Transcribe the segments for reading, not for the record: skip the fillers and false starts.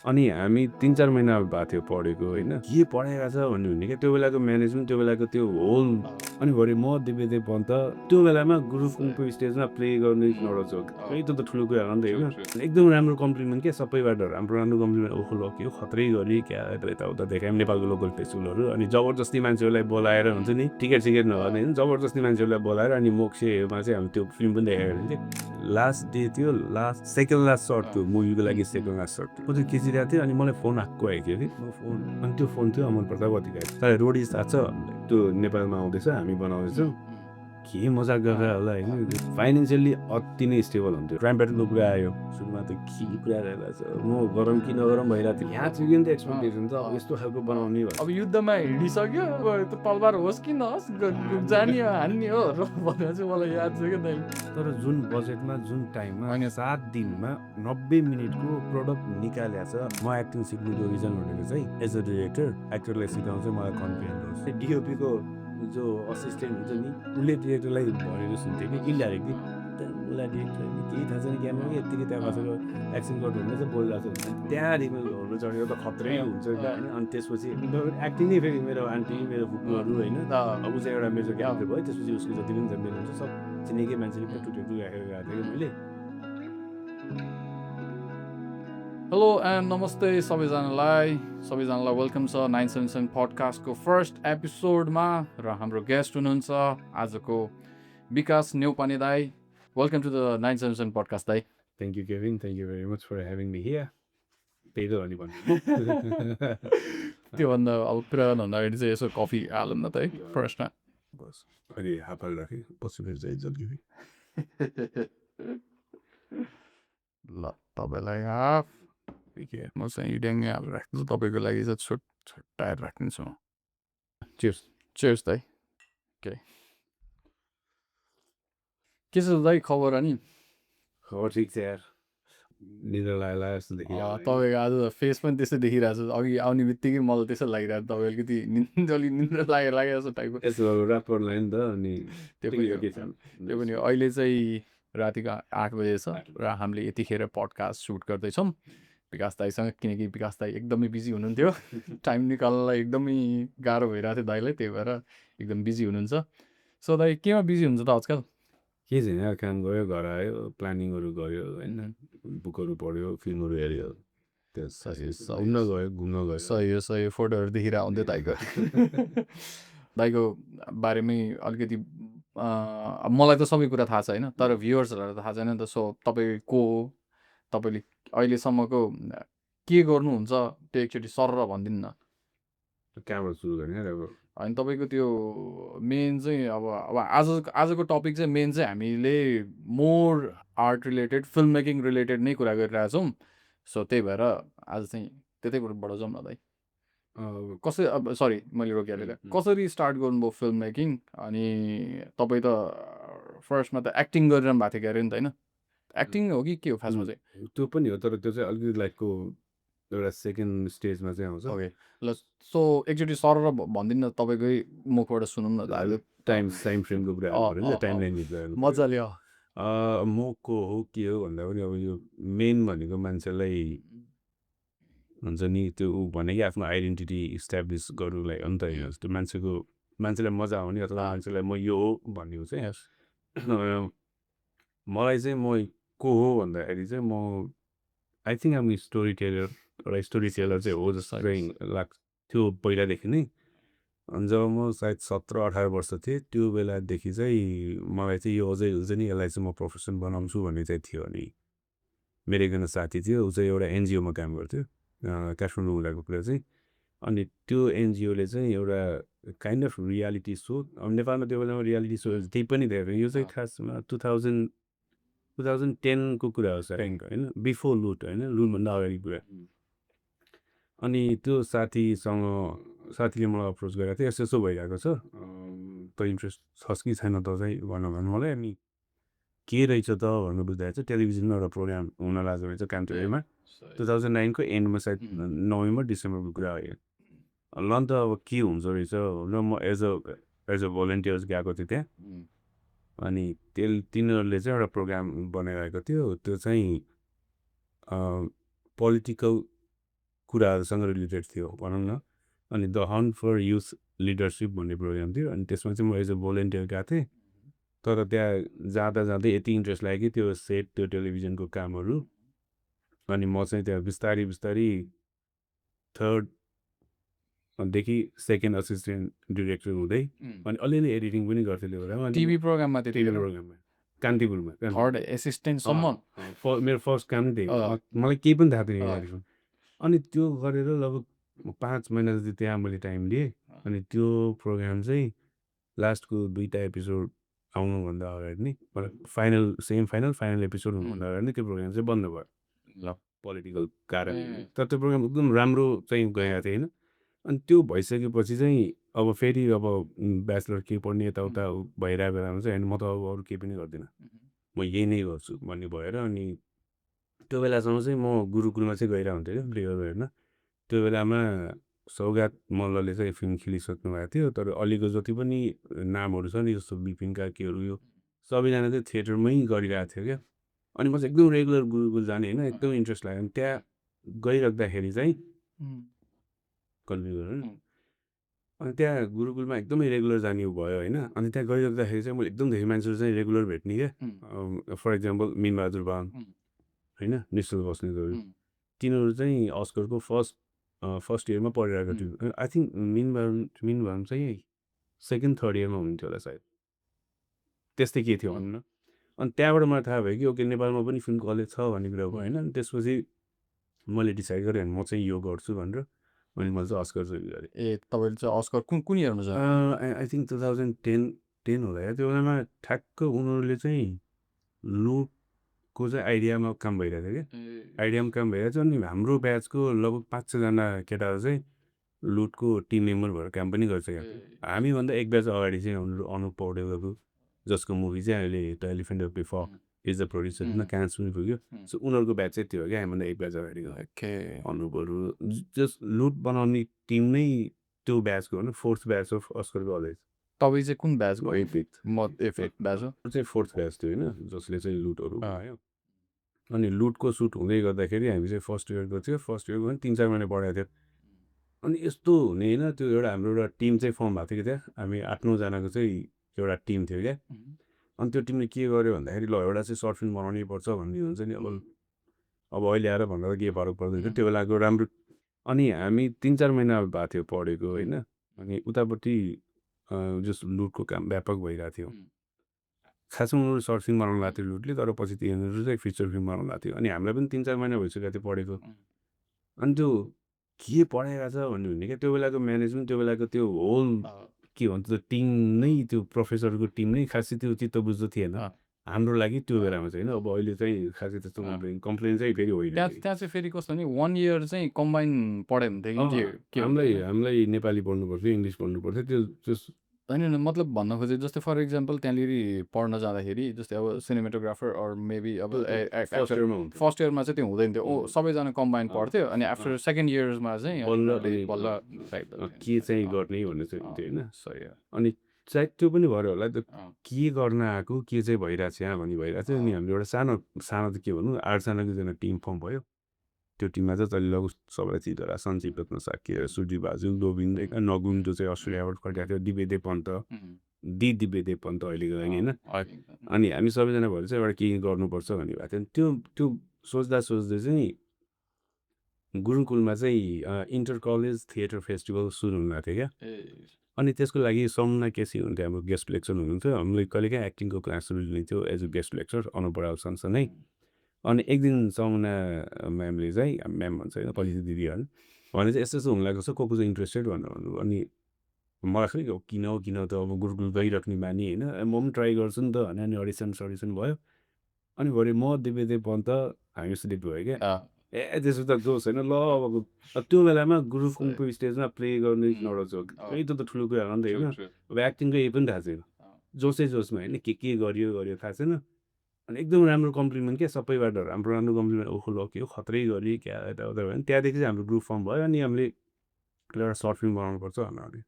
अनि हामी 3-4 महिना भएको थियो पढेको होइन के पढाइरहेको छ भन्ने क्या त्यो बेलाको म्यानेजमेन्ट त्यो बेलाको त्यो होल अनि भरे म दिव्यदेव पन्त त्यो बेलामा ग्रुपको स्टेजमा प्ले गर्ने नरोज हो खै त्यो त ठुलो कुरा हो नि त होइन एकदम राम्रो कम्प्लिमेन्ट क्या सबैबाट राम्रो कम्प्लिमेन्ट ओहो ल के हो खत्रै गरी क्या यताउता देखायौँ नेपालको लोकल फेस्टिभलहरू अनि जबरजस्ती मान्छेहरूलाई बोलाएर हुन्छ नि टिकट नभने होइन जबरजस्ती मान्छेहरूलाई बोलाएर अनि मोक्सेमा चाहिँ हामी त्यो फिल्म पनि देखाएको थियो लास्ट डे थियो लास्ट सेकेन्ड लास्ट सर्ट थियो मुभीको लागि सेकेन्ड लास्ट सर्ट थियो त्यो खिचिरहेको थियो अनि मलाई फोन आएको आइदियो कि म फोन अनि त्यो फोन थियो अमन प्रताप अधिकारी तर रोडी थाहा छ त्यो नेपालमा आउँदैछ हामी बनाउँदैछौँ के मजाक गरेर होला होइन फाइनेन्सियली अति नै स्टेबल हुन्थ्यो क्राइम प्याटर्नको कुरा आयो सुरुमा त के कुरा रहेछ म गरौँ कि नगरौँ भइरहेको थियो यहाँ चाहिँ नि त एक्सपेक्टेसन त अब यस्तो खालको बनाउने अब युद्धमा हिँडिसक्यो अब त्यो तलवार होस् कि नहोस् जाने हो हान्ने हो भनेर चाहिँ मलाई याद छ क्या दाइ तर जुन बजेटमा जुन टाइममा 7 दिनमा 90 मिनटको प्रोडक्ट निकालेको छ म एक्टिङ सिक्नुको रिजन भनेको चाहिँ एज अ डिरेक्टर एक्टरलाई सिकाउनु चाहिँ मलाई कन्फिडेन्ट होस् डिओपीको जो असिस्टेन्ट हुन्छ नि उसले डिरेक्टरलाई भनेको सुन्थ्यो कि इन्डाइरेक्टली उसलाई डिरेक्टर केही थाहा छैन क्यामरा यत्तिकै त्यहाँ बसेर एक्सन गर्नु हुँदा चाहिँ बोलिरहेको छ त्यहाँदेखि घरमा चढेर त खत्रै हुन्छ नि त होइन अनि त्यसपछि एक्टिङ नै फेरि मेरो आन्टी मेरो फुपूहरू होइन अब ऊ चाहिँ एउटा मेरो क्यारेक्टर भयो त्यसपछि उसको जति पनि मेरो हुन्छ सब चिनेकै मान्छेले पुरा टुटेर राखेर गएको थिएँ कि मैले हेलो एन्ड नमस्ते सबैजनालाई वेलकम छ 977 पडकास्टको फर्स्ट एपिसोडमा र हाम्रो गेस्ट हुनुहुन्छ आजको विकास न्यौपाने दाई वेलकम टु द 977 पडकास्ट दाई thank you Kevin thank you very much for having me here पेदो अनि भन्नु त्योभन्दा अब पुरानो भन्दाखेरि चाहिँ यसो कफी हालौँ न त है फर्स्टमा बस अहिले हाफाल राखेँ पछि फेरि चाहिँ जल्दी ल तपाईँलाई हाफ म चाहिँ ड्याङ्गे हाफ राख्छु तपाईँको लागि चाहिँ छुट्टाएर राखिदिन्छु म चियर्स चेयर्स दाइ के छ दाइ खबर अनि खबर ठिक छ यार निद्रा लायो जस्तो देखिरहेको तपाईँको आज फेस पनि त्यस्तै देखिरहेको छ अघि आउने बित्तिकै मलाई त्यस्तो लागिरहेको तपाईँ अलिकति अलिक निन्द्रा लागेको जस्तो टाइपको यसो रात पर्ला नि त अनि त्यो पनि अहिले चाहिँ रातिको 8 बजे छ र हामीले यतिखेर पडकास्ट सुट गर्दैछौँ विकास दाईसँग किनकि विकास दाई एकदमै बिजी हुनुहुन्थ्यो टाइम निकाल्नलाई एकदमै गाह्रो भइरहेको थियो दाईलाई त्यही भएर एकदम बिजी हुनुहुन्छ सो दाई केमा बिजी हुन्छ त आजकल के छैन यार काम गयो घर आयो प्लानिङहरू गयो होइन बुकहरू पढ्यो फिल्महरू हेऱ्यो घुम्न गयो सही हो फोटोहरू देखिएर आउँथ्यो दाईको दाईको बारेमै अलिकति मलाई त सबै कुरा थाहा छ होइन तर भ्युवर्सहरूलाई थाहा छैन नि त सो तपाईँ को हो तपाईँले अहिलेसम्मको के गर्नुहुन्छ त्यो एकचोटि सरर भनिदिनु न कहाँबाट सुरु गर्ने यार अब अनि तपाईँको त्यो मेन चाहिँ अब आजको टपिक चाहिँ मेन चाहिँ हामीले more art related film making related नै कुरा गरिरहेछौँ सो त्यही भएर आज चाहिँ त्यतैबाट जाउँ न दाइ कसरी अब सरी मैले रोकिहालेँ कसरी स्टार्ट गर्नुभयो फिल्म मेकिङ अनि तपाईँ त फर्स्टमा त एक्टिङ गरिरहनु भएको थियो अरे नि त होइन एक्टिङ हो कि के हो खासमा चाहिँ त्यो पनि हो तर त्यो चाहिँ अलिकति लाइफको एउटा सेकेन्ड स्टेजमा चाहिँ आउँछ ओके ल सो एकचोटि सरर भनिदिनु न तपाईँकै मुखबाट सुनौँ न त टाइम फ्रेमको कुरा गर्नु पऱ्यो नि त टाइम लाइन मजाले म को हो के हो भन्दा पनि अब यो मेन भनेको मान्छेलाई हुन्छ नि त्यो ऊ भने कि आफ्नो आइडेन्टिटी इस्टाब्लिस गर्नुलाई हो नि त होइन त्यो मान्छेलाई मजा आउने अथवा मान्छेलाई म यो हो भन्ने हो चाहिँ मलाई चाहिँ म को हो भन्दाखेरि चाहिँ म I think um storyteller एउटा स्टोरी टेलर चाहिँ हो जस्तो लाग्थ्यो पहिलादेखि नै अनि जब म सायद 17-18 वर्ष थिएँ त्यो बेलादेखि चाहिँ मलाई चाहिँ यो अझै हुन्छ नि यसलाई चाहिँ म प्रोफेसन बनाउँछु भन्ने चाहिँ थियो अनि मेरो एकजना साथी थियो ऊ चाहिँ एउटा एनजिओमा काम गर्थ्यो काठमाडौँ हुँदाको कुरा चाहिँ अनि त्यो एनजिओले चाहिँ एउटा काइन्ड अफ रियालिटी सो अब नेपालमा त्यो बेलामा रियालिटी सो त्यही पनि थियो यो चाहिँ खासमा 2010को कुरा हो सायद होइन बिफोर लुट होइन लुटभन्दा अगाडिको कुरा अनि त्यो साथीले मलाई अप्रोच गरेको थियो यस्तो भइरहेको छ त इन्ट्रेस्ट छस् कि छैन त चाहिँ भन्नु मलाई अनि के रहेछ त भन्नु बुझ्दाखेरि चाहिँ टेलिभिजनमा एउटा प्रोग्राम हुन लागेको रहेछ कान्तिमा 2009को एन्डमा सायद नोभेम्बर डिसेम्बरको कुरा हो ल नि त अब के हुन्छ रहेछ र म एज अ भोलिन्टियर्स गएको थिएँ त्यहाँ अनि तिनीहरूले चाहिँ एउटा प्रोग्राम बनाइरहेको थियो त्यो चाहिँ पोलिटिकल कुराहरूसँग रिलेटेड थियो भनौँ न। अनि the hunt for youth leadership भन्ने प्रोग्राम थियो। अनि त्यसमा चाहिँ म एज अ भोलिन्टियर गएको थिएँ। तर त्यहाँ जाँदा जाँदै यति इन्ट्रेस्ट लाग्यो कि त्यो सेट त्यो टेलिभिजनको कामहरू। अनि म चाहिँ त्यहाँ बिस्तारै बिस्तारै थर्डदेखि सेकेन्ड असिस्टेन्ट डिरेक्टर हुँदै अनि अलिअलि एडिटिङ पनि गर्थेँ त्यो बेलामा। अनि टिभी प्रोग्राममा टिभी त्यतिखेर प्रोग्राममा कान्तिपुरमा थर्ड एसिस्टेन्टसम्म मेरो फर्स्ट काम त्यही हो। अँ। मलाई केही पनि थाहा थिएन अँ। एडिटिङ। अनि त्यो गरेर लगभग 5 महिना जति त्यहाँ मैले टाइम दिएँ। अनि त्यो प्रोग्राम चाहिँ लास्टको 2टा एपिसोड आउनुभन्दा अगाडि नै फाइनल फाइनल एपिसोड हुनुभन्दा अगाडि नै त्यो प्रोग्राम चाहिँ बन्द भयो ल पोलिटिकल कारणले। तर त्यो प्रोग्राम एकदम राम्रो चाहिँ गएको थियो होइन। अनि त्यो भइसकेपछि चाहिँ अब फेरि अब ब्याचलर के पढ्ने यताउता भइरहेको बेलामा चाहिँ होइन म त अब अरू केही पनि गर्दिनँ, म यही नै गर्छु भन्ने भएर अनि त्यो बेलासम्म चाहिँ म गुरुकुलमा चाहिँ गइरहेको हुन्थेँ क्या प्ले गरेर हेर्न। त्यो बेलामा सौगात मल्लले चाहिँ फिल्म खेलिसक्नु भएको थियो। तर अलिको जति पनि नामहरू छ नि जस्तो बिपिन कार्कीहरू यो सबैजना चाहिँ थिएटरमै गरिरहेको थियो क्या। अनि म चाहिँ एकदम रेगुलर गुरुकुल जाने होइन, एकदम इन्ट्रेस्ट लाग्यो। अनि त्यहाँ गइराख्दाखेरि चाहिँ कन्टिन्यू गरेर अनि त्यहाँ गुरुकुलमा एकदमै रेगुलर जाने भयो होइन। अनि त्यहाँ गइराख्दाखेरि चाहिँ मैले एकदम धेरै मान्छेहरू चाहिँ रेगुलर भेट्ने क्या। फर इक्जाम्पल मिनबहादुर बाहुन होइन, निश्चल बस्नेतहरू तिनीहरू चाहिँ अस्करको फर्स्ट इयरमा पढिरहेको थियो। आई थिङ्क मिनबहादुर चाहिँ सेकेन्ड थर्ड इयरमा हुन्थ्यो होला सायद, त्यस्तै के थियो भनौँ न। अनि त्यहाँबाट मलाई थाहा भयो कि ओके नेपालमा पनि फिल्म कलेज छ भन्ने कुरा भयो होइन। अनि त्यसपछि मैले डिसाइड गरेँ म चाहिँ यो गर्छु भनेर। अनि मैले चाहिँ अस्कर चाहिँ गरेँ। ए तपाईँले चाहिँ अस्कर कुन इयरमा छ आई थिङ्क 2010 होला या त्यो बेलामा ठ्याक्क उनीहरूले चाहिँ लुटको चाहिँ आइडियामा काम भइरहेको थियो क्या। आइडियामा काम भइरहेको छ। अनि हाम्रो ब्याचको लगभग 5-6जना केटाहरू चाहिँ लुटको टिम मेम्बर भएर काम पनि गरिसकेको थियो। हामीभन्दा एक ब्याच अगाडि चाहिँ अनुप पौडेलको जसको मुभी चाहिँ अहिले the elephant of before is the producer होइन, कान्स पनि पुग्यो। सो उनीहरूको ब्याच चाहिँ त्यो हो क्या, हामीभन्दा एक ब्याच अगाडि अनुपहरू जस्ट लुट बनाउने टिम नै त्यो ब्याचको हो, fourth batch of Oscar college. तपाईँ चाहिँ कुन ब्याच भयो फिफ्थ म फिफ्थ ब्याच हो चाहिँ फोर्थ ब्याच थियो होइन, जसले चाहिँ लुटहरू आयो। अनि लुटको सुट हुँदै गर्दाखेरि हामी चाहिँ फर्स्ट इयरको थियो। फर्स्ट इयरको पनि 3-4 महिना पढाएको थियो। अनि यस्तो हुने होइन, त्यो एउटा हाम्रो एउटा टिम चाहिँ फर्म भएको थियो कि त्यहाँ हामी 8-9जनाको चाहिँ एउटा टिम थियो क्या। अनि त्यो टिमले के गर्यो भन्दाखेरि ल एउटा चाहिँ सर्ट फिल्म बनाउनै पर्छ भन्ने हुन्छ नि। अब अहिले आएर भन्दा त के फरक पर्दैन, त्यो बेलाको राम्रो। अनि हामी 3-4 महिना भएको थियो पढेको होइन। अनि उतापट्टि जस्तो लुटको काम व्यापक भइरहेको थियो। खासमा उनीहरू सर्ट फिल्म बनाउनु भएको थियो लुटले, तर पछि तिनीहरू चाहिँ फिचर फिल्म बनाउनु भएको थियो। अनि हामीलाई पनि 3-4 महिना भइसकेको थियो पढेको। अनि त्यो के पढाइरहेको छ भन्ने क्या, त्यो बेलाको म्यानेजमेन्ट, त्यो बेलाको त्यो होल के भन्छ त्यो टिम नै, त्यो प्रोफेसरको टिम नै खासै त्यो चित्त बुझ्दो थिएन हाम्रो लागि त्यो बेलामा चाहिँ होइन। अब अहिले चाहिँ खासै त्यस्तो कम्प्लेन चाहिँ फेरि होइन। त्यहाँ चाहिँ फेरि कस्तो भने 1 इयर चाहिँ कम्बाइन पढाइ हुन्थ्यो कि हामीलाई नेपाली पढ्नु पर्थ्यो, इङ्ग्लिस पढ्नु पर्थ्यो। त्यो होइन मतलब भन्न खोजेँ जस्तै फर इक्जाम्पल त्यहाँनिर पढ्न जाँदाखेरि जस्तै अब सिनेमेटोग्राफर अर मेबी अब फर्स्ट इयरमा चाहिँ त्यो हुँदैन थियो। सबैजना कम्बाइन पढ्थ्यो। अनि आफ्टर सेकेन्ड इयर्समा चाहिँ बल्ल के चाहिँ गर्ने भन्ने चाहिँ हुन्थ्यो होइन। सही। अनि सायद त्यो पनि भएर होला त्यो के गर्न आएको के चाहिँ भइरहेको छ यहाँ भन्ने भइरहेको थियो। अनि हाम्रो एउटा सानो त के भनौँ 8जनाको एकजना टिम फर्म भयो। त्यो टिममा चाहिँ तैँले लगभग सबैलाई चितरा, सञ्जीव रत्न साक्य, सूर्य बाजु, गोविन्द नगुन जो चाहिँ अस्ट्रेलियाबाट फर्केको थियो, दिव्यदेव पन्त, दिव्यदेव पन्त अहिलेको लागि होइन। अनि हामी सबैजना भएर चाहिँ एउटा केही गर्नुपर्छ भन्ने भएको थियो। त्यो सोच्दा चाहिँ गुरुकुलमा चाहिँ इन्टर कलेज थिएटर फेस्टिभल सुरु हुनु भएको थियो क्या। अनि त्यसको लागि समुना केसी हुन्थ्यो, हाम्रो गेस्ट लेक्चर हुनुहुन्थ्यो। हामीले कहिलेकाहीँ एक्टिङको क्लासहरू लिने थियो एज अ गेस्ट लेक्चर अनुपराल सँगसँगै। अनि एक दिन समुना म्यामले चाहिँ, म्याम भन्छ होइन पछि दिदीहरू भने चाहिँ यस्तो हुनु लागेको छ, को चाहिँ इन्ट्रेस्टेड भनेर भन्नु। अनि मलाई खै किन त अब गुरुकुल गइराख्ने बानी होइन, म पनि ट्राई गर्छु नि त भने। अनि अडिसन भयो। अनि भरे म दिव्यदेव पन्त हामी सिलेक्ट भयो क्या। त्यसो त जोस होइन ल। अब त्यो बेलामा गुरुकुलको स्टेजमा प्ले गर्ने एउटा जोक है, त्यो त ठुलो कुरा हो नि त होइन। अब एक्टिङको यही पनि थाहा छैन, जोसमा होइन के गरियो थाहा छैन। अनि एकदम राम्रो कम्प्लिमेन्ट क्या सबैबाट, राम्रो कम्प्लिमेन्ट। ओहो ल के हो खत्रै गरी क्या यताउता भयो। अनि त्यहाँदेखि चाहिँ हाम्रो ग्रुप फर्म भयो। अनि हामीले एउटा सर्ट फिल्म बनाउनुपर्छ भनेर।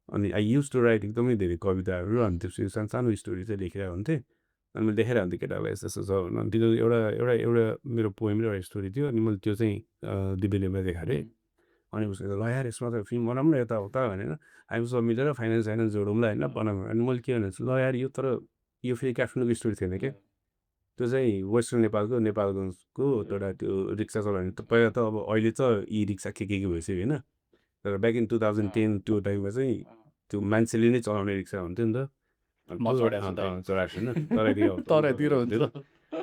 अनि आई युज टु राइट एकदमै धेरै कविताहरू। अनि त्यसपछि सानो स्टोरी चाहिँ लेखिरहेको हुन्थेँ। अनि मैले देखाइरहेको हुन्थेँ केटाहरूलाई यस्तो छ भने। त्यो एउटा मेरो पोएम र एउटा स्टोरी थियो। अनि मैले त्यो चाहिँ दिव्यदेवलाई देखाएँ। अनि उसले ल यार यसमा त फिल्म बनाऊँ न यताउता भनेर हामी सब मिलेर फाइनेन्स जोडौँला होइन बनाऊँ अनि मैले के भनेको छु ल यार यो तर यो फेरि काठमाडौँको स्टोरी थिएन क्या त्यो चाहिँ वेस्टर्न नेपालको एउटा त्यो रिक्सा चलाउने पहिला त अब अहिले त ई रिक्सा के भइसक्यो होइन तर ब्याक इन 2010 त्यो टाइममा चाहिँ त्यो मान्छेले नै चलाउने रिक्सा हुन्थ्यो नि त म चढाएको छु दाइ। चढाएको छैन तराईतिर हुन्छ।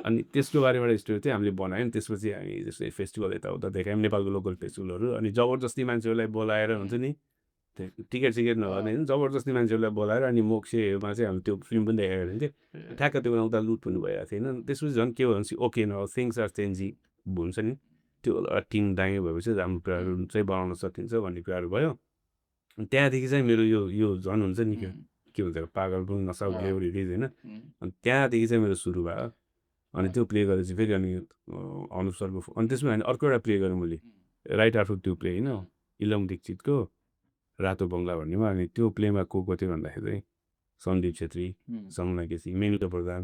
अनि त्यसको बारेबाट स्टोरी चाहिँ हामीले बनायौँ नि त्यसपछि हामी जस्तै फेस्टिभल यताउता देखायौँ नेपालको लोकल फेस्टिभलहरू अनि जबरजस्ती मान्छेहरूलाई बोलाएर हुन्छ नि टिकट सिकेट नगर्ने होइन जबरजस्ती मान्छेहरूलाई बोलाएर अनि मोक्सेमा चाहिँ हामी त्यो फिल्म पनि देखाएको थियौँ ठ्याक्क त्यो उता लुट पनि भइरहेको थिएन त्यसपछि झन् के भन्छ ओके न थिङ्स आर चेन्जी हुन्छ नि त्यो टिम दाङ्गे भएपछि राम्रो कुराहरू चाहिँ बनाउन सकिन्छ भन्ने कुराहरू भयो त्यहाँदेखि चाहिँ मेरो यो झन् हुन्छ नि के भन्छ पागल पनि नसाउ ग्लेभरिटिज होइन अनि त्यहाँदेखि चाहिँ मेरो सुरु भयो अनि त्यो प्ले गरेपछि फेरि अनि अनुप सरको अनि त्यसमा अनि अर्को एउटा प्ले गरेँ मैले राइट आफ्टर त्यो प्ले होइन इलम दीक्षितको रातो बङ्गला भन्नेमा अनि त्यो प्लेमा को थियो भन्दाखेरि चाहिँ सन्दीप छेत्री सङ्गना केसी मेनुका प्रधान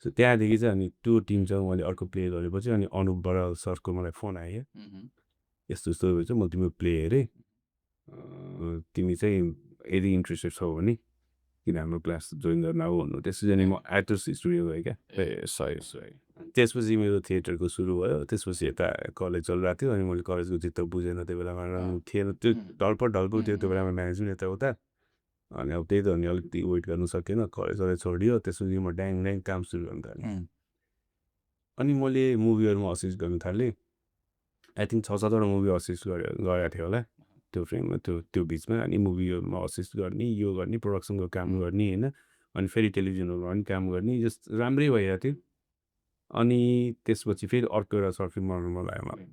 सो त्यहाँदेखि चाहिँ अनि त्यो टिमसँग मैले अर्को प्ले गरेपछि अनि अनुप बराल सरको मलाई फोन आयो यस्तो यस्तो भएछ म तिम्रो प्ले हेरेँ तिमी चाहिँ यदि इन्ट्रेस्टेड छौ भने किन हाम्रो क्लास जोइन गर्न आऊ भन्नु त्यसपछि अनि म एक्टर्स स्टुडियो गएँ क्या सही त्यसपछि मेरो थिएटरको सुरु भयो त्यसपछि यता कलेज चलिरहेको थियो अनि मैले कलेजको चित्त बुझेन त्यो बेलामा थिएन त्यो ढल्पट थियो त्यो बेलामा म्यानेजमेन्ट यताउता अनि अब त्यही त अनि अलिकति वेट गर्नु सकेन कलेजलाई छोडियो त्यसपछि म ड्याङ काम सुरु गर्नु थालेँ अनि मैले मुभीहरूमा असिस्ट गर्नु थालेँ आई थिङ्क 6-7वटा मुभी असिस्ट गरेको थियो होला त्यो फ्रेममा त्यो बिचमा अनि मुभीहरूमा असिस्ट गर्ने यो गर्ने प्रोडक्सनको काम गर्ने होइन अनि फेरि टेलिभिजनहरूमा पनि काम गर्ने जस्ट राम्रै भइरहेको थियो अनि त्यसपछि फेरि अर्को एउटा सर्ट फिल्म बनाउनु मन लाग्यो मलाई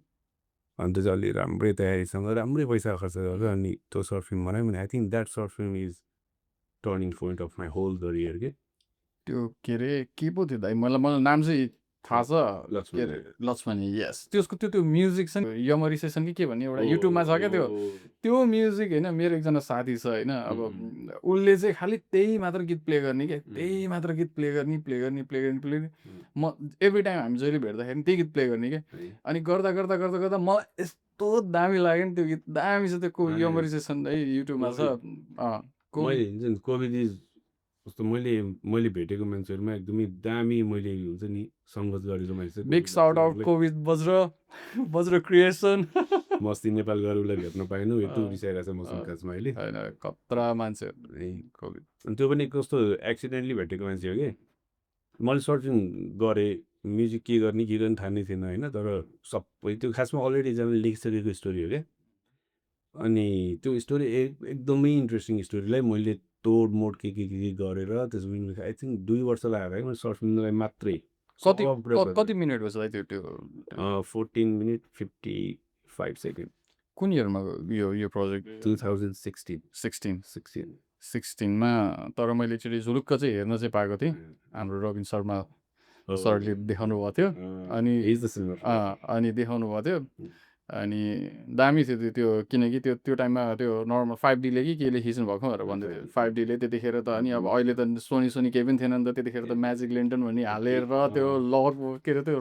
अनि त्यो चाहिँ अलि राम्रै तयारीसँग राम्रै पैसा खर्च गरेर अनि त्यो सर्ट फिल्म बनायो भने I think that short film is turning point of my whole career के त्यो के अरे के पो थियो दाइ मलाई नाम चाहिँ थाहा छ के अरे लक्ष्मणी यस त्यसको त्यो म्युजिक छ नि यमरिसेसन कि के भन्ने एउटा युट्युबमा छ क्या त्यो म्युजिक होइन मेरो एकजना साथी छ होइन अब उसले चाहिँ खालि त्यही मात्र गीत प्ले गर्ने क्या त्यही मात्र गीत प्ले गर्ने म एभ्री टाइम हामी जहिले भेट्दाखेरि त्यही गीत प्ले गर्ने क्या अनि गर्दा मलाई यस्तो दामी लाग्यो नि त्यो गीत दामी छ त्यो यमरिसेसन है युट्युबमा छ कोभिड कस्तो मैले भेटेको मान्छेहरूमा एकदमै दामी मैले हुन्छ नि सङ्गत गरेको मान्छे बिग साउट आउट कोभिड वज्र क्रिएसन मस्ती नेपाल गएर उसलाई भेट्न पाएन यस्तो रिसाइरहेको छ मौसम खासमा अहिले होइन कत्रा मान्छे कोभिड अनि त्यो पनि कस्तो एक्सिडेन्टली भेटेको मान्छे हो कि मैले सर्चिङ गरेँ म्युजिक के गर्ने थाहा नै थिएन होइन तर सबै त्यो खासमा अलरेडी एकजनाले लेखिसकेको स्टोरी हो क्या अनि त्यो स्टोरी एकदमै इन्ट्रेस्टिङ स्टोरीलाई मैले तोड मोड के गरेर त्यसपछि आई थिङ्क 2 वर्ष लाग्यो है मैले सर्ट फिल्मलाई मात्रै कति मिनट छ त्यो 14 मिनट 55 सेकेन्ड कुन इयरमा यो प्रोजेक्ट 2016 मा तर मैले एकचोटि झुलुक्क चाहिँ हेर्न चाहिँ पाएको थिएँ हाम्रो रविन शर्मा सरले देखाउनु भएको थियो अनि देखाउनु भएको थियो अनि दामी थियो त्यो किनकि त्यो टाइममा त्यो नर्मल 5D ले कि केले खिच्नु भएको भनेर भन्दै थियो 5D ले त्यतिखेर त अनि अब अहिले त सोनी केही पनि थिएन नि त त्यतिखेर त म्याजिक लेन्टन भन्ने हालेर त्यो लग के अरे त्यो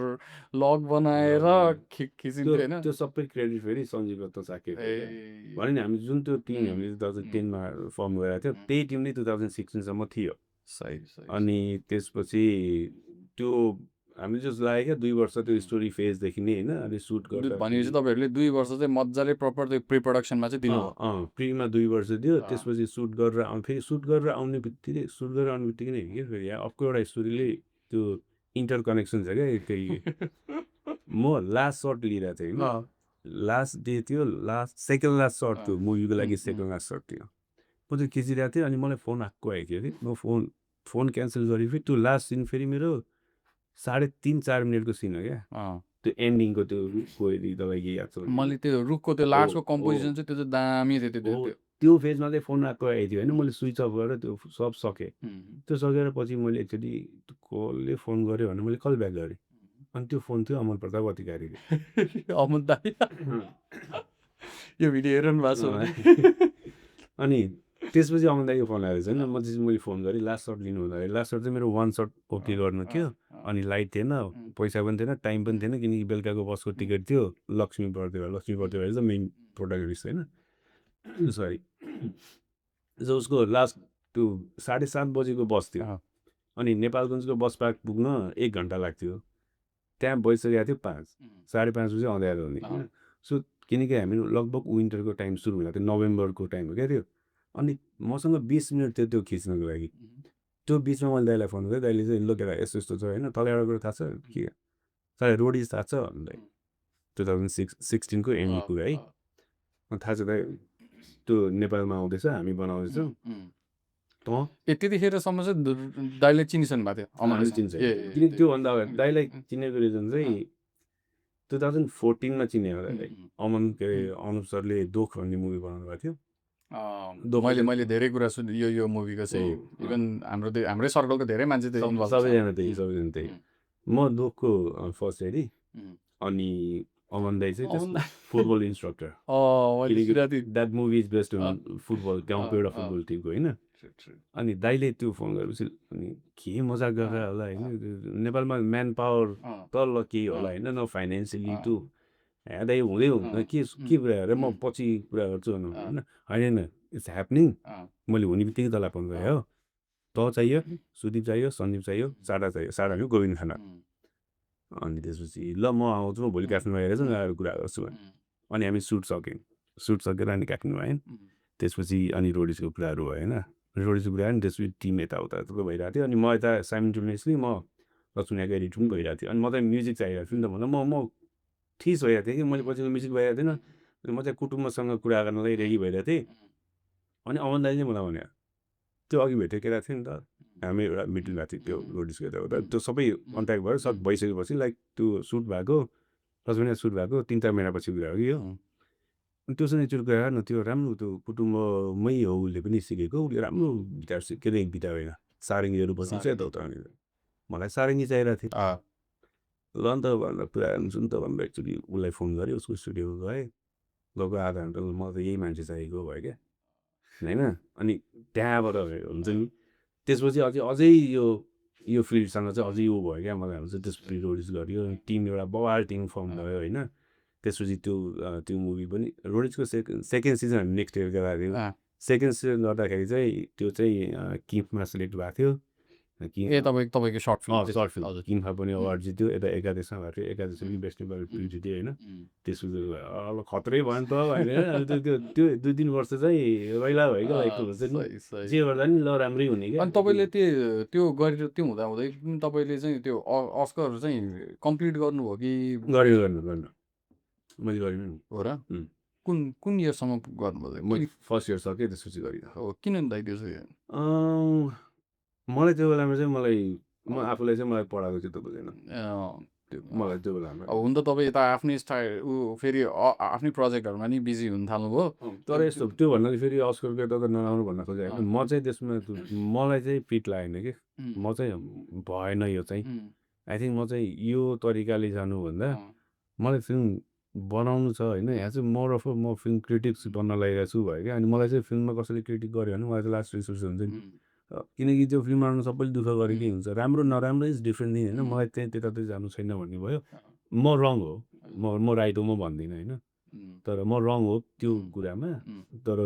लग बनाएर खिचिन्थ्यो होइन त्यो सबै क्रेडिट फेरि सञ्जीव रत्न साके भने नि हामी जुन त्यो टिम हामीले 2010 मा फर्म गरेको थियो त्यही टिम नै 2016 सम्म थियो सही अनि त्यसपछि त्यो हामीले जस्तो लाग्यो क्या 2 वर्ष त्यो स्टोरी फेजदेखि नै होइन अनि सुट गर्दा भनेपछि तपाईँहरूले 2 वर्ष चाहिँ मजाले प्रपर त्यो प्री प्रोडक्सनमा चाहिँ दिनु प्रीमा 2 वर्ष दियो त्यसपछि सुट गरेर फेरि सुट गरेर आउने बित्तिकै नै के फेरि यहाँ अर्को एउटा स्टोरीले त्यो इन्टर कनेक्सन छ क्या त्यही म लास्ट सर्ट लिइरहेको थिएँ होइन लास्ट डे थियो सेकेन्ड लास्ट सर्ट थियो मुभीको लागि सेकेन्ड लास्ट सर्ट थियो म त्यो खिचिरहेको थिएँ अनि मलाई फोन आएको थियो कि म फोन क्यान्सल गरेँ फेरि त्यो लास्ट सिन फेरि मेरो 3.5-4 मिनटको सिन हो क्या त्यो एन्डिङको त्यो रुखको यदि तपाईँको याद छ मैले त्यो रुखको त्यो लास्टको कम्पोजिसन चाहिँ त्यो चाहिँ दामी थियो त्यो फेजमा चाहिँ फोन आएको थियो होइन मैले स्विच अफ गरेर त्यो सब सकेँ त्यो सकेर पछि मैले एकचोटि कसले फोन गरेँ भने मैले कल ब्याक गरेँ अनि त्यो फोन थियो अमन प्रताप अधिकारीले अमन दाइ यो भिडियो हेर्नु भएको छ अनि त्यसपछि अमन दाइको फोन आएको छैन म चाहिँ मैले फोन गरेँ लास्ट सर्ट लिनु हुँदाखेरि लास्ट सर्ट चाहिँ मेरो 1 सर्ट ओके गर्नु थियो अनि लाइट थिएन पैसा पनि थिएन टाइम पनि थिएन किनकि बेलुकाको बसको टिकट थियो लक्ष्मी बर्देवा चाहिँ मेन प्रोटागनिस्ट होइन सरी उसको लास्ट त्यो 7:30 बजेको बस थियो अनि नेपालगञ्जको बस पार्क पुग्न 1 घन्टा लाग्थ्यो त्यहाँ बसिसकेको थियो 5 5:30 बजे अँध्यारो हुने होइन सो किनकि हामी लगभग विन्टरको टाइम सुरु हुँदा थियो नोभेम्बरको टाइम हो क्या त्यो अनि मसँग 20 मिनट थियो त्यो खिच्नको लागि त्यो बिचमा मैले दाइलाई फोन गरेँ दाइले चाहिँ ल केटा यस्तो यस्तो छ होइन तल एउटा कुरो थाहा छ के सायद रोडिज थाहा छ भन्दै 2016 को एन्ड कुरा है थाहा छ दाइ त्यो नेपालमा आउँदैछ हामी बनाउँदैछौँ त्यतिखेरसम्म चाहिँ दाइले चिनिसक्नु भएको थियो चिन्छ किन त्योभन्दा अगाडि दाइलाई चिनेको रिजन चाहिँ 2014 चिनेको दाइलाई अमन के अरे अनुप सरले दोख भन्ने मुभी बनाउनु भएको थियो मैले धेरै कुरा सुने यो मुभीको चाहिँ इभन हाम्रै सर्कलको धेरै मान्छे सबैजना त्यही म दोखको फर्स्ट हेरी अनि अमन दाई चाहिँ football instructor that movie is best on football गाउँको एउटा फुटबल टिमको होइन अनि दाइले त्यो फोन गरेपछि अनि के मजाक गरेर होला होइन नेपालमा म्यान पावर तल केही होला होइन न फाइनेन्सियली टु दाइ हुँदै हुँदैन के कुरा गरेर म पछि कुरा गर्छु होइन होइन इट्स ह्यापनिङ मैले हुने बित्तिकै तँलाई फोन गरेँ हो त चाहियो सुदीप चाहियो सन्दीप चाहियो सारा चाहियो सारा होइन गोविन्द खाना अनि त्यसपछि ल म आउँछु म भोलि काठमाडौँ आएर चाहिँ गएर कुरा गर्छु अनि हामी सुट सकेर अनि काठमाडौँ आयौँ त्यसपछि अनि रोडिसको कुराहरू भयो होइन रोडिसको कुरा अनि त्यसपछि टिम यताउता भइरहेको थियो अनि म यता साइमल्टेनियसली म लक्ष्मीको एडिट पनि भइरहेको थियो अनि म चाहिँ म्युजिक चाहिरहेको थियो नि त भन्दा म ठिस भइरहेको थिएँ कि मैले पछिको म्युजिक भइरहेको थिएन म चाहिँ कुटुम्बसँग कुरा गर्नलाई रेडी भइरहेको थिएँ अनि अमन दाइले चाहिँ मलाई भन्यो त्यो अघि भेटेको केटा थियो नि त हामी एउटा मिटिङ भएको थियो त्यो रोडिसको यताउता त्यो सबै कन्ट्याक्ट भयो सब भइसकेपछि लाइक त्यो सुट भएको 10 महिना सुट भएको 3-4 महिनापछि कुरा हो कि यो अनि त्योसँग एकचोटि कुरा न त्यो राम्रो त्यो कुटुम्बमै हो उसले पनि सिकेको उसले राम्रो गिटार के अरे गिटार होइन सारङ्गीहरू बसिन्छ यताउता मलाई सारङ्गी चाहिरहेको थियो ल नि त भनेर पुरा हुन्छ नि त भनेर एकचोटि उसलाई फोन गरेँ उसको स्टुडियो गएँ लगभग आधा घन्टा मलाई त यही मान्छे चाहिएको भयो क्या होइन अनि त्यहाँबाट हुन्छ नि त्यसपछि अझै यो फिल्डसँग चाहिँ अझै ऊ भयो क्या मलाई हुन्छ त्यसपछि रोडिस गऱ्यो टिम एउटा बवाल टिम फर्म भयो होइन त्यसपछि त्यो मुभी पनि रोडिसको सेकेन्ड सिजन हामी नेक्स्ट इयर गएको थियो सेकेन्ड सिजन गर्दाखेरि चाहिँ त्यो चाहिँ किफमा सेलेक्ट भएको थियो तपाईँको सर्ट फिल्म किममा पनि अवार्ड जित्यो यता एकादशमा भएको थियो एकादशमा पनि बेस्ट नेपाल फिल्म जित्यो होइन त्यसपछि अब खत्रै भयो नि त होइन त्यो 2-3 वर्ष चाहिँ रैला भयो क्या लाइक हुन्छ नि जे गर्दा नि ल राम्रै हुने क्या अनि तपाईँले त्यो गरेर त्यो हुँदाहुँदै तपाईँले चाहिँ त्यो अस्कर चाहिँ कम्प्लिट गर्नुभयो कि गर्नु मैले गरिनँ नि हो र कुन इयरसम्म गर्नुभयो मैले फर्स्ट इयर सकेँ त्यसपछि गरिनँ हो किन दाइ त्यसो मलाई त्यो बेलामा चाहिँ म आफूलाई चाहिँ मलाई पढाएको चाहिँ त बुझेन मलाई त्यो बेलामा हुन त तपाईँ यता आफ्नै फेरि आफ्नै प्रोजेक्टहरूमा नि बिजी हुन थाल्नुभयो तर यस्तो त्यो भन्नाले फेरि अस्करको यता त नराम्रो भन्न खोजेको होइन म चाहिँ त्यसमा मलाई चाहिँ फिट लागेन कि म चाहिँ भएन यो चाहिँ आई थिङ्क म चाहिँ यो तरिकाले जानुभन्दा मलाई फिल्म बनाउनु छ होइन यहाँ चाहिँ मोर अफ म फिल्म क्रिटिक्स बन्न लागिरहेको छु भयो क्या अनि मलाई चाहिँ फिल्ममा कसैले क्रिटिक गर्यो भने मलाई चाहिँ लास्ट रिसोर्स हुन्छ नि किनकि त्यो फिल्म बनाउनु सबैले दुःख गरेकै हुन्छ राम्रो नराम्रो इज डिफ्रेन्ट थिङ होइन मलाई चाहिँ त्यतातिर जानु छैन भन्ने भयो म रङ हो म राइट हो म भन्दिनँ होइन तर म रङ हो त्यो कुरामा तर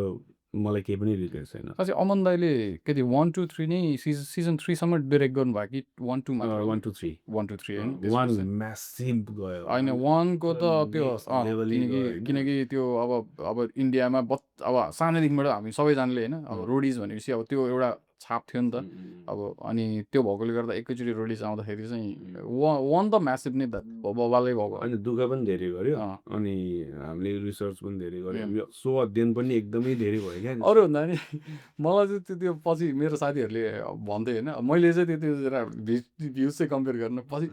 मलाई केही पनि रिग्रेट छैन साँच्चै अमन दाइले के थियो 1 2 3 नै सिजन 3 सम्म डिरेक्ट गर्नुभयो कि 1 2 मा 1 2 3 1 2 3 होइन 1 म्यासिभ गयो होइन 1 को त त्यो किनकि त्यो अब इन्डियामा अब सानैदेखिबाट हामी सबैजनाले होइन अब रोडिज भनेपछि अब त्यो एउटा छाप थियो नि त अब अनि त्यो भएकोले गर्दा एकैचोटि रोडिज आउँदाखेरि चाहिँ 1 त म्यासिभ नै त बबालै भएको अनि दुःख पनि धेरै गर्यो अनि हामीले रिसर्च पनि धेरै गर्यो सो अध्ययन पनि एकदमै धेरै भयो क्या अरू भन्दा नि मलाई चाहिँ त्यो पछि मेरो साथीहरूले भन्थे होइन मैले चाहिँ त्यो भ्युज चाहिँ कम्पेयर गर्न पछि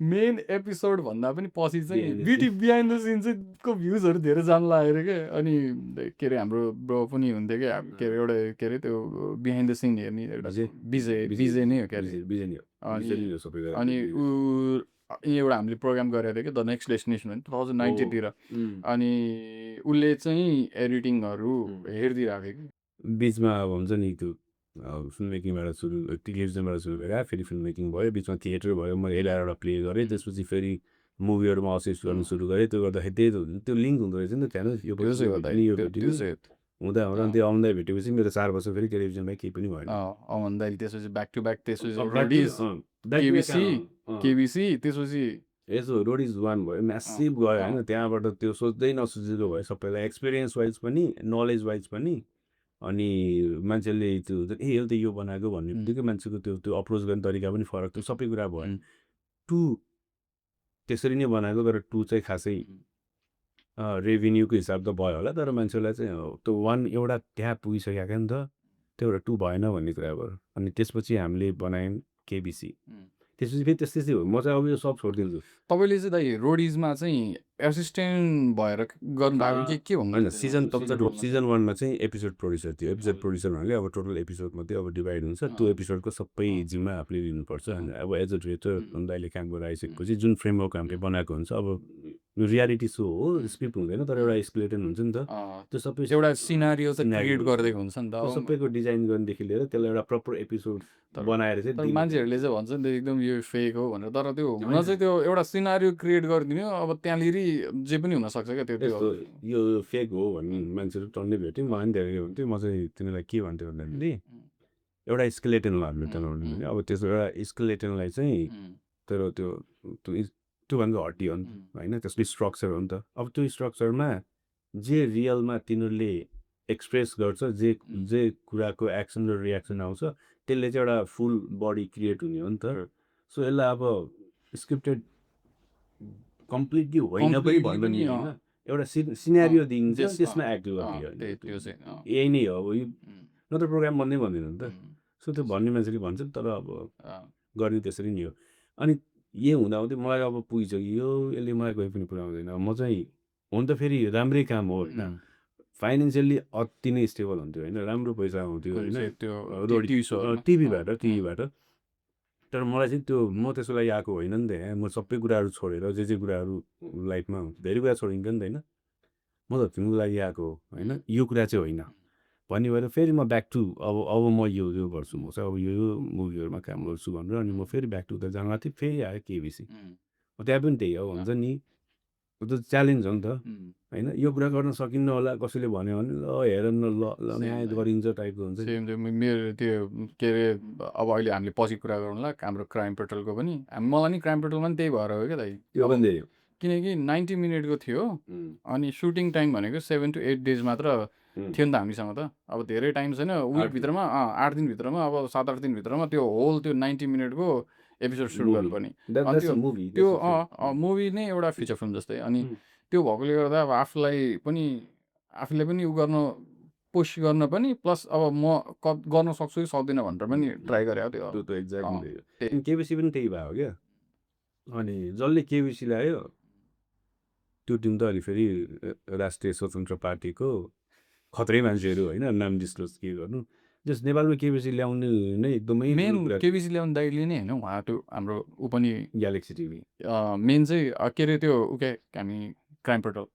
मेन एपिसोड भन्दा पनि पछि चाहिँ बिहाइन्ड द सिन चाहिँ को भ्युजहरू धेरै जान लाग्यो क्या अनि के अरे हाम्रो ब्रो पनि हुन्थ्यो क्या के अरे एउटा के अरे त्यो बिहाइन्ड द सिन हेर्ने एउटा विजय नै हो क्या अनि एउटा हामीले प्रोग्राम गरेको थियो कि द नेक्स्ट डेस्टिनेसन होइन 2019 तिर अनि उसले चाहिँ एडिटिङहरू हेरिदिइरहेको थियो कि बिचमा अब हुन्छ नि त्यो फिल्म मेकिङबाट सुरु टेलिभिजनबाट सुरु गरेर फेरि फिल्म मेकिङ भयो बिचमा थिएटर भयो मैले हेरेर एउटा प्ले गरेँ त्यसपछि फेरि मुभीहरूमा असिस्ट गर्नु सुरु गरेँ त्यो गर्दाखेरि त्यही त्यो लिङ्क हुँदो रहेछ नि त त्यहाँ यो त्यो चाहिँ हो दाइ, यो त्यो भेट्यो चाहिँ हुँदा हुँदा त्यो आउँदा भेटेपछि मेरो 4 वर्ष फेरि टेलिभिजनमा केही पनि भएन अमन दाइले त्यसपछि ब्याक टु ब्याक त्यसपछि अब Roadies back to back KBC त्यसपछि यसो रोडिज वान भयो म्यासिभ गयो होइन त्यहाँबाट त्यो सोच्दै नसोचेको भयो सबैलाई एक्सपिरियन्स वाइज पनि नलेज वाइज पनि अनि मान्छेले त्यो ए यो त यो बनाएको भन्ने बित्तिकै मान्छेको त्यो अप्रोच गर्ने तरिका पनि फरक थियो सबै कुरा भयो टु त्यसरी नै बनाएको तर टु चाहिँ खासै रेभिन्यूको हिसाब त भयो होला तर मान्छेलाई चाहिँ त्यो वान एउटा त्यहाँ पुगिसकेको नि त त्यो एउटा टु भएन भन्ने कुरा भयो अनि त्यसपछि हामीले बनायौँ केबिसी त्यसपछि फेरि त्यस्तै हो म चाहिँ अब यो सब छोडिदिन्छु तपाईँले चाहिँ दाइ रोडिजमा चाहिँ एसिस्टेन्ट भएर गर्नुभएको के भन्नु होइन सिजन 1मा चाहिँ एपिसोड प्रड्युसर थियो एपिसोड प्रड्युसर भनेको अब टोटल एपिसोड मात्रै अब डिभाइड हुन्छ त्यो एपिसोडको सबै जिम्मा आफूले लिनुपर्छ अनि अब एज अ डिरेक्टर दाइले काम गरेर आइसकेपछि जुन फ्रेमवर्क हामीले बनाएको हुन्छ अब रियालिटी सो हो स्क्रिप्ट हुँदैन तर एउटा स्केलेटन हुन्छ नि त त्यो सबै एउटा सिनारियो चाहिँ क्रिएट गरिदिएको हुन्छ नि त सबैको डिजाइन गर्नेदेखि लिएर त्यसलाई एउटा प्रपर एपिसोड बनाएर तर चाहिँ मान्छेहरूले चाहिँ भन्छ नि त एकदम यो फेक हो भनेर तर त्यो हुन चाहिँ त्यो एउटा सिनारियो क्रिएट गरिदिने अब त्यहाँनिर जे पनि हुनसक्छ क्या त्यो यस्तो यो फेक हो भन्ने मान्छेहरू टन्नै भेट्यो मलाई पनि धेरै हुन्थ्यो म चाहिँ तिनीहरूलाई के भन्थ्यो भन्दाखेरि एउटा स्केलेटन लाग्यो त्यहाँबाट अब त्यसो एउटा स्केलेटनलाई चाहिँ तर त्योभन्दा हड्डी हो नि त होइन त्यसको स्ट्रक्चर हो नि त अब त्यो स्ट्रक्चरमा जे रियलमा तिनीहरूले एक्सप्रेस गर्छ जे कुराको एक्सन र रियाक्सन आउँछ त्यसले चाहिँ एउटा फुल बडी क्रिएट हुने हो नि त सो यसलाई अब स्क्रिप्टेड कम्प्लिटली होइन पनि भन्नु नि होइन एउटा सिनेरियो दिन्छ त्यसमा एक्ट गर्ने यही नै हो अब यो नत्र प्रोग्राम भन्दै भन्दैन नि त सो त्यो भन्ने मान्छेले भन्छ तर अब गर्ने त्यसरी नि हो अनि यो हुँदा हुँदै मलाई अब पुगिसक्यो यसले मलाई कोही पनि पुऱ्याउँदैन म चाहिँ हुन त फेरि राम्रै काम हो होइन फाइनेन्सियली अति नै स्टेबल हुन्थ्यो होइन राम्रो पैसा आउँथ्यो होइन टिभीबाट तर मलाई चाहिँ त्यो म त्यसको लागि आएको होइन नि त यहाँ म सबै कुराहरू छोडेर जे कुराहरू लाइफमा धेरै कुरा छोडिन्छ नि त होइन म त फिल्मको लागि आएको हो होइन यो कुरा चाहिँ होइन भन्ने भएर फेरि म ब्याक टु अब म यो गर्छु म चाहिँ अब यो मुभीहरूमा काम गर्छु भनेर अनि म फेरि ब्याक टु द जाँदा थिएँ फेरि आयो केबिसी त्यहाँ पनि त्यही हो हुन्छ नि त्यो च्यालेन्ज हो नि त होइन यो कुरा गर्न सकिन्न होला कसैले भन्यो भने ल हेर न ल न्याय गरिन्छ टाइपको हुन्छ मेरो त्यो के अरे अब अहिले हामीले पछि कुरा गरौँला हाम्रो क्राइम पेट्रोलको पनि मलाई नि क्राइम पेट्रोलमा पनि त्यही भएर हो क्या दाइ त्यो पनि त्यही हो किनकि 90 मिनटको थियो अनि सुटिङ टाइम भनेको 7 to 8 डेज मात्र थियो नि त हामीसँग त अब धेरै टाइम छैन विकभित्रमा 8 दिनभित्रमा अब 7-8 दिनभित्रमा त्यो होल त्यो 90 मिनटको एपिसोड सुरु गर्नुपर्ने त्यो मुभी नै एउटा फिचर फिल्म जस्तै अनि त्यो भएकोले गर्दा अब आफूले पनि उ गर्न पुस गर्न पनि प्लस अब म गर्न सक्छु कि सक्दिनँ भनेर पनि ट्राई गरेँ त्यो एक्ज्याक्टली केबिसी पनि त्यही भयो क्या अनि जसले केबिसी ल्यायो त्यो टिम त अलि फेरि राष्ट्रिय स्वतन्त्र पार्टीको खत्रै मान्छेहरू होइन नाम डिस्क्लोज के गर्नु जस नेपालमा केबिसी ल्याउनु नै एकदमै मेन केबिसी ल्याउनु दाइले नै होइन उहाँ त्यो हाम्रो ऊ पनि ग्यालेक्सी टिभी मेन चाहिँ के अरे त्यो हामी क्राइम पेट्रोल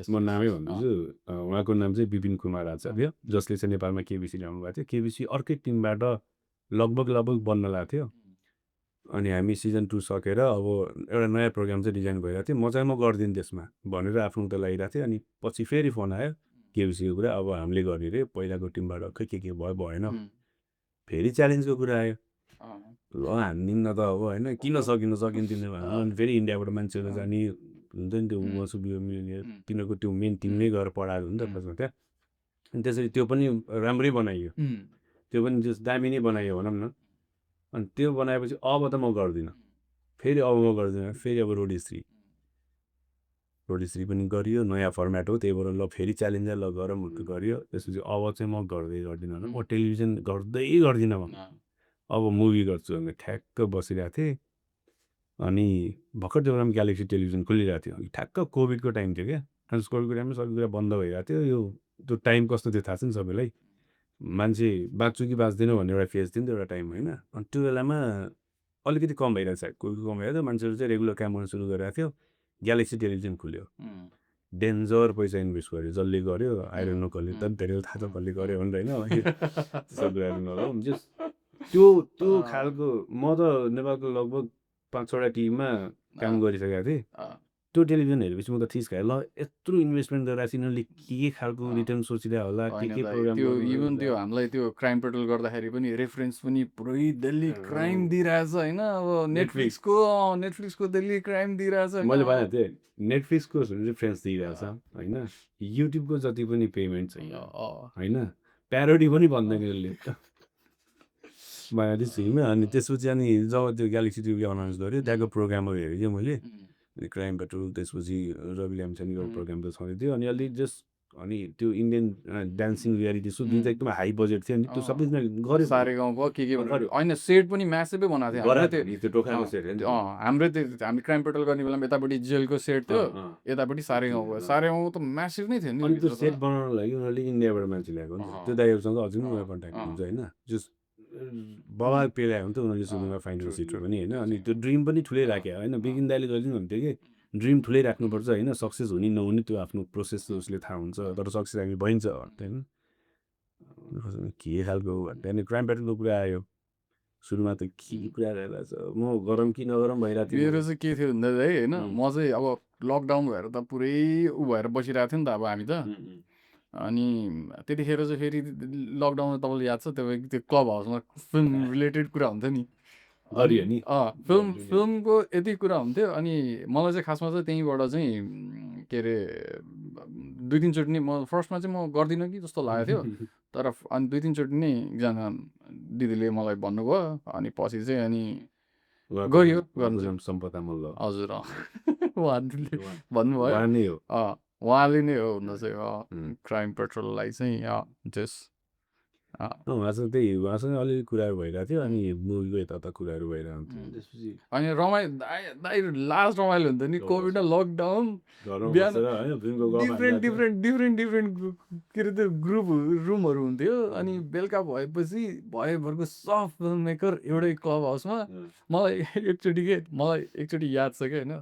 म नामै भन्दैछु उहाँको नाम चाहिँ विपिन कुमार आचार्य जसले चाहिँ नेपालमा केबिसी ल्याउनु भएको थियो केबिसी अर्कै टिमबाट लगभग बन्न लागेको थियो अनि हामी सिजन 2 सकेर अब एउटा नयाँ प्रोग्राम चाहिँ डिजाइन भइरहेको थियो म गरिदिनु त्यसमा भनेर आफ्नो त लागिरहेको थियो अनि पछि फेरि फोन आयो केबिसीको कुरा अब हामीले गर्ने रे पहिलाको टिमबाट के भयो भएन फेरि च्यालेन्जको कुरा आयो ल हान्दिउँ न त अब होइन किन सकिँदैन अनि फेरि इन्डियाबाट मान्छेहरू जाने हुन्छ नि त्यो मसुबियो मिल्ने तिनीहरूको त्यो मेन टिम नै गएर पढाएको हुन्छ नि त त्यहाँ अनि त्यसरी त्यो पनि राम्रै बनाइयो त्यो पनि जस दामी नै बनाइयो भनौँ न अनि त्यो बनाएपछि अब त म गर्दिनँ फेरि अब रोडी श्री पनि गरियो नयाँ फर्मेट हो त्यही भएर ल फेरि च्यालेन्ज ल गर मुटु गरियो त्यसपछि अब चाहिँ म गर्दिनँ म टेलिभिजन गर्दिनँ म अब मुभी गर्छु भने ठ्याक्क बसिरहेको थिएँ अनि भर्खर त्यो बेलामा ग्यालेक्सी टेलिभिजन खोलिरहेको थियो ठ्याक्क कोभिडको टाइम थियो क्या कोभिडको टाइममा सबै कुरा बन्द भइरहेको थियो त्यो टाइम कस्तो थियो थाहा छ नि सबैलाई मान्छे बाँच्छु कि बाँच्दैन भन्ने एउटा फेज थियो नि त एउटा टाइम होइन अनि त्यो बेलामा अलिकति कम भइरहेको छ कोभिड कम भइरहेको थियो मान्छेहरू चाहिँ रेगुलर काम गर्न सुरु गरिरहेको थियो ग्यालेक्सी टेलिभिजन खुल्यो डेन्जर पैसा इन्भेस्ट गर्यो जसले गर्यो आई डोन्ट नो कसले त धेरै थाहा छ कसले गर्यो भनेर होइन त्यस्तो कुराहरू नगरौँ जस्ट त्यो खालको म त नेपालको लगभग 5-6वटा टिममा काम गरिसकेको थिएँ त्यो टेलिभिजन हेरेपछि म त थिस खाएँ ल यत्रो इन्भेस्टमेन्ट गरेर यिनीहरूले के खालको रिटर्न सोचिरहेको होला के प्रोग्राम त्यो इभन त्यो हामीलाई त्यो क्राइम पेट्रोल गर्दाखेरि पनि रेफरेन्स पनि पुरै दिल्ली क्राइम दिइरहेछ होइन अब नेटफ्लिक्सको दिल्ली क्राइम दिइरहेछ मैले भनेको थिएँ नेटफ्लिक्सको रेफरेन्स दिइरहेछ होइन युट्युबको जति पनि पेमेन्ट छ होइन प्यारोडी पनि भन्दैन यसले भनेको थिएँ अनि त्यसपछि अनि जब त्यो ग्यालेक्सी टिभीको अनाउन्स गर्यो त्यहाँको प्रोग्रामहरू हेरेँ कि मैले क्राइम पेट्रोल त्यसपछि रवि ल्याम्छानेको प्रोग्राम त छँदै थियो अनि अलिक जस्ट अनि त्यो इन्डियन डान्सिङ रियालिटी सो जुन चाहिँ एकदम हाई बजेट थियो अनि त्यो सबैजना गऱ्यो सारे गाउँको के होइन सेट पनि म्यासिभै बनाएको थियो त्यो टोकाको सेट हाम्रो त्यो हामी क्राइम पेट्रोल गर्ने बेलामा यतापट्टि जेलको सेट थियो यतापट्टि सारे गाउँ त म्यासिभ नै थियो नि अनि त्यो सेट बनाउनको लागि उनीहरूले इन्डियाबाट मान्छे ल्याएको नि त्यो दाइहरूसँग अझै पनि उनीहरू कन्ट्याक्ट हुन्छ होइन जस्ट बवाल पेलायो भने त उनीहरूले सुरुमा फाइनल सिटर पनि होइन अनि त्यो ड्रिम पनि ठुलै राख्यो होइन बिगिन दाइले जहिले पनि भन्थ्यो कि ड्रिम ठुलै राख्नुपर्छ होइन सक्सेस हुने नहुने त्यो आफ्नो प्रोसेस उसले थाहा हुन्छ तर सक्सेस हामी भइन्छ होइन के खालको भन्दा क्राइम पेट्रोलको कुरा आयो सुरुमा त के कुरा रहेछ म गरम कि नगरम भइरहेको थियो मेरो चाहिँ के थियो भन्दा है होइन म चाहिँ अब लकडाउन भएर त पुरै ऊ भएर बसिरहेको थियो नि त अब हामी त अनि त्यतिखेर चाहिँ फेरि लकडाउनमा तपाईँलाई याद छ तपाईँ त्यो क्लब हाउसमा फिल्म रिलेटेड कुरा हुन्थ्यो नि फिल्मको यति कुरा हुन्थ्यो अनि मलाई चाहिँ खासमा चाहिँ त्यहीँबाट चाहिँ के अरे 2-3 चोटि नै म फर्स्टमा चाहिँ म गर्दिनँ कि जस्तो लागेको थियो तर अनि 2-3 चोटि नै एकजना दिदीले मलाई भन्नुभयो अनि पछि चाहिँ अनि गयो गर्नु सम्पदा मल्ल हजुर उहाँले भन्नुभयो उहाँले नै हो हुन चाहिँ क्राइम पेट्रोललाई चाहिँ जस उहाँसँग त्यही उहाँसँग अलिअलि कुराहरू भइरहेको थियो अनि मुभीको यता कुराहरू भइरहेको थियो त्यसपछि अनि दाइ लास्ट रमाइलो हुन्थ्यो नि कोभिड लकडाउन डिफ्रेन्ट के अरे त्यो ग्रुप रुमहरू हुन्थ्यो अनि बेलुका भएपछि भएभरको सब फिल्म मेकर एउटै क्लब हाउसमा मलाई एकचोटि याद छ कि होइन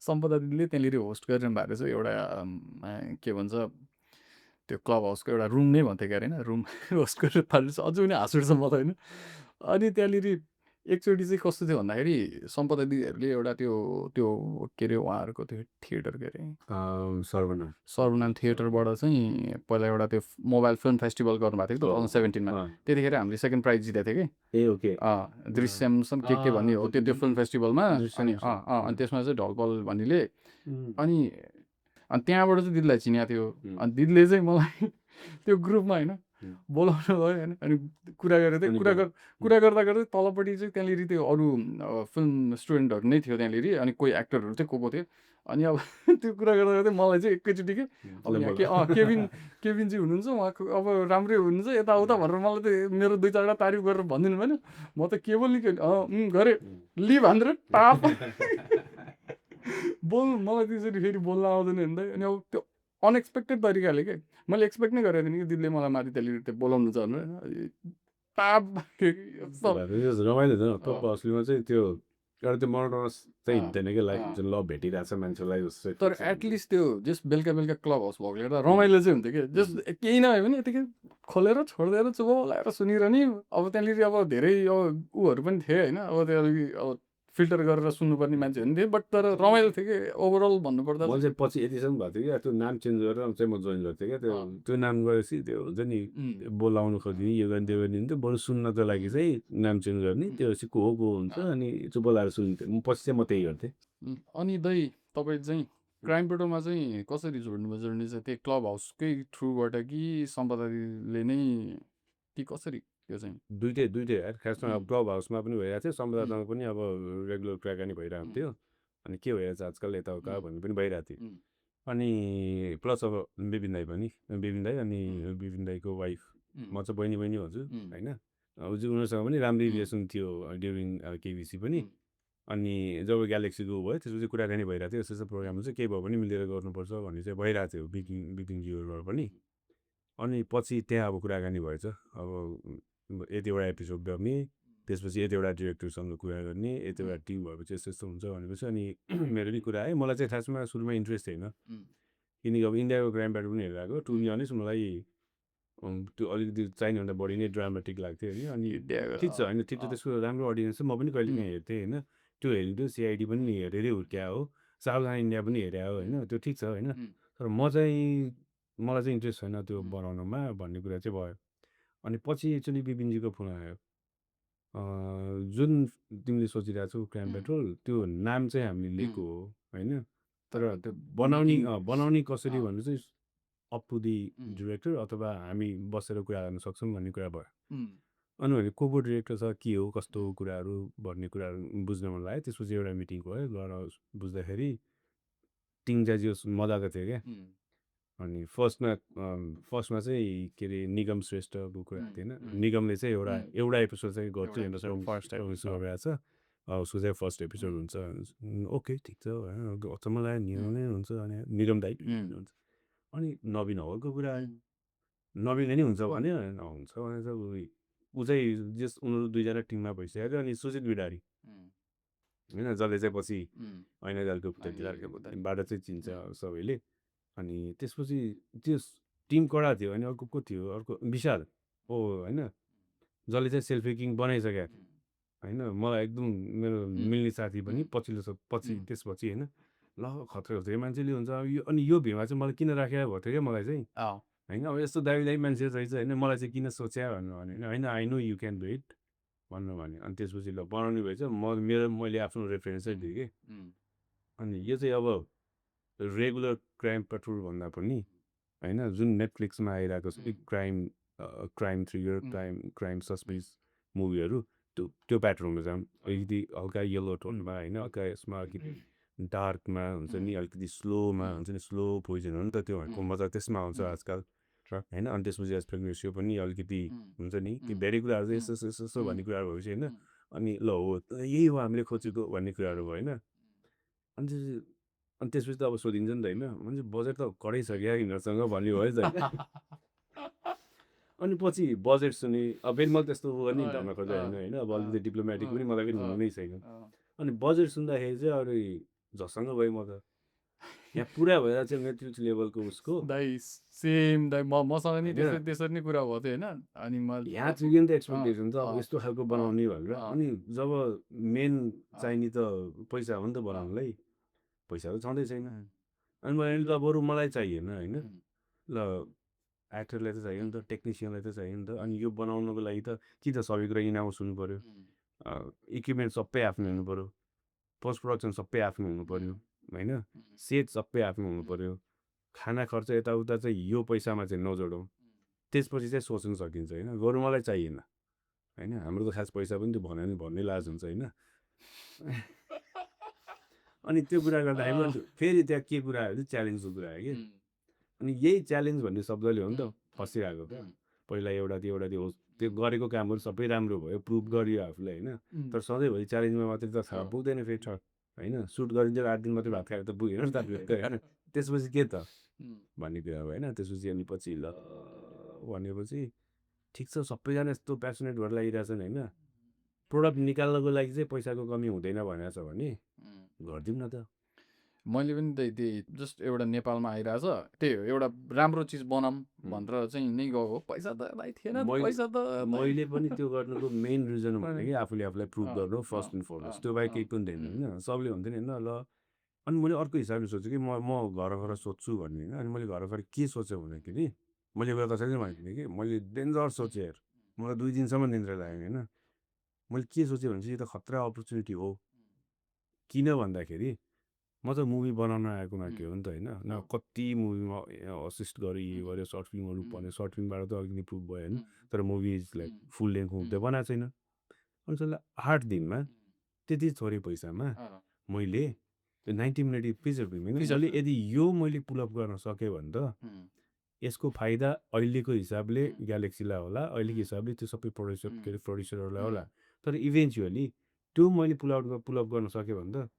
सम्पदा दिदीले त्यहाँनिर होस्ट गरिरहनु भएको रहेछ एउटा के भन्छ त्यो क्लब हाउसको एउटा रुम नै भन्थ्यो क्या होइन रुम होस्ट गरेर थाल्छ अझै पनि हाँस उठ्छ मलाई होइन अनि त्यहाँनिर एकचोटि चाहिँ कस्तो थियो भन्दाखेरि सम्पदा दिदीहरूले एउटा त्यो के अरे उहाँहरूको त्यो थिएटर के अरे सर्वनाम थिएटरबाट चाहिँ पहिला एउटा त्यो मोबाइल फिल्म फेस्टिभल गर्नुभएको थियो कि 2017मा त्यतिखेर हामीले सेकेन्ड प्राइज जितेको थियो कि दृश्यमसम के भन्ने हो त्यो फिल्म फेस्टिभलमा अनि त्यसमा चाहिँ ढलपल भन्नेले अनि त्यहाँबाट चाहिँ दिदीलाई चिनेको थियो अनि दिदीले चाहिँ मलाई त्यो ग्रुपमा होइन बोलाउनु भयो होइन अनि कुरा गरेर चाहिँ कुरा गर्दा गर्दै तलपट्टि चाहिँ त्यहाँनिर त्यो अरू फिल्म स्टुडेन्टहरू नै थियो त्यहाँनिर अनि कोही एक्टरहरू चाहिँ को थियो अनि अब त्यो कुरा गर्दा गर्दै मलाई चाहिँ एकैचोटि के अब यहाँ केबिन चाहिँ हुनुहुन्छ उहाँको अब राम्रै हुनुहुन्छ यताउता भनेर मलाई त मेरो 2-4वटा तारिफ गरेर भनिदिनु भएन म त केवल नि गरेँ लि भनेर टाप मलाई त्यसरी फेरि बोल्न आउँदैन नि त अनि अब त्यो अनएक्सपेक्टेड तरिकाले क्या मैले एक्सपेक्ट नै गरेको थिएँ कि दिदीले मलाई माथि त्यसले बोलाउनु छ भनेर रमाइलो थियो असलीमा चाहिँ त्यो एउटा त्यो मोनोटोनस चाहिँ हिँड्दैन क्या लाइक जुन ल भेटिरहेछ मान्छेलाई जस्तो तर एटलिस्ट त्यो जस्ट बेलुका क्लब हाउस भएको एउटा रमाइलो चाहिँ हुन्थ्यो कि जस्ट केही नभए पनि यतिकै खोलेर छोडिदिएर चुप लगाएर सुनिरहने अब त्यहाँनिर अब धेरै अब ऊहरू पनि थिए होइन अब त्यहाँदेखि अब फिल्टर गरेर सुन्नुपर्ने मान्छे हुन्थ्यो बट तर रमाइलो थियो कि ओभरअल भन्नुपर्दा मैले चाहिँ पछि यतिसम्म भएको थियो क्या त्यो नाम चेन्ज गरेर चाहिँ म जोइन गर्थेँ क्या त्यो नाम गरेपछि त्यो हुन्छ नि बोलाउनु खोज्ने यो गर्ने त्यो गर्ने त्यो बरु सुन्नको लागि चाहिँ नाम चेन्ज गर्ने त्यो चाहिँ को हुन्छ अनि चुप लगाएर सुन्थ्यो पछि चाहिँ म त्यही गर्थेँ अनि दाइ तपाईँ चाहिँ क्राइम पेट्रोलमा चाहिँ कसरी जोड्नु चाहिँ त्यही क्लब हाउसकै थ्रुबाट कि सम्पदाले नै कि कसरी त्यो चाहिँ दुइटै खासमा अब क्लब हाउसमा पनि भइरहेको थियो सम्पदासँग पनि अब रेगुलर कुराकानी भइरहेको थियो अनि के भइरहेछ आजकल यताउता भन्ने पनि भइरहेको थियो अनि प्लस अब बिपिन दाई पनि बिपिन दाई अनि बिपिन दाईको वाइफ म चाहिँ बहिनी भन्छु होइन उनीहरूसँग पनि राम्रै रिलेसन थियो ड्युरिङ केबिसी पनि अनि जब ग्यालेक्सीको भयो त्यसपछि कुराकानी भइरहेको थियो यस्तो प्रोग्राम चाहिँ केही भयो भने मिलेर गर्नुपर्छ भन्ने चाहिँ भइरहेको थियो बिपिनज्यूबाट पनि अनि पछि त्यहाँ अब कुराकानी भएछ अब यतिवटा एपिसोड गर्ने त्यसपछि यतिवटा डिरेक्टरसँग कुरा गर्ने यतिवटा टिम भएपछि यस्तो हुन्छ भनेपछि अनि मेरो पनि कुरा आयो मलाई चाहिँ खासमा सुरुमा इन्ट्रेस्ट थिएन किनकि अब इन्डियाको क्राइम पेट्रोल पनि हेरेर आएको टु बी अनेस्ट मलाई त्यो अलिकति चाहिनेभन्दा बढी नै ड्रामाटिक लाग्थ्यो होइन अनि ठिक छ होइन ठिक छ त्यसको राम्रो अडियन्स छ म पनि कहिले काहीँ हेर्थेँ होइन त्यो हेरेको सिआइडी पनि हेरेरै हुर्क्या हो सावधान इन्डिया पनि हेरेको हो होइन त्यो ठिक छ होइन तर मलाई चाहिँ इन्ट्रेस्ट छैन त्यो बनाउनुमा भन्ने कुरा चाहिँ भयो अनि पछि एक्चुली बिपिनजीको फोन आयो जुन तिमीले सोचिरहेको छौ क्राइम पेट्रोल त्यो नाम चाहिँ हामीले लिएको हो होइन तर त्यो बनाउने कसरी भन्नु चाहिँ अप टु दि डिरेक्टर अथवा हामी बसेर कुरा गर्न सक्छौँ भन्ने कुरा भयो अनि भने को डिरेक्टर छ के हो कस्तो कुराहरू भन्ने कुराहरू बुझ्न मन लाग्यो त्यसपछि एउटा मिटिङ भयो गएर बुझ्दाखेरि टिङ चाहिँ मजाको थियो क्या अनि फर्स्टमा चाहिँ के अरे निगम श्रेष्ठको कुरा थिएन निगमले चाहिँ एउटा एपिसोड चाहिँ गर्छु फर्स्ट एपिसोड गरेको छ उसको चाहिँ फर्स्ट एपिसोड हुन्छ ओके ठिक छ अचम्म लाग्यो निगम नै हुन्छ अनि निगम दाइ हुन्छ अनि नवीन हलको कुरा आयो नवीनले नै हुन्छ भने हुन्छ भने चाहिँ ऊ चाहिँ जस उनीहरू दुईजना टिममा भइसक्यो अनि सुजित बिडारी होइन जसले चाहिँ पछि ऐना जालको पुतलीबाट चाहिँ चिन्छ सबैले अनि त्यसपछि त्यो टिम कडा थियो अनि अर्को को थियो अर्को विशाल हो होइन जसले चाहिँ सेल्फ हेकिङ बनाइसक्यो होइन मलाई एकदम मेरो मिल्ने साथी पनि पछि त्यसपछि होइन ल खतरा हुन्छ यो मान्छेले हुन्छ अनि यो भेमा चाहिँ मलाई किन राखेको भयो थियो क्या मलाई चाहिँ होइन अब यस्तो दामी मान्छे रहेछ होइन मलाई चाहिँ किन सोच्या भन्नु भने होइन I know you can do it भन्नु भने अनि त्यसपछि ल बनाउने भएछ मैले आफ्नो रेफरेन्स चाहिँ दिएँ कि अनि यो चाहिँ अब रेगुलर क्राइम पेट्रोल भन्दा पनि होइन जुन नेटफ्लिक्समा आइरहेको छ क्राइम थ्रिलर क्राइम सस्पेन्स मुभीहरू त्यो प्याटर्नमा जाऊँ अलिकति हल्का येलो टोनमा होइन हल्का यसमा अलिकति डार्कमा हुन्छ नि अलिकति स्लोमा हुन्छ नि स्लो पोइजन हो नि त त्यो मजा त्यसमा आउँछ आजकल होइन अनि त्यसपछि एस्पेक्ट रेसियो पनि अलिकति हुन्छ नि कि धेरै कुराहरू चाहिँ यस्तो यस्तो यस्तो भन्ने कुराहरू भएपछि होइन अनि ल हो यही हो हामीले खोजेको भन्ने कुराहरू भयो होइन अनि त्यसपछि त अब सोधिन्छ नि त होइन भने बजेट त कडै छ क्या यिनीहरूसँग भन्ने भयो नि त अनि पछि बजेट सुने अब फेरि मैले त्यस्तो गर्ने धर्म खोज्दा होइन अब अलिकति डिप्लोमेटिक पनि मलाई पनि हुनु नै छैन अनि बजेट सुन्दाखेरि चाहिँ अरू झसँग भयो म त यहाँ पुरा भएर चाहिँ नेटफ्लिक्स लेभलको उसको सेम दाइ मसँग नि त्यसरी नै कुरा भएको थियो होइन अनि यहाँ चाहिँ नि त एक्सपेक्टेसन त अब यस्तो खालको बनाउने भनेर अनि जब मेन चाहिने त पैसा हो नि त बनाउनुलाई पैसा त छँदै छैन अनि मैले त बरु मलाई चाहिएन होइन ल एक्टरलाई त चाहियो नि त टेक्निसियनलाई त चाहियो नि त अनि यो बनाउनुको लागि त कि त सबै कुरा इनाउस हुनु पऱ्यो इक्विपमेन्ट सबै आफ्नो हुनु पऱ्यो पोस्ट प्रोडक्सन सबै आफ्नो हुनु पऱ्यो होइन सेट सबै आफ्नो हुनु पऱ्यो खाना खर्च यताउता चाहिँ यो पैसामा चाहिँ नजोडौँ त्यसपछि चाहिँ सोच्नु सकिन्छ होइन बरु मलाई चाहिएन होइन हाम्रो त खास पैसा पनि त्यो भन्यो भने भन्ने लाज हुन्छ होइन अनि त्यो कुरा गर्दाखेरि फेरि त्यहाँ के कुरा आयो च्यालेन्जको कुरा आयो कि अनि यही च्यालेन्ज भन्ने शब्दले हो नि त फसिरहेको क्या पहिला एउटा त्यो त्यो गरेको कामहरू सबै राम्रो भयो प्रुभ गरियो आफूलाई होइन तर सधैँभरि च्यालेन्जमा मात्रै त थाहा पुग्दैन फेरि छ होइन सुट गरिन्छ 8 दिन मात्रै भात खाएर त पुगेन नि त त्यसपछि के त भन्ने कुरा हो होइन त्यसपछि अनि पछि ल भनेपछि ठिक छ सबैजना यस्तो प्यासनेट भएर लागिरहेछन् होइन प्रोडक्ट निकाल्नको लागि चाहिँ पैसाको कमी हुँदैन भनेको छ भने गरिदिउँ न त मैले पनि त्यही जस्ट एउटा नेपालमा आइरहेछ त्यही हो एउटा राम्रो चिज बनाऊँ भनेर चाहिँ नै गएको पैसा त भाइ थिएन पैसा त मैले पनि त्यो गर्नुको मेन रिजन भने कि आफूले आफूलाई प्रुभ गर्नु फर्स्ट एन्ड फरमोस्ट त्यो बाहेक केही पनि थिएन होइन सबले हुन्थ्यो नि होइन ल अनि मैले अर्को हिसाबले सोचेँ कि म घर सोध्छु भन्ने होइन अनि मैले घर के सोचेँ भन्दाखेरि मैले एउटा कसैले भनेको थिएँ कि मैले डेन्जर सोचेँ हेर मलाई 2 दिनसम्म निन्द्रा लाग्यो होइन मैले के सोचेँ भने चाहिँ यो त खतरा अपर्च्युनिटी हो किन भन्दाखेरि म त मुभी बनाउन आएको मान्छे हो नि त होइन न कति मुभीमा असिस्ट गरेँ यो गऱ्यो सर्ट फिल्महरू भने सर्ट फिल्मबाट त अलिकति प्रुभ भयो होइन तर मुभिजलाई फुल लेन्थ मुभी त बनाएको छैन अनि त्यसलाई 8 दिनमा त्यति थोरै पैसामा मैले 90 मिनट फिचर फिल्म होइन यदि यो मैले पुलअप गर्न सकेँ भने त यसको फाइदा अहिलेको हिसाबले ग्यालेक्सीलाई होला अहिलेको हिसाबले त्यो सबै प्रड्युसरहरूलाई होला तर इभेन्चुअली त्यो मैले पुलअप गर्न सकेँ भने त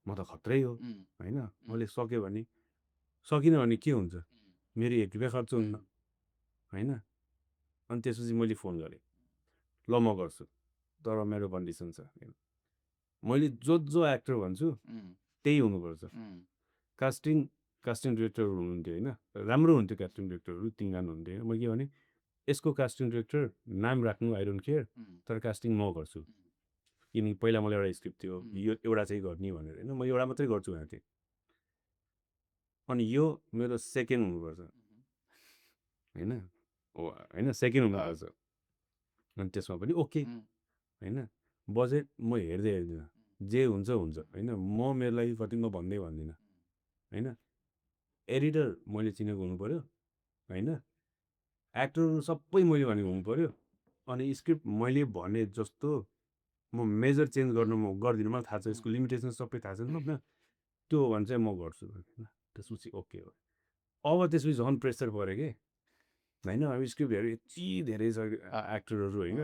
म त खत्रै हो होइन मैले सक्यो भने सकिनँ भने के हुन्छ मेरो 1 रुपियाँ खर्च हुन्न होइन अनि त्यसपछि मैले फोन गरेँ ल म गर्छु तर मेरो कन्डिसन छ मैले जो एक्टर भन्छु त्यही हुनुपर्छ कास्टिङ कास्टिङ डिरेक्टर हुनुहुन्थ्यो होइन, राम्रो हुन्थ्यो कास्टिङ डिरेक्टरहरू 3 जना हुन्थ्यो होइन। म के भने यसको कास्टिङ डिरेक्टर नाम राख्नु आई डोन्ट केयर, तर कास्टिङ म गर्छु। किनकि पहिला मलाई एउटा स्क्रिप्ट थियो यो एउटा चाहिँ गर्ने भनेर होइन, म एउटा मात्रै गर्छु भनेको थिएँ। अनि यो मेरो सेकेन्ड हुनुपर्छ होइन, होइन सेकेन्ड हुनुपर्छ। अनि त्यसमा पनि ओके होइन, बजेट म हेर्दै हेर्दिनँ, जे हुन्छ हुन्छ होइन। म मेरो लागि कति म भन्दै भन्दिनँ होइन। एडिटर मैले चिनेको हुनु पऱ्यो होइन, एक्टरहरू सबै मैले भनेको हुनु पऱ्यो। अनि स्क्रिप्ट मैले भने जस्तो म मेजर चेन्ज गर्नु म गर्दिनँ, मलाई थाहा छ यसको लिमिटेसन सबै थाहा छ होइन। त्यो हो भने चाहिँ म गर्छु होइन, त्यसपछि ओके हो। अब त्यसपछि झन् प्रेसर पऱ्यो कि होइन, अब स्क्रिप्टहरू यति धेरै छ एक्टरहरू होइन।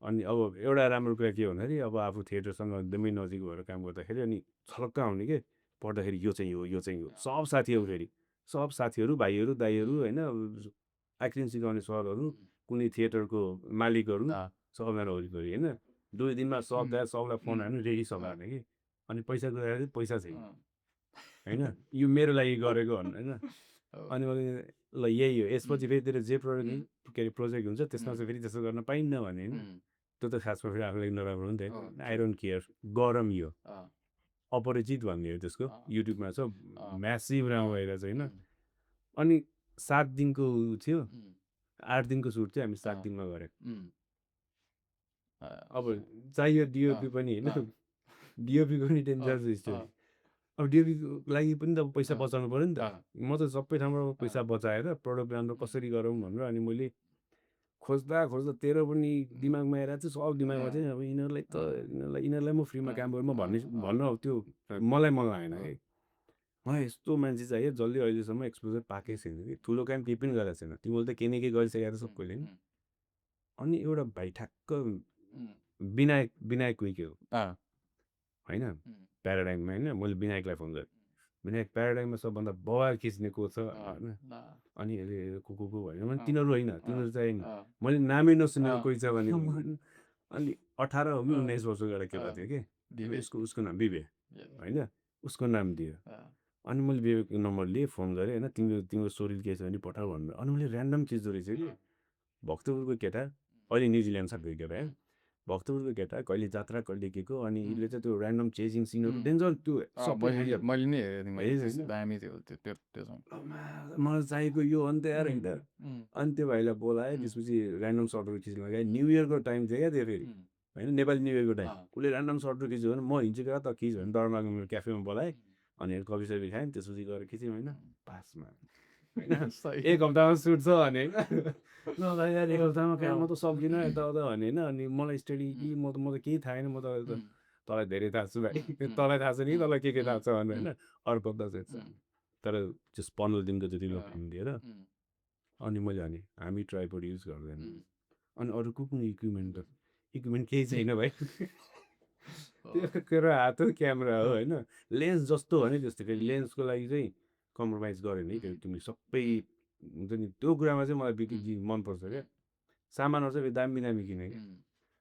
अनि अब एउटा राम्रो कुरा के भन्दाखेरि अब आफू थिएटरसँग एकदमै नजिक भएर काम गर्दाखेरि अनि छलक्क आउने के पढ्दाखेरि यो चाहिँ हो यो चाहिँ हो। सब साथीहरू फेरि सब साथीहरू भाइहरू दाइहरू होइन, एक्टिङ सिकाउने सरहरू, कुनै थिएटरको मालिकहरू सबजना वरिपरि होइन। 2 दिनमा सबलाई फोन हान्नु रेडी सब हाने कि। अनि पैसा गएर पैसा छैन होइन, यो मेरो लागि गरेको भन्नु होइन। अनि मैले ल यही हो, यसपछि फेरि तेरो जे प्रोजेक्ट हुन्छ त्यसमा चाहिँ फेरि त्यसो गर्न पाइन्न भने होइन। त्यो त खासमा फेरि आफूलाई नराम्रो हो नि त। आई डोन्ट केयर, गरम यो अपरिचित भन्ने हो त्यसको, युट्युबमा छ, म्यासिभ राम्रो भइरहेछ होइन। अनि 7 दिनको थियो, 8 दिनको सुट चाहिँ हामी 7 दिनमा गऱ्यौँ। अब चाहियो डिओपी पनि होइन, डिओपीको पनि डेन्जर स्टोरी। अब डिओपीको लागि पनि त पैसा बचाउनु पऱ्यो नि त। म त सबै ठाउँबाट पैसा बचाएर प्रडक्ट राम्रो कसरी गरौँ भनेर अनि मैले खोज्दा खोज्दा तेरो पनि दिमागमा आइरहेको छ, सब दिमागमा चाहिँ अब यिनीहरूलाई म फ्रीमा काम गरेँ म भन्न त्यो मलाई मन लागेन कि। मलाई यस्तो मान्छे चाहियो जसले अहिलेसम्म एक्सपोजर पाएकै छैन कि, ठुलो काम केही पनि गरेको छैन। तिमीले त केही न केही गरिसकेको छ सबैले नि। अनि एउटा भाइ ठ्याक्क विनायक कुइके हो होइन, प्याराडाइममा होइन। मैले विनायकलाई फोन गरेँ, विनायक प्याराडाइममा सबभन्दा बवाल खिच्ने को छ होइन। अनि को होइन भने तिनीहरू होइन, तिनीहरू चाहिँ मैले नामै नसुनेको कोही छ भने। अनि 18 हो कि 19 वर्षको एउटा केटा थियो कि, उसको नाम विवेक होइन, उसको नाम दियो। अनि मैले विवेकको नम्बर लिएँ, फोन गरेँ होइन, तिम्रो स्टोरी केही छ भने पठाऊ भनेर। अनि मैले ऱ्यान्डम चिज रहेछ कि, भक्तपुरको केटा अहिले न्युजिल्यान्ड सकेको केटा है, भक्तपुरको केटा कहिले जात्रा कहिले के को। अनि यसले चाहिँ त्यो ऱ्यान्डम चेजिङ सिनहरू डेन्जर, त्यो मैले नि दामी थियो त्यो। मलाई चाहिएको यो अन्त यार होइन। अनि त्यो भाइलाई बोलाएँ, त्यसपछि ऱ्यान्डम सर्टहरू खिच्नु लगाएँ। न्यु इयरको टाइम थियो क्या त्यो फेरि होइन, नेपाली न्यु इयरको टाइम। उसले ऱ्यान्डम सर्टहरू खिच्यो भने म हिँड्छु क्या त खिच भने डरमाको मेरो क्याफेमा बोलाएँ। अनि कफी सफी खायौँ, त्यसपछि गएर खिच्यौँ होइन, पासमा होइन। 1 हप्तामा सुट छ भने होइन, ल यार 1 हप्तामा काम म त सक्दिनँ यताउता भने होइन। अनि मलाई स्टडी कि म त केही थाहा छैन, म त तँलाई धेरै थाहा छु भाइ, तँलाई थाहा छैन कि तँलाई के थाहा छ भनेर होइन। अर्को हप्ता चाहिँ तर त्यस 15 दिनको जति लकडाउन दिएर अनि मैले भने हामी ट्राइपोड युज गर्दैन। अनि अरू कुकिङ इक्विपमेन्ट केही छैन भाइ, त्यो हात हो क्यामेरा हो होइन, लेन्स जस्तो भने त्यस्तो। फेरि लेन्सको लागि चाहिँ कम्प्रोमाइज गरेन है, तिमीले सबै हुन्छ नि। त्यो कुरामा चाहिँ मलाई मनपर्छ क्या, सामानहरू चाहिँ दामी दामी किने क्या।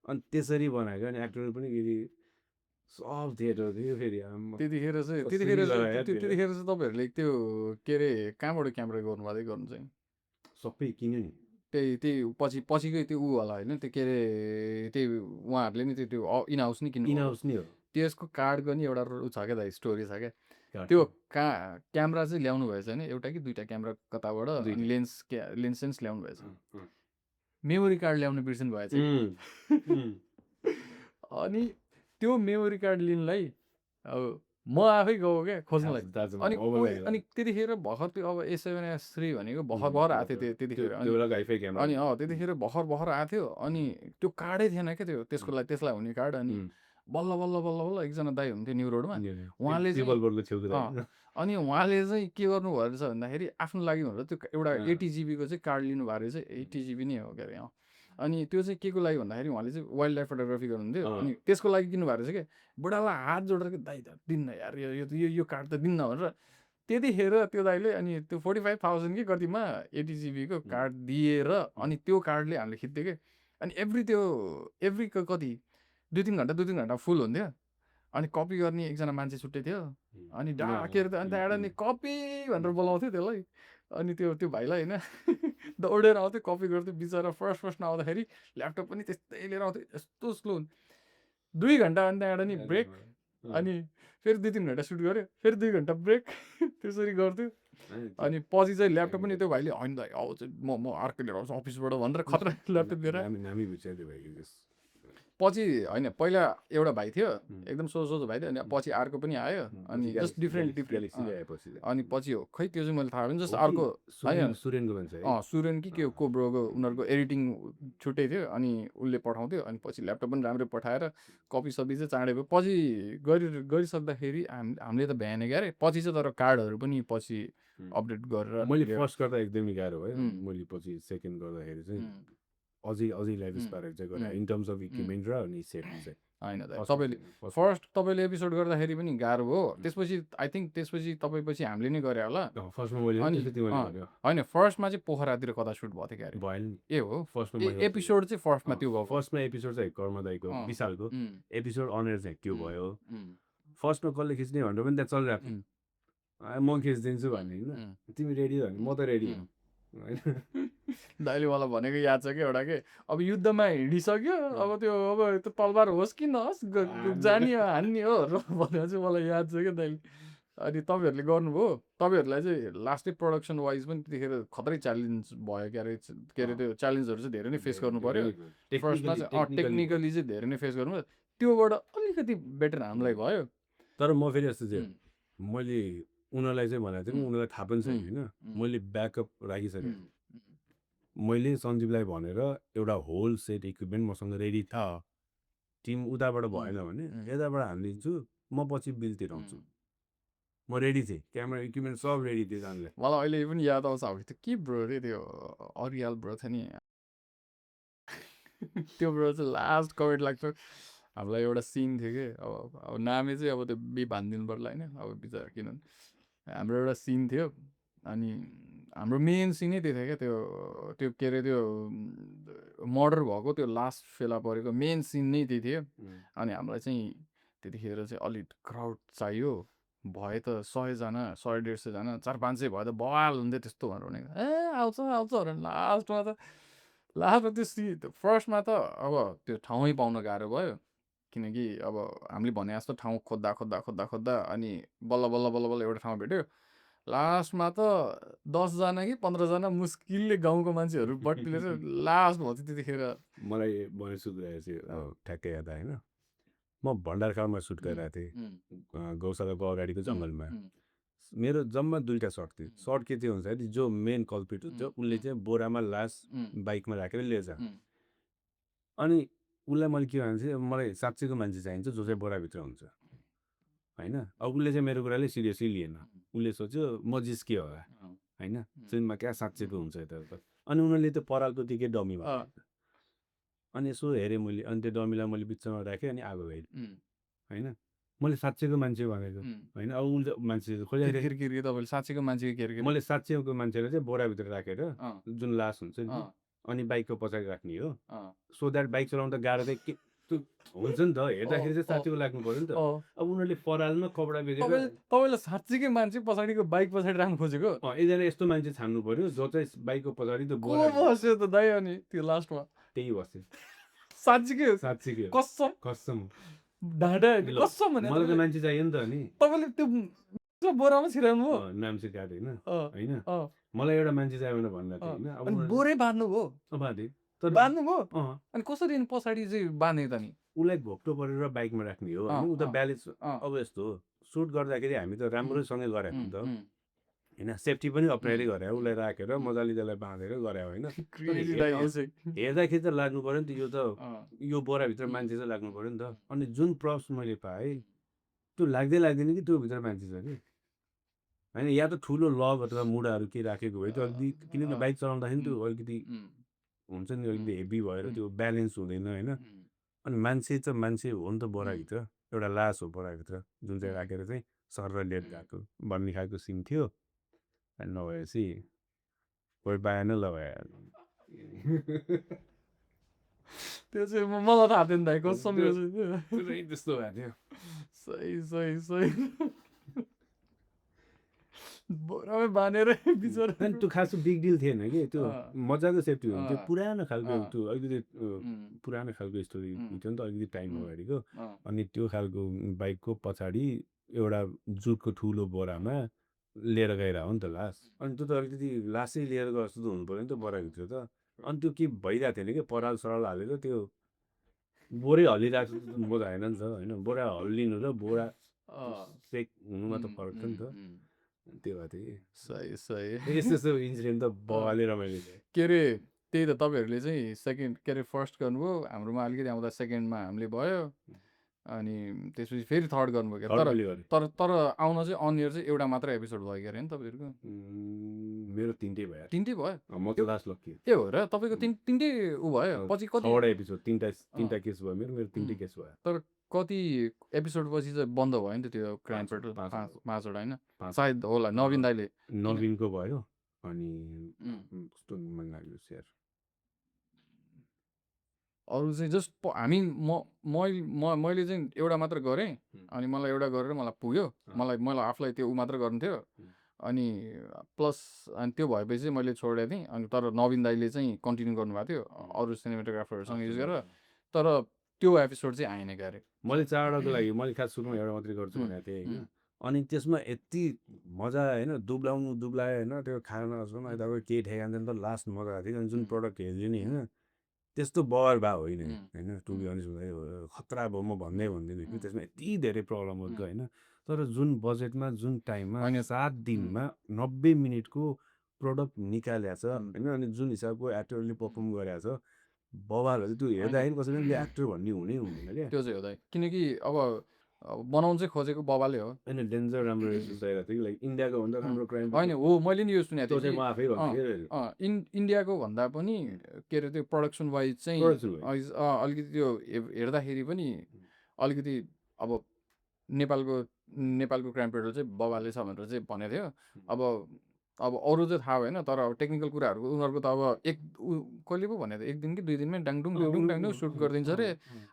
अनि त्यसरी बनाएको। अनि एक्टरहरू पनि फेरि सब थिएटर थियो फेरि। त्यतिखेर चाहिँ तपाईँहरूले त्यो के अरे कहाँबाट क्यामेरा गर्नुभएको गर्नु चाहिँ सबै किन्यो नि। त्यही पछिकै त्यो ऊ होला होइन, त्यो के अरे त्यही उहाँहरूले नि त्यो इन हाउस नि किन्नु, इन हाउस नि हो। त्यसको कार्डको नि एउटा ऊ छ क्या त, स्टोरी छ क्या। त्यो क्यामेरा चाहिँ ल्याउनु भएछ होइन, एउटा कि 2टा क्यामेरा कताबाट, अनि लेन्स ल्याउनु भएछ। मेमोरी कार्ड ल्याउनु बिर्सिनु भएछ। अनि त्यो मेमोरी कार्ड लिनलाई अब म आफै गएको क्या खोज्नलाई। अनि त्यतिखेर भर्खर त्यो अब A7 S3 भनेको भर्खर आएको थियो त्यतिखेर। अनि त्यतिखेर भर्खर आएको थियो। अनि त्यो कार्डै थिएन क्या त्यो, त्यसलाई हुने कार्ड। अनि बल्ल बल्ल बल्ल बल्ल एकजना दाइ हुन्थ्यो न्यु रोडमा, उहाँले अनि उहाँले चाहिँ के गर्नुभयो रहेछ भन्दाखेरि आफ्नो लागि भनेर त्यो एउटा 80 GB को चाहिँ कार्ड लिनुभएको रहेछ। 80 GB नै हो क्या अरे। अनि त्यो चाहिँ के को लागि भन्दाखेरि उहाँले चाहिँ वाइल्ड लाइफ फोटोग्राफी गर्नुहुन्थ्यो। अनि त्यसको लागि किन्नुभएको रहेछ क्या। बुढालाई हात जोडेर दाइ दिन्न यार, यो कार्ड त दिन्न भनेर त्यतिखेर त्यो दाइले अनि त्यो 45,000 कि कतिमा 80 GB को कार्ड दिएर अनि त्यो कार्डले हामीले खिच्थ्यो क्या। अनि एभ्री कति 2-3 घन्टा फुल हुन्थ्यो। अनि कपी गर्ने एकजना मान्छे छुट्टै थियो अनि डाकेर त अनि त्यहाँबाट नि कपी भनेर बोलाउँथ्यो त्यसलाई अनि त्यो भाइलाई होइन दौडेर आउँथ्यो कपी गर्थ्यो बिचरा फर्स्टमा आउँदाखेरि ल्यापटप पनि त्यस्तै लिएर आउँथ्यो यस्तो स्लो 2 घन्टा अनि त्यहाँबाट नि ब्रेक अनि फेरि 2-3 घन्टा सुट गऱ्यो फेरि 2 घन्टा ब्रेक त्यसरी गर्थ्यो अनि पछि चाहिँ ल्यापटप पनि त्यो भाइले होइन दाइ अब चाहिँ म अर्को लिएर आउँछु अफिसबाट भनेर खतरा ल्यापटप लिएर आयो। पछि होइन पहिला एउटा भाइ थियो एकदम सोझो भाइ थियो अनि पछि अर्को पनि आयो अनि जस्ट डिफ्रेन्ट अनि पछि हो खै त्यो चाहिँ मैले थाहा पनि जस्ट अर्को होइन सुरेन कि के को ब्रोको उनीहरूको एडिटिङ छुट्टै थियो अनि उसले पठाउँथ्यो अनि पछि ल्यापटप पनि राम्रै पठाएर कपी सपी चाहिँ चाँडै भयो पछि गरिसक्दाखेरि हामीले त भ्याएन क्या अरे पछि चाहिँ तर कार्डहरू पनि पछि अपडेट गरेर मैले फर्स्ट गर्दा एकदमै गाह्रो भयो मैले पछि सेकेन्ड गर्दाखेरि चाहिँ अझै लेभल्स पारेको चाहिँ गरेँ इन टर्म्स अफ इक्विपमेन्ट र अनि सेटिङ चाहिँ होइन तपाईँले फर्स्ट तपाईँले एपिसोड गर्दाखेरि पनि गाह्रो हो त्यसपछि आई थिङ्क त्यसपछि तपाईँपछि हामीले नै गरे होला फर्स्टमा मैले होइन फर्स्टमा चाहिँ पोखरातिर कता सुट भएको थियो क्या भएन ए हो फर्स्टमा एपिसोड चाहिँ फर्स्टमा त्यो भयो फर्स्टमा एपिसोड चाहिँ कर्मदाईको विशालको एपिसोड अनेर चाहिँ त्यो भयो फर्स्टमा कसले खिच्ने भनेर पनि त्यहाँ चलिरहेको थियो म खिचिदिन्छु भने होइन तिमी रेडी हो भने म त रेडी हो दाइले मलाई भनेको याद छ कि एउटा के अब युद्धमा हिँडिसक्यो अब त्यो तलवार होस् कि नहोस् जाने हो हान्ने हो भनेर चाहिँ मलाई याद छ क्या दाइले अनि तपाईँहरूले गर्नुभयो तपाईँहरूलाई चाहिँ लास्टै प्रडक्सन वाइज पनि त्यतिखेर खतरै च्यालेन्ज भयो के अरे त्यो च्यालेन्जहरू चाहिँ धेरै नै फेस गर्नु पऱ्यो फर्स्टमा चाहिँ टेक्निकली चाहिँ धेरै नै फेस गर्नु त्योबाट अलिकति बेटर हामीलाई भयो तर म फेरि यस्तो चाहिँ मैले उनीहरूलाई चाहिँ भनेको थिएँ उनीहरूलाई थाहा पनि छैन होइन मैले ब्याकअप राखिसकेँ मैले सञ्जीवलाई भनेर एउटा होल सेट इक्विपमेन्ट मसँग रेडी छ टिम उताबाट भएन भने यताबाट हालिदिन्छु म पछि बिल तिराउँछु म रेडी थिएँ क्यामेरा इक्विपमेन्ट सब रेडी थियो जानले मलाई अहिले पनि याद आउँछ अब त्यो के ब्रो रे त्यो अरियाल ब्रो थियो नि त्यो ब्रो चाहिँ लास्ट कमेन्ट लाग्छ हामीलाई एउटा सिन थियो कि अब नामै चाहिँ अब त्यो बी भनिदिनु पर्ला होइन अब बिचरा किनभने हाम्रो एउटा सिन थियो अनि हाम्रो मेन सिनै त्यो थियो क्या त्यो के अरे त्यो मर्डर भएको त्यो लास्ट फेला परेको मेन सिन नै त्यही थियो अनि हामीलाई चाहिँ त्यतिखेर चाहिँ अलिक क्राउड चाहियो भयो त 100जना 100-150जना 400-500 भयो त बवाल हुन्थ्यो त्यस्तो भनेर भनेको आउँछ भनेर लास्टमा त्यो फर्स्टमा त अब त्यो ठाउँै पाउन गाह्रो भयो किनकि अब हामीले भने जस्तो ठाउँ खोज्दा अनि बल्ल एउटा ठाउँ भेट्यो लास्टमा त 10जना कि 15जना मुस्किलले गाउँको मान्छेहरू बट्टीले चाहिँ लास्ट भयो त्यतिखेर मलाई भने सुट गरेको थियो ठ्याक्कै याद होइन म भण्डारखालमा सुट गरिरहेको थिएँ गौशालाको अगाडिको जङ्गलमा मेरो जम्मा 2टा सर्ट थियो सर्ट के थियो हुन्छ जो मेन कल्पिट हुन्छ उसले चाहिँ बोरामा लास बाइकमा राखेर लिएछ अनि उसलाई मैले के भनेको थिएँ मलाई साँच्चैको मान्छे चाहिन्छ जो चाहिँ बोराभित्र हुन्छ होइन अब उसले चाहिँ मेरो कुराले सिरियसली लिएन उसले सोच्यो म जिस्कियो होला होइन फिल्ममा क्या साँच्चैको हुन्छ यता अनि उनीहरूले त्यो परालको टिकट डमी भयो अनि यसो हेरेँ मैले अनि त्यो डमीलाई मैले बिचमा राखेँ अनि आगो गएँ होइन मैले साँच्चैको मान्छे भनेको होइन अब उसले मान्छे तपाईँले साँच्चैको मान्छे मैले साँच्चैको मान्छेलाई चाहिँ बोराभित्र राखेर जुन लास हुन्छ नि अनि बाइकको पछाडि राख्ने हो सो द्याट बाइक चलाउनु त गाह्रो चाहिँ के हुन्छ नि त हेर्दाखेरि चाहिँ साँच्चैको लाग्नु पर्यो नि त अब उनीहरूले परालमा कपडा बेचेर तपाईँलाई साँच्चैकै मान्छे पछाडिको बाइक पछाडि राख्नु खोजेको एकजना यस्तो मान्छे छान्नु पर्यो जो चाहिँ बाइकको पछाडि त बस्यो त दाइ अनि त्यो लास्टमा त्यही बस्यो साँच्चीकै कसम ढाँटा कसम भने मलाई त मान्छे चाहियो नि त अनि तपाईँले त्यो बोरामा छिराउनु भयो नाम चाहिँ काट्यो होइन मलाई एउटा मान्छे चाहियो भनेर भन्दा थियो होइन बोरै बाँध्नु भयो बाँध्नु भयो अनि कसरी पछाडि चाहिँ बाँध्यो त नि उसलाई घोप्टो परेर बाइकमा राख्ने हो ऊ त ब्यालेन्स अब यस्तो हो सुट गर्दाखेरि हामी त राम्रोसँगै गराएको नि त होइन सेफ्टी पनि अप्नाएरै गरे उसलाई राखेर मजाले त्यसलाई बाँधेर गरे होइन हेर्दाखेरि त लाग्नु पऱ्यो नि त यो बोराभित्र मान्छे चाहिँ लाग्नु पऱ्यो नि त अनि जुन प्रप्स मैले पाएँ त्यो लाग्दैन कि त्यो भित्र मान्छे छ कि होइन या त ठुलो लग अथवा मुढाहरू के राखेको भए त्यो अलिकति किनभने बाइक चलाउँदाखेरि त्यो अलिकति हुन्छ नि अलिकति हेभी भएर त्यो ब्यालेन्स हुँदैन होइन अनि मान्छे त मान्छे हो नि त बोराभित्र एउटा लास हो बोराभित्र जुन चाहिँ राखेर चाहिँ सर लेट गएको भन्ने खालको सिन थियो अनि नभएपछि कोही पाएन लगायो त्यो चाहिँ मलाई थाहा थिएन दाइ कसम त्यस्तो भएको थियो सही बोरामै बाँधेर बिचरा अनि त्यो खास बिग डिल थिएन कि त्यो मजाको सेफ्टी हुन्थ्यो अँ, पुरानो खालको अँ, त्यो अलिकति उम्, पुरानो खालको स्टोरी उम्, थियो नि त अलिकति टाइम उम्, अगाडिको अँ, अनि त्यो खालको बाइकको पछाडि एउटा जुटको ठुलो बोरामा लिएर गइरहेको हो नि त लास अनि त्यो त अलिकति लासै लिएर गए जस्तो त हुनु पऱ्यो नि त बोराभित्र त अनि त्यो के भइरहेको थिएन कि पराल सराल हालेर त्यो बोरै हल्लिरहेको छ त मजा आएन नि त होइन बोरा हल्लिनु र बोरा अँ, सेक हुनुमा त उम्, फरक छ नि त उम्, त्यो भएको थियो सही कि यस्तो यस्तो इन्सिडेन्ट त बवाले रमाइलो थियो के अरे त्यही त तपाईँहरूले चाहिँ सेकेन्ड के अरे फर्स्ट गर्नुभयो हाम्रोमा अलिकति आउँदा सेकेन्डमा हामीले भयो अनि त्यसपछि फेरि थर्ड गर्नुभयो क्या थर्ड तर मैले गरेँ तर तर आउन चाहिँ अन इयर चाहिँ एउटा मात्र एपिसोड भयो क्या अरे नि तपाईँहरूको मेरो तिनटै भयो तिनटै भयो म त लास्ट लक्की ए हो र तपाईँको तिनटै ऊ भयो पछि कति छवटा एपिसोड तिनवटा अँ, केस भयो मेरो तिनटै केस भयो तर कति एपिसोड पछि चाहिँ बन्द भयो नि त त्यो क्राइम पाँच- पेट्रोल पाँच- पाँचवटा होइन पाँच- सायद होला नवीन दाइले नवीनको भयो अनि उम्, कस्तो मन लाग्यो सेयर अरू चाहिँ जस्ट मैले चाहिँ एउटा मात्र गरेँ अनि मलाई एउटा गरेर मलाई पुग्यो मलाई आफूलाई त्यो ऊ मात्र गर्नु थियो अनि प्लस अनि त्यो भएपछि चाहिँ मैले छोडेको थिएँ अनि तर नवीन दाइले चाहिँ कन्टिन्यू गर्नुभएको थियो अरू सिनेमाटोग्राफरहरूसँग युज गरेर तर त्यो एपिसोड चाहिँ आएन क्या अरे मैले चारवटाको लागि मैले खास सुरुमा एउटा मात्रै गर्छु भनेको थिएँ होइन अनि त्यसमा यति मजा होइन दुब्लायो होइन त्यो खाना नसम्म तपाईँको केही ठेगान थिएन त लास्ट मजा आएको थियो अनि जुन प्रडक्ट हेर्यो नि होइन त्यस्तो बगर भए होइन होइन टु बी अनेस्ट खतरा भयो म भन्दिनँ कि त्यसमा यति धेरै प्रब्लमहरूको होइन तर जुन बजेटमा जुन टाइममा होइन 7 दिनमा 90 मिनटको प्रडक्ट निकालेको छ होइन अनि जुन हिसाबको एक्टरले पर्फर्म गरेको छ बवाल हो त्यो हेर्दाखेरि कसैले पनि एक्टर भन्ने हुनै हुँदैन क्या त्यो चाहिँ हो दाइ किनकि अब बनाउनु चाहिँ खोजेको बबाले हो होइन डेन्जर राम्रो रेसुस आइरहेको थियो कि लाइक इन्डियाको भन्दा राम्रो क्राइम होइन हो मैले नि यो सुनेको त्यो थिएँ चाहिँ म आफै भन्छु इन्डियाको भन्दा पनि के अरे त्यो प्रडक्सन वाइज चाहिँ Production wise. अलिकति त्यो हेर्दाखेरि पनि अलिकति अब नेपालको नेपालको क्राइम पेट्रोल चाहिँ बबाले छ भनेर चाहिँ भनेको थियो अब अरू चाहिँ थाहा भएन तर अब टेक्निकल कुराहरूको उनीहरूको त अब कहिले पो भनेको थियो 1 दिन कि 2 दिनमै डाङडुङ सुट गरिदिन्छ अरे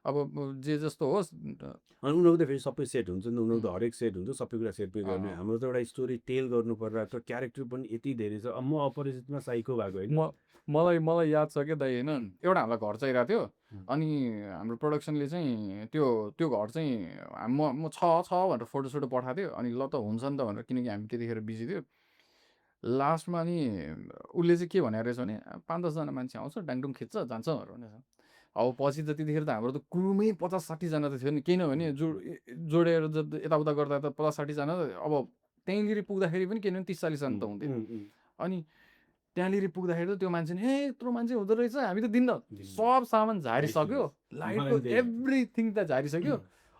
अब जे जस्तो होस् अनि उनीहरूको त फेरि सबै सेट हुन्छ नि उनीहरूको त हरेक सेट हुन्छ सबै कुरा सेट पनि गर्ने हाम्रो त एउटा स्टोरी टेल गर्नु पर्ला त क्यारेक्टर पनि यति धेरै छ अब म अपरिचितमा साइको भएको होइन मलाई याद छ क्या दाइ होइन एउटा हामीलाई घर चाहिरहेको थियो अनि हाम्रो प्रोडक्सनले चाहिँ त्यो घर चाहिँ म छ भनेर फोटोसोटो पठाएको थियो अनि ल त हुन्छ नि त भनेर किनकि हामी त्यतिखेर बिजी थियो लास्टमा नि उसले चाहिँ के भनेको रहेछ भने 5-10 जना मान्छे आउँछ डाङडुङ खिच्छ जान्छ भनेर भनेछ अब पछि त त्यतिखेर त हाम्रो त क्रुमै 50-60 जना त थियो नि किनभने जोडेर यताउता गर्दा त 50-60 जना अब त्यहीँनिर पुग्दाखेरि पनि किनभने 30-40 जना त हुन्थ्यो अनि त्यहाँनिर पुग्दाखेरि त त्यो मान्छे ए यत्रो मान्छे हुँदो रहेछ हामी त दिन्न सब सामान झारिसक्यो लाइटको एभ्रिथिङ त झारिसक्यो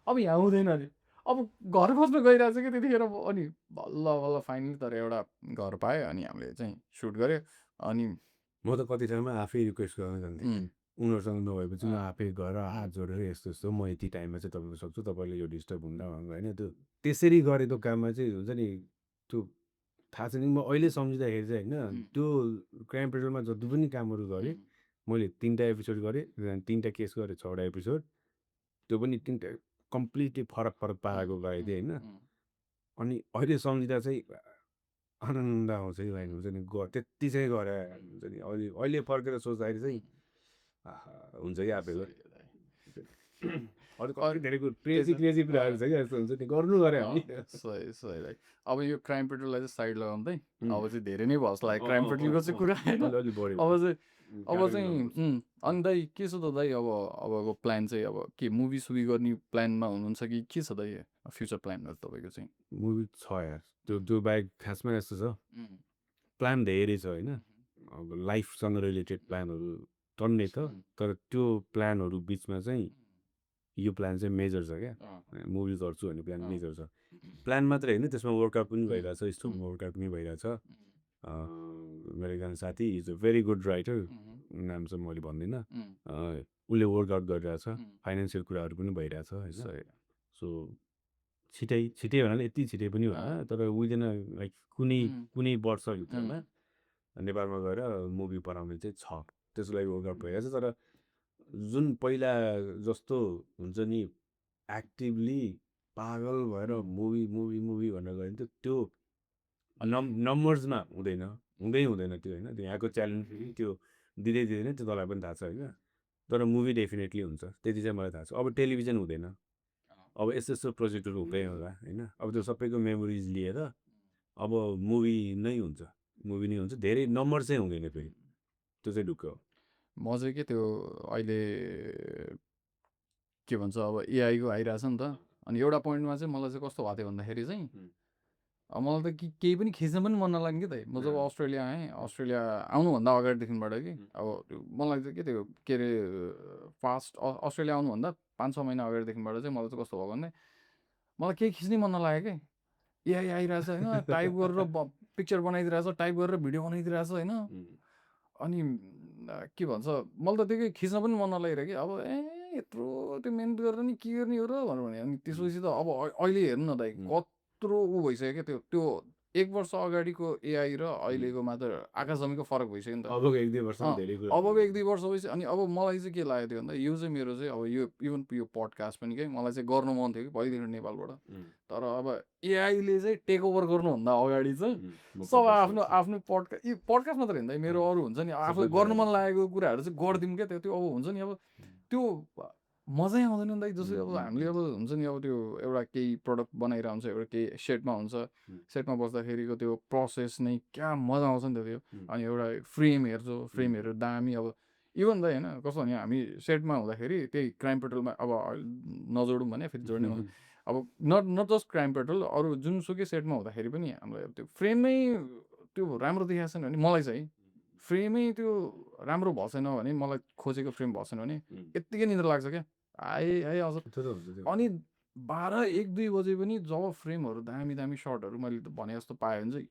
अब यहाँ हुँदैन अरे अब घर खोज्न गइरहेको छ कि त्यतिखेर अनि बल्ल बल्ल फाइनली तर एउटा घर पायो अनि हामीले चाहिँ सुट गऱ्यो अनि म त कति ठाउँमा आफै रिक्वेस्ट गर्न जान्थेँ उनीहरूसँग नभएपछि म आफै गएर हात जोडेर यस्तो यस्तो म यति टाइममा चाहिँ तपाईँको सक्छु तपाईँले यो डिस्टर्ब हुँदा होइन त्यो त्यसरी गरेको काममा चाहिँ हुन्छ नि त्यो थाहा छैन म अहिले सम्झिँदाखेरि चाहिँ होइन त्यो क्राइम पेट्रोलमा जति पनि कामहरू गरेँ मैले 3टा एपिसोड गरेँ 3टा केस गरेँ 6वटा एपिसोड त्यो पनि 3टा कम्प्लिटली फरक पाराको गरेको थिएँ होइन अनि अहिले सम्झिँदा चाहिँ आनन्द आउँछ कि लाइन हुन्छ नि त्यति चाहिँ गरे हुन्छ नि अहिले फर्केर सोच्दाखेरि चाहिँ हुन्छ कि आफैको अरू कति धेरै क्रेजी कुराहरू छ क्या यस्तो हुन्छ नि गर्नु गरे हामी सही लाइक अब यो क्राइम पेट्रोललाई चाहिँ साइड लगाउँदै अब चाहिँ धेरै नै भयो जस्तो लाग्यो क्राइम पेट्रोलको चाहिँ कुरा होइन अब चाहिँ अनि दाइ के छ त दाइ अबको प्लान चाहिँ अब के मुभी सुभी गर्ने प्लानमा हुनुहुन्छ कि के छ दाइ फ्युचर प्लानहरू तपाईँको चाहिँ मुभी छ यार त्यो बाहेक खासमा यस्तो छ प्लान धेरै छ होइन अब लाइफसँग रिलेटेड प्लानहरू टन्नै छ तर त्यो प्लानहरू बिचमा चाहिँ यो प्लान चाहिँ मेजर छ क्या मुभी गर्छु भन्ने प्लान मेजर छ प्लान मात्रै होइन त्यसमा वर्कआउट पनि भइरहेछ यस्तो वर्कआउट पनि भइरहेछ मेरो एकजना साथी is a very good writer नाम चाहिँ मैले भन्दिनँ उसले वर्कआउट गरिरहेछ फाइनेन्सियल कुराहरू पनि भइरहेछ होइन सो छिटै भन्नाले यति छिटै पनि भएन तर विदिन लाइक कुनै वर्षभित्रमा नेपालमा गएर मुभी बनाउने चाहिँ छ त्यसको लागि वर्कआउट भइरहेछ तर जुन पहिला जस्तो हुन्छ नि एक्टिभली पागल भएर मुभी भनेर गयो भने त्यो नम्बर्समा हुँदैन त्यो होइन, त्यो यहाँको च्यालेन्ज त्यो दिँदैन त्यो तँलाई पनि थाहा छ होइन, तर मुभी डेफिनेटली हुन्छ त्यति चाहिँ मलाई थाहा छ। अब टेलिभिजन हुँदैन, अब यस्तो प्रोजेक्टहरू हुँदै होला होइन, अब त्यो सबैको मेमोरिज लिएर अब मुभी नै हुन्छ, धेरै नम्बर चाहिँ हुँदैन फेरि, त्यो चाहिँ ढुक्क हो। म चाहिँ के त्यो अहिले के भन्छ अब एआईको आइरहेछ नि त, अनि एउटा पोइन्टमा चाहिँ मलाई चाहिँ कस्तो भएको थियो भन्दाखेरि चाहिँ अब मलाई त केही पनि खिच्न पनि मन नलाग्ने कि त। म जब अस्ट्रेलिया आएँ, अस्ट्रेलिया आउनुभन्दा अगाडिदेखिबाट कि अब मलाई चाहिँ के थियो के अरे फास्ट अस्ट्रेलिया आउनुभन्दा 5-6 महिना अगाडिदेखिबाट चाहिँ मलाई चाहिँ कस्तो भयो भने मलाई केही खिच्नै मन नलाग्यो कि एआई आइरहेछ होइन, टाइप गरेर पिक्चर बनाइदिरहेछ, टाइप गरेर भिडियो बनाइदिरहेछ होइन, अनि के भन्छ मलाई त त्यो खिच्न पनि मन नलागिरह्यो कि अब यत्रो त्यो मेहनत गरेर नि के गर्ने हो र भनेर भने। अनि त्यसपछि त अब अहिले हेर्नु न दाइ कत्रो ऊ भइसक्यो क्या त्यो 1 वर्ष अगाडिको एआई र अहिलेकोमा त आकाश जमीको फरक भइसक्यो नि त। अबको 1-2 वर्षमा धेरै कुरा अबको 1-2 वर्ष भइसक्यो। अनि अब मलाई चाहिँ के लाग्यो थियो भन्दा यो चाहिँ मेरो चाहिँ अब यो इभन यो पडकास्ट पनि क्या मलाई चाहिँ गर्नु मन थियो कि पहिलेदेखि नेपालबाट, तर अब एआईले चाहिँ टेक ओभर गर्नुभन्दा अगाडि चाहिँ सब आफ्नो पडकास्ट मात्रै होइन मेरो अरू हुन्छ नि आफूलाई गर्नु मन लागेको कुराहरू चाहिँ गरिदिउँ क्या। त्यो अब हुन्छ नि अब त्यो मजै आउँदैन नि त। जस्तै अब हामीले अब हुन्छ नि अब त्यो एउटा केही प्रडक्ट बनाइरहेको हुन्छ, एउटा केही सेटमा हुन्छ, सेटमा बस्दाखेरिको त्यो प्रोसेस नै क्या मजा आउँछ नि त त्यो। अनि एउटा फ्रेम हेर्छु, फ्रेमहरू दामी, अब इभन त होइन कस्तो भने हामी सेटमा हुँदाखेरि त्यही क्राइम पेट्रोलमा अब नजोडौँ भने फेरि जोड्ने अब नट जस्ट क्राइम पेट्रोल, अरू जुनसुकै सेटमा हुँदाखेरि पनि हामीलाई अब त्यो फ्रेमै त्यो राम्रो देखाएको छैन भने मलाई चाहिँ फ्रेमै त्यो राम्रो भएको छैन भने, मलाई खोजेको फ्रेम भएको छैन भने यत्तिकै निद्रा लाग्छ क्या आए अझ। अनि 12-1-2 बजे पनि जब फ्रेमहरू दामी दामी सर्टहरू मैले त भने जस्तो पाएँ भने चाहिँ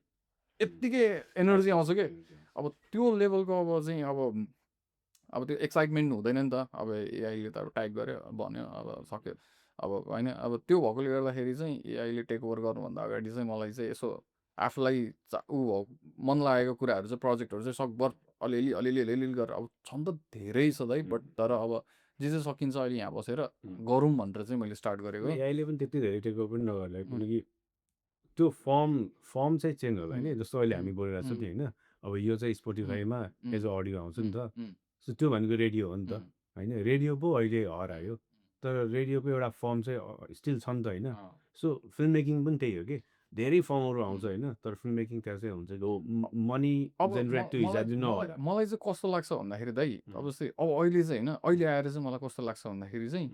यत्तिकै एनर्जी आउँछ क्या। अब त्यो लेभलको अब चाहिँ अब त्यो एक्साइटमेन्ट हुँदैन नि त। अब एआईले त अब टाइप गऱ्यो भन्यो अब सक्यो अब होइन। अब त्यो भएकोले गर्दाखेरि चाहिँ एआईले टेक ओभर गर्नुभन्दा अगाडि चाहिँ मलाई चाहिँ यसो आफूलाई मन लागेको कुराहरू चाहिँ प्रोजेक्टहरू चाहिँ सकभर अलिअलि गरेर, अब छन् त धेरै छ दाइ, बट तर अब जे सकिन्छ अहिले यहाँ बसेर गरौँ भनेर चाहिँ मैले स्टार्ट गरेको। एआईले पनि त्यति धेरै टेक ओभर पनि नगर्ला, किनकि त्यो फर्म चाहिँ चेन्ज होला होइन। जस्तो अहिले हामी बोलिरहेको छौँ नि होइन, अब यो चाहिँ स्पोटिफाईमा एज अ अडियो आउँछ नि त, सो त्यो भनेको रेडियो हो नि त होइन। रेडियो पो अहिले हरायो, तर रेडियोको एउटा फर्म चाहिँ स्टिल छ नि त होइन। सो फिल्म मेकिङ पनि त्यही हो कि धेरै फर्महरू आउँछ होइन, तर फिल्म मेकिङ त्यहाँ चाहिँ हुन्छ मनी जेनेरेट त्यो हिसाबले नहोला। मलाई चाहिँ कस्तो लाग्छ भन्दाखेरि दाइ अब जस्तै अब अहिले चाहिँ होइन, अहिले आएर चाहिँ मलाई कस्तो लाग्छ भन्दाखेरि चाहिँ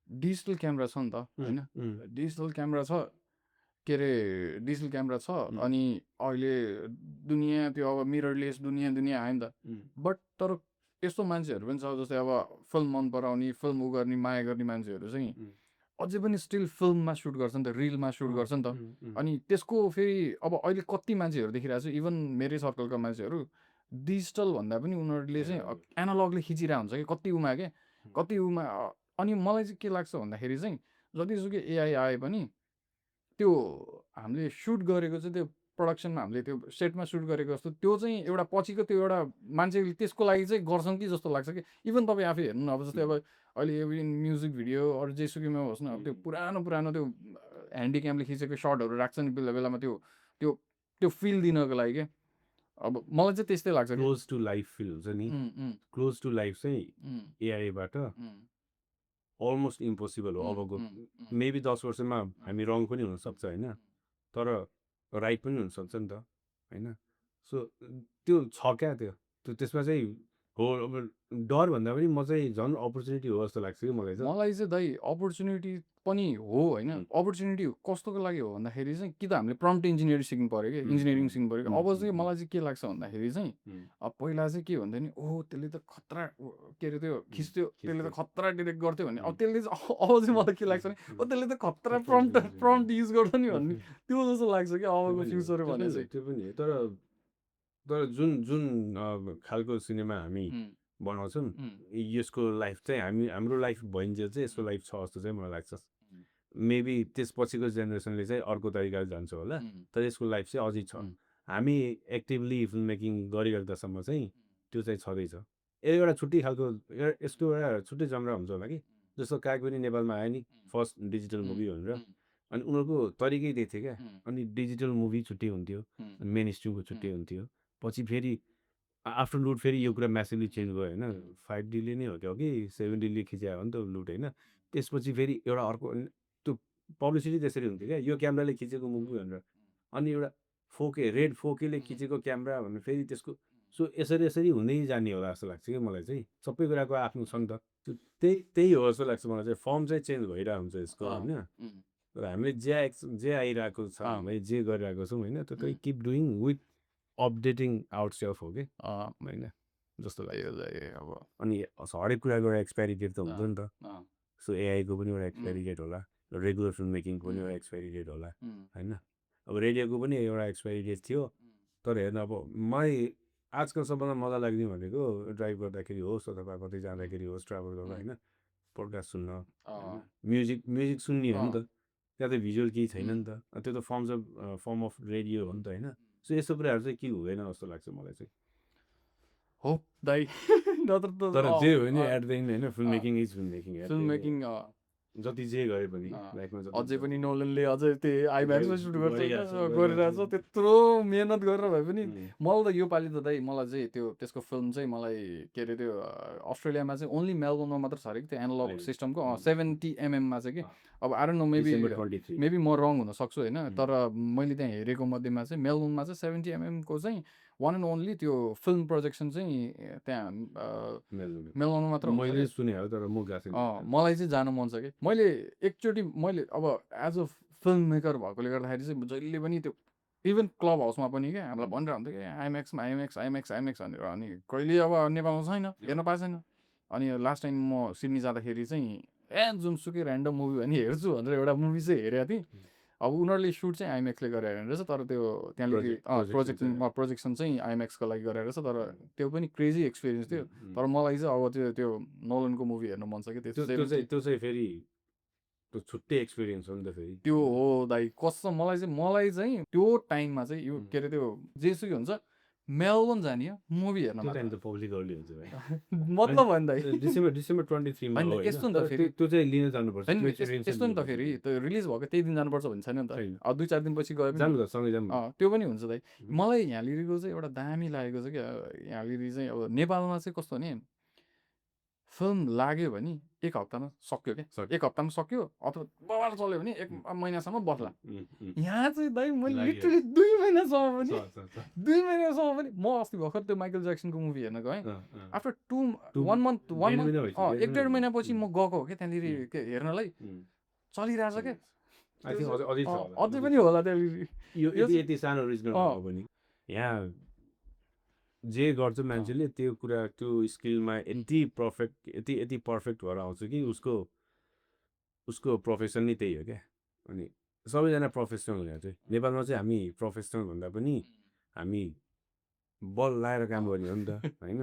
डिजिटल क्यामेरा छ नि त होइन, डिजिटल क्यामेरा छ के अरे डिजिटल क्यामेरा छ, अनि अहिले दुनियाँ त्यो अब मिररलेस दुनियाँ आयो नि त। बट तर यस्तो मान्छेहरू पनि छ जस्तै अब फिल्म मन पराउने, फिल्म उ गर्ने, माया गर्ने मान्छेहरू चाहिँ अझै पनि स्टिल फिल्ममा सुट गर्छ नि त, रिलमा सुट गर्छ नि त। अनि त्यसको फेरि अब अहिले कति मान्छेहरू देखिरहेको छु, इभन मेरै सर्कलका मान्छेहरू डिजिटल भन्दा पनि उनीहरूले चाहिँ एनालगले खिचिरहेको हुन्छ कि कति उमा के कति उमा। अनि मलाई चाहिँ के लाग्छ भन्दाखेरि चाहिँ जतिसुकै एआई आए पनि त्यो हामीले सुट गरेको चाहिँ त्यो प्रडक्सनमा हामीले त्यो सेटमा सुट गरेको जस्तो त्यो चाहिँ एउटा पछिको त्यो एउटा मान्छेले त्यसको लागि चाहिँ गर्छन् कि जस्तो लाग्छ कि। इभन तपाईँ आफै हेर्नु न, अब जस्तै अब अहिले एभ्री म्युजिक भिडियो अरू जेसुकैमा होस् न, अब त्यो पुरानो त्यो ह्यान्डिक्यामले खिचेको सर्टहरू राख्छ नि बेला बेलामा त्यो त्यो त्यो फिल दिनको लागि क्या। अब मलाई चाहिँ त्यस्तै लाग्छ। क्लोज टु लाइफ फिल हुन्छ नि, क्लोज टु लाइफ चाहिँ एआईबाट अलमोस्ट इम्पोसिबल हो अबको। मेबी 10 वर्षमा हामी रङ पनि हुनसक्छ होइन, तर राइट पनि हुनसक्छ नि त होइन। सो त्यो छ क्या त्यो त्यसमा चाहिँ हो। अब डर भन्दा पनि म चाहिँ झन् अपर्च्युनिटी हो जस्तो लाग्छ कि मलाई चाहिँ दाइ अपर्च्युनिटी पनि हो होइन। अपर्च्युनिटी कस्तोको लागि हो भन्दाखेरि चाहिँ कि त हामीले प्रम्प्ट इन्जिनियरिङ सिक्नु पऱ्यो कि, इन्जिनियरिङ सिक्नु पऱ्यो कि। अब चाहिँ मलाई चाहिँ के लाग्छ भन्दाखेरि चाहिँ अब पहिला चाहिँ के भन्थ्यो नि, ओहो त्यसले त खतरा के अरे त्यो खिच्थ्यो, त्यसले त खतरा डिरेक्ट गर्थ्यो भन्ने। अब त्यसले चाहिँ अब चाहिँ मलाई के लाग्छ भने ओ त्यसले त खतरा प्रम्प्ट युज गर्छ नि भन्ने, त्यो जस्तो लाग्छ कि अबको फ्युचर भने चाहिँ। त्यो पनि तर जुन खालको सिनेमा हामी बनाउँछौँ यसको लाइफ चाहिँ हाम्रो लाइफ भइन्जेल चाहिँ यसको लाइफ छ जस्तो चाहिँ मलाई लाग्छ। मेबी त्यसपछिको जेनेरेसनले चाहिँ अर्को तरिकाले जान्छ होला, तर यसको लाइफ चाहिँ अझै छ। हामी एक्टिभली फिल्म मेकिङ गरिरहेकोसम्म चाहिँ त्यो चाहिँ छँदैछ। एउटा छुट्टै खालको यस्तो एउटा छुट्टै जमरा हुन्छ होला कि जस्तो काग पनि नेपालमा आयो नि फर्स्ट डिजिटल मुभी भनेर अनि उनीहरूको तरिकै त्यही थियो क्या अनि डिजिटल मुभी छुट्टै हुन्थ्यो अनि मेन स्ट्रिमको छुट्टै हुन्थ्यो पछि फेरि आफ्टर लुट फेरि यो कुरा म्यासिभली चेन्ज भयो होइन 5D नै हो कि 7D खिचायो हो नि त लुट होइन त्यसपछि फेरि एउटा अर्को त्यो पब्लिसिटी त्यसरी हुन्थ्यो क्या यो क्यामेराले खिचेको मुभी भनेर अनि एउटा 4K रेड 4Kले खिचेको क्यामेरा भनेर फेरि त्यसको सो यसरी हुँदै जाने होला जस्तो लाग्छ कि मलाई चाहिँ सबै कुराको आफ्नो छ नि त त्यही हो जस्तो लाग्छ मलाई चाहिँ फर्म चाहिँ चेन्ज भइरहेको हुन्छ यसको होइन तर हामीले जे आइरहेको छ हामीले जे गरिरहेको छौँ होइन त्यो keep doing with updating out self हो कि होइन जस्तो लाग्यो अब अनि हरेक कुराको एउटा एक्सपायरी डेट त हुन्छ नि त सो एआईको पनि एउटा एक्सपायरी डेट होला रेगुलर फिल्म मेकिङको पनि एउटा एक्सपायरी डेट होला होइन अब रेडियोको पनि एउटा एक्सपायरी डेट थियो तर हेर्नु अब मलाई आजकल सबभन्दा मजा लाग्ने भनेको ड्राइभ गर्दाखेरि होस् अथवा कतै जाँदाखेरि होस् ट्राभल गर्दा होइन पोडकास्ट सुन्न म्युजिक सुन्ने हो नि त त्यहाँ त भिजुअल केही छैन नि त त्यो त फर्म अफ रेडियो हो नि त होइन सो यस्तो कुराहरू चाहिँ के हुँदैन जस्तो लाग्छ मलाई चाहिँ हो दाइ नत्र त तर जे हो नि एट द एन्ड होइन film making is film making film making जति जे गरे पनि लाइफमा अझै पनि नोलनले अझै त्यो आइम्याक्समा सुट गरिरहेछ त्यत्रो मेहनत गरेर भए पनि मलाई त यो पालि त दाइ मलाई चाहिँ त्यो त्यसको फिल्म चाहिँ मलाई के अरे त्यो अस्ट्रेलियामा चाहिँ ओन्ली मेलबोर्नमा मात्र छ अरे कि त्यो एनालग सिस्टमको 70mm मा चाहिँ कि अब आई डोन्ट नो मेबी म रङ हुनसक्छु होइन तर मैले त्यहाँ हेरेको मध्येमा चाहिँ मेलबोर्नमा चाहिँ 70mm को चाहिँ वान एन्ड ओन्ली त्यो फिल्म प्रोजेक्सन चाहिँ त्यहाँ मेलबोर्नमा मात्र मैले सुने हो तर म गएको छैन मलाई चाहिँ जानु मन छ कि मैले एकचोटि मैले अब एज अ फिल्म मेकर भएकोले गर्दाखेरि चाहिँ जहिले पनि त्यो इभन क्लब हाउसमा पनि क्या हामीलाई भनेर हुन्थ्यो कि आइएमएक्स भनेर अनि कहिले अब नेपालमा छैन हेर्न पाएको छैन अनि लास्ट टाइम म सिडनी जाँदाखेरि चाहिँ जुनसुकै ऱ्यान्डम मुभी भने हेर्छु भनेर एउटा मुभी चाहिँ हेरेको थिएँ अब उनीहरूले सुट चाहिँ आइएमएक्सले गरेर रहेछ तर त्यो त्यहाँनिर प्रोजेक्सन चाहिँ आइएमएक्सको लागि गरेर रहेछ तर त्यो पनि क्रेजी एक्सपिरियन्स थियो तर मलाई चाहिँ अब त्यो नोलनको मुभी हेर्नु मन छ कि त्यो चाहिँ फेरि त्यो छुट्टै एक्सपिरियन्स हो नि त फेरि त्यो हो दाइ कसम मलाई चाहिँ त्यो टाइममा चाहिँ यो के अरे त्यो जेसुकै हुन्छ मेलबोर्न जाने मुभी हेर्न टाइम त पब्लिक हलिडे हुन्छ भाइ मतलब होइन दाइ डिसेम्बर 23 मा हो यस्तो नि त फेरि त्यो चाहिँ लिन जानुपर्छ यस्तो नि त फेरि त्यो रिलिज भएको त्यही दिन जानुपर्छ भन्ने छैन नि त अब 2-4 दिनपछि गयो जानु त सँगै जानु त्यो पनि हुन्छ दाइ मलाई यहाँ लिरीको चाहिँ एउटा दामी लागेको छ क्या यहाँ लिरी चाहिँ अब नेपालमा चाहिँ कस्तो भने फिल्म लाग्यो भने एक हप्तामा सक्यो क्या एक हप्तामा सक्यो अथवा बबाल चल्यो भने एक महिनासम्म बस्ला यहाँ चाहिँ दाइ मैले लिटरली 2 महिनासम्म पनि म अस्ति भर्खर त्यो माइकल ज्याक्सनको मुभी हेर्न गएँ आफ्टर 1 मन्थ 1.5 महिनापछि म गएको हो क्या त्यहाँनिर हेर्नलाई चलिरहेछ क्या अझै पनि होला त्यहाँनिर यति सानो रिजन हो पनि यहाँ जे गर्छ मान्छेले त्यो कुरा त्यो स्किलमा यति पर्फेक्ट भएर आउँछ कि उसको प्रोफेसन नै त्यही हो क्या अनि सबैजना प्रोफेसनल यहाँ चाहिँ नेपालमा चाहिँ हामी प्रोफेसनल भन्दा पनि हामी बल लाएर काम गर्ने हो नि त होइन